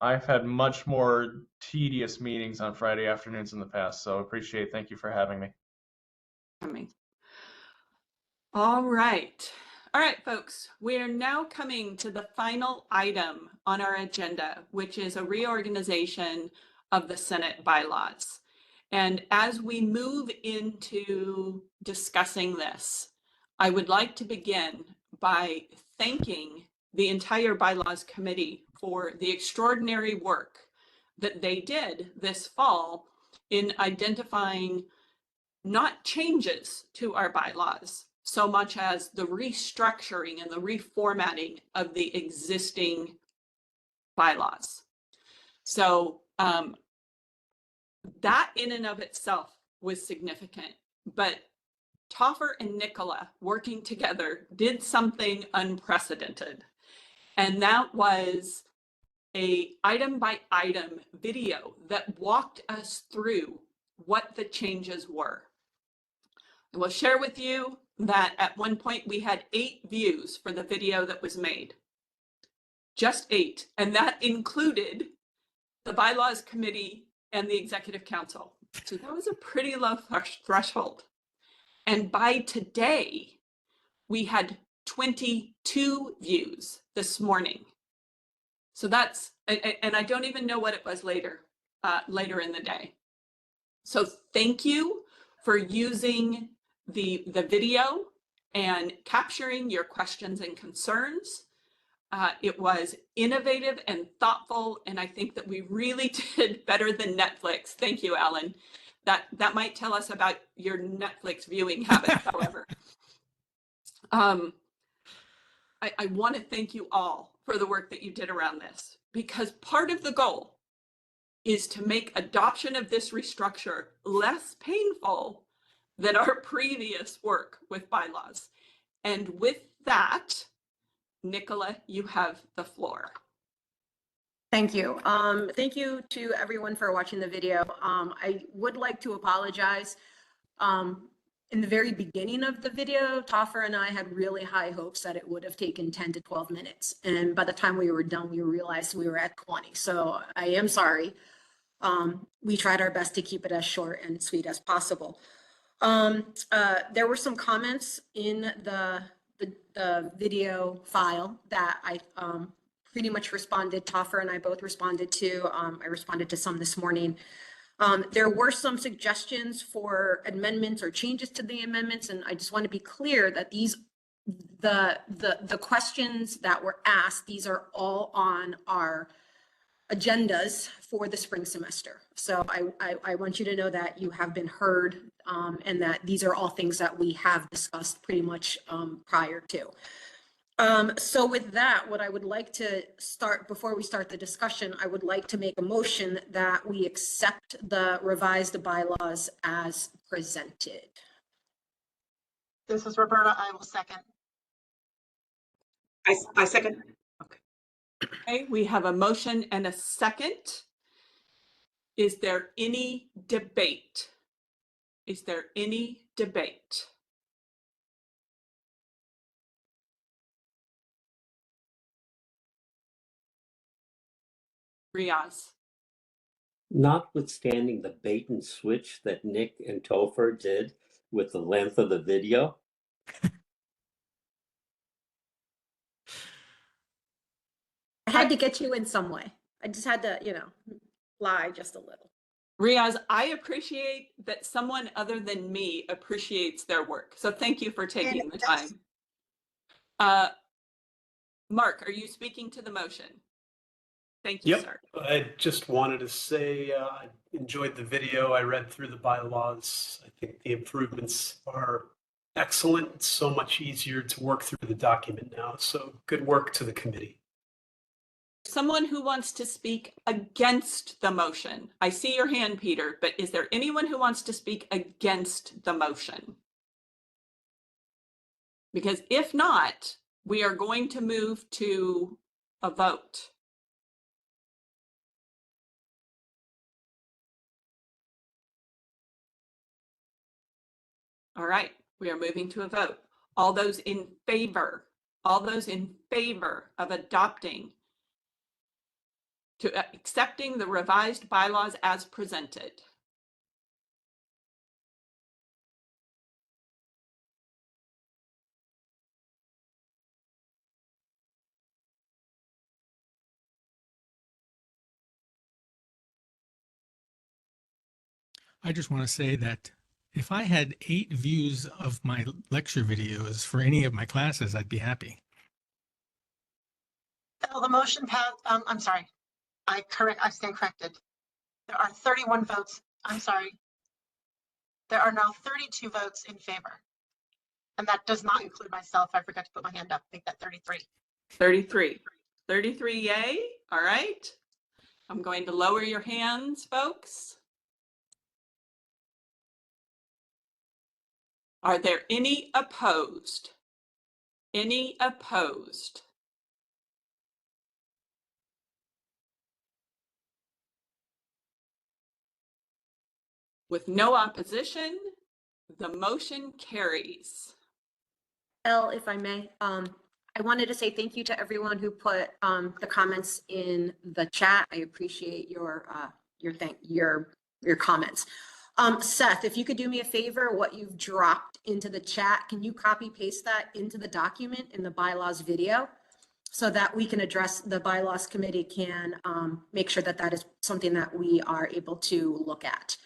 I've had much more tedious meetings on Friday afternoons in the past, so thank you for having me. All right, folks, we are now coming to the final item on our agenda, which is a reorganization of the Senate bylaws. And as we move into discussing this, I would like to begin by thanking the entire bylaws committee for the extraordinary work that they did this fall in identifying not changes to our bylaws so much as the restructuring and the reformatting of the existing bylaws. So that in and of itself was significant, but Toffer and Nicola working together did something unprecedented. And that was a item by item video that walked us through what the changes were. I will share with you that at one point we had 8 views for the video that was made. Just 8. And that included the bylaws committee and the executive council. So that was a pretty low threshold. And by today, we had 22 views this morning. So that's, and I don't even know what it was later in the day. So thank you for using the video and capturing your questions and concerns. It was innovative and thoughtful, and I think that we really did better than Netflix. Thank you, Alan. That might tell us about your Netflix viewing habits, however. I want to thank you all for the work that you did around this, because part of the goal is to make adoption of this restructure less painful than our previous work with bylaws. And with that, Nicola, you have the floor. Thank you. Thank you to everyone for watching the video. I would like to apologize. in the very beginning of the video, Toffer and I had really high hopes that it would have taken 10 to 12 minutes. And by the time we were done, we realized we were at 20. So I am sorry. We tried our best to keep it as short and sweet as possible. There were some comments in the video file that I pretty much responded. Toffer and I both responded to. I responded to some this morning. There were some suggestions for amendments or changes to the amendments, and I just want to be clear that the questions that were asked, these are all on our agendas for the spring semester. So I want you to know that you have been heard, and that these are all things that we have discussed pretty much prior to. So with that, what I would like to start, before we start the discussion, I would like to make a motion that we accept the revised bylaws as presented. This is Roberta. I will second. I second. Okay, we have a motion and a second. Is there any debate? Is there any debate? Riaz. Notwithstanding the bait and switch that Nick and Topher did with the length of the video. I had to get you in some way. I just had to, lie just a little. Riaz, I appreciate that someone other than me appreciates their work. So thank you for taking the time. Mark, are you speaking to the motion? Thank you, sir. I just wanted to say I enjoyed the video. I read through the bylaws. I think the improvements are excellent. It's so much easier to work through the document now. So good work to the committee. Someone who wants to speak against the motion. I see your hand, Peter, but is there anyone who wants to speak against the motion? Because if not, we are going to move to a vote. All right, we are moving to a vote. All those in favor of adopting to accepting the revised bylaws as presented. I just want to say that if I had 8 views of my lecture videos for any of my classes, I'd be happy. Phil, the motion passed. I'm sorry. I stand corrected. There are 31 votes. I'm sorry. There are now 32 votes in favor. And that does not include myself. I forgot to put my hand up. I think that 33. 33 yay. All right. I'm going to lower your hands, folks. Are there any opposed? Any opposed? With no opposition, the motion carries. Elle, if I may, I wanted to say thank you to everyone who put the comments in the chat. I appreciate your comments. Seth, if you could do me a favor, what you've dropped into the chat, can you copy paste that into the document in the bylaws video so that we can address, the bylaws committee can make sure that that is something that we are able to look at.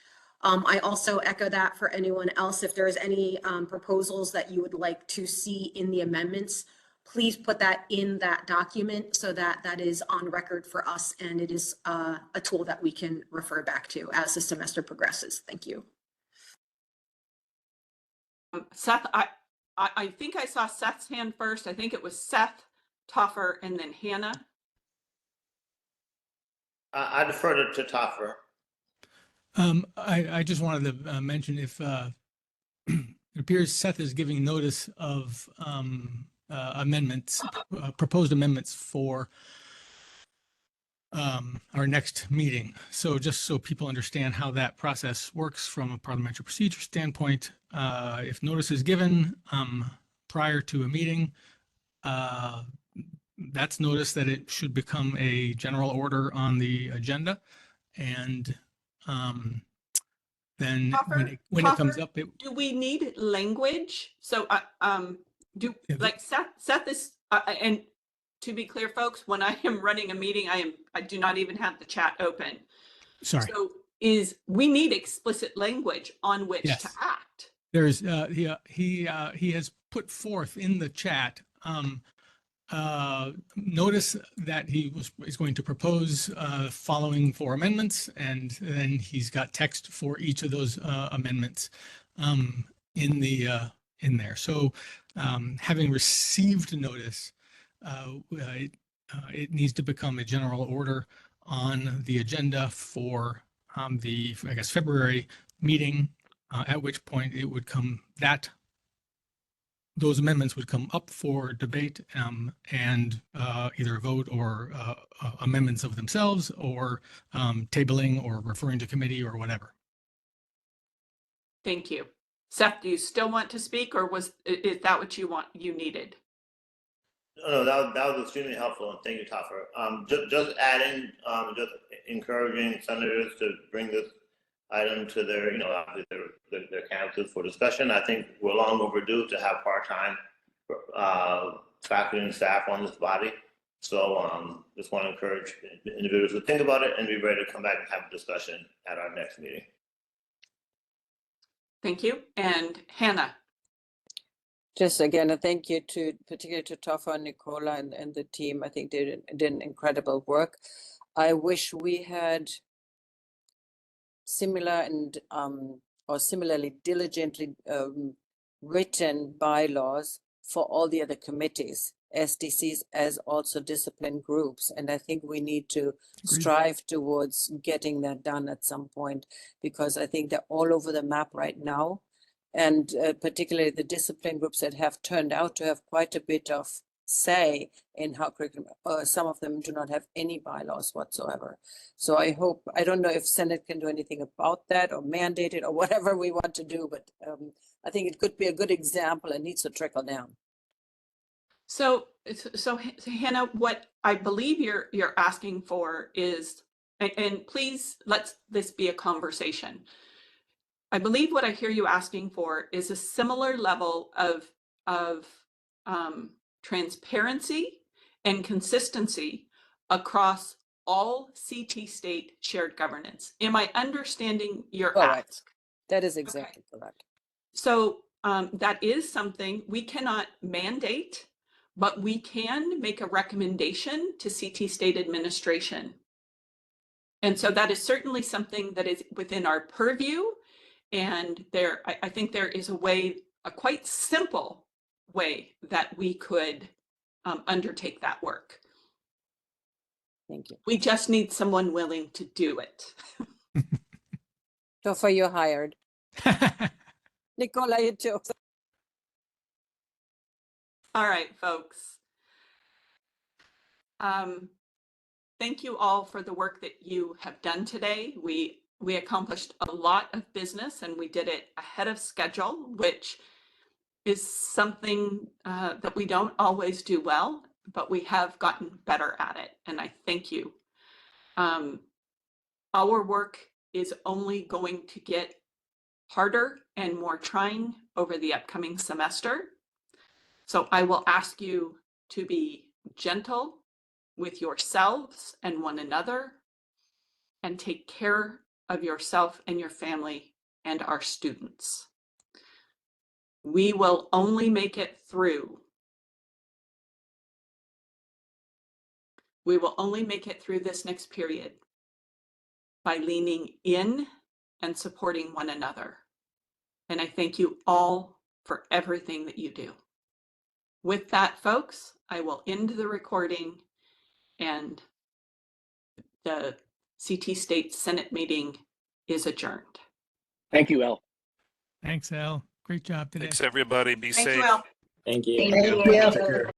I also echo that for anyone else. If there's any proposals that you would like to see in the amendments, please put that in that document so that that is on record for us and it is a tool that we can refer back to as the semester progresses. Thank you. Seth, I think I saw Seth's hand first. I think it was Seth, Toffer, and then Hannah. I deferred it to Toffer. I just wanted to mention if it appears Seth is giving notice of amendments, proposed amendments for our next meeting. So just so people understand how that process works from a parliamentary procedure standpoint, if notice is given prior to a meeting, that's notice that it should become a general order on the agenda. And then when it comes up, do we need language? So like set this and to be clear, folks, when I am running a meeting, I do not even have the chat open. Sorry. So we need explicit language on which to act. There's he has put forth in the chat notice that is going to propose following 4 amendments, and then he's got text for each of those amendments in there. So having received notice, it needs to become a general order on the agenda for the, I guess, February meeting, at which point it would come those amendments would come up for debate and either a vote or amendments of themselves or tabling or referring to committee or whatever. Thank you. Seth, do you still want to speak, or is that what you needed? No, that was extremely helpful, and thank you, Taffer. Just adding, just encouraging senators to bring this item to their, their campuses for discussion. I think we're long overdue to have part-time faculty and staff on this body. So just want to encourage individuals to think about it and be ready to come back and have a discussion at our next meeting. Thank you. And Hannah. Just again, a thank you particularly to Toffa and Nicola and the team. I think they did an incredible work. I wish we had similar and or similarly diligently written bylaws for all the other committees, SDCs, as also discipline groups. And I think we need to strive towards getting that done at some point, because I think they're all over the map right now. And particularly the discipline groups that have turned out to have quite a bit of say in how curriculum, some of them do not have any bylaws whatsoever. So I don't know if Senate can do anything about that or mandate it or whatever we want to do, but I think it could be a good example and needs to trickle down. So Hannah, what I believe you're asking for is, and please let this be a conversation. I believe what I hear you asking for is a similar level of transparency and consistency across all CT state shared governance. Am I understanding your ask? That is exactly correct. So that is something we cannot mandate, but we can make a recommendation to CT state administration. And so that is certainly something that is within our purview. And I think there is a quite simple way that we could undertake that work. Thank you. We just need someone willing to do it. Toffa, you're hired. Nicola, you too. All right, folks. Thank you all for the work that you have done today. We accomplished a lot of business and we did it ahead of schedule, which is something that we don't always do well, but we have gotten better at it. And I thank you. Our work is only going to get harder and more trying over the upcoming semester. So I will ask you to be gentle with yourselves and one another and take care of yourself and your family and our students. We will only make it through. We will only make it through this next period by leaning in and supporting one another. And I thank you all for everything that you do. With that, folks, I will end the recording and the CT State Senate meeting is adjourned. Thank you, Elle. Thanks, Elle. Great job today. Thanks, everybody. Be Thank safe. you, Elle. Thank you. Thank you.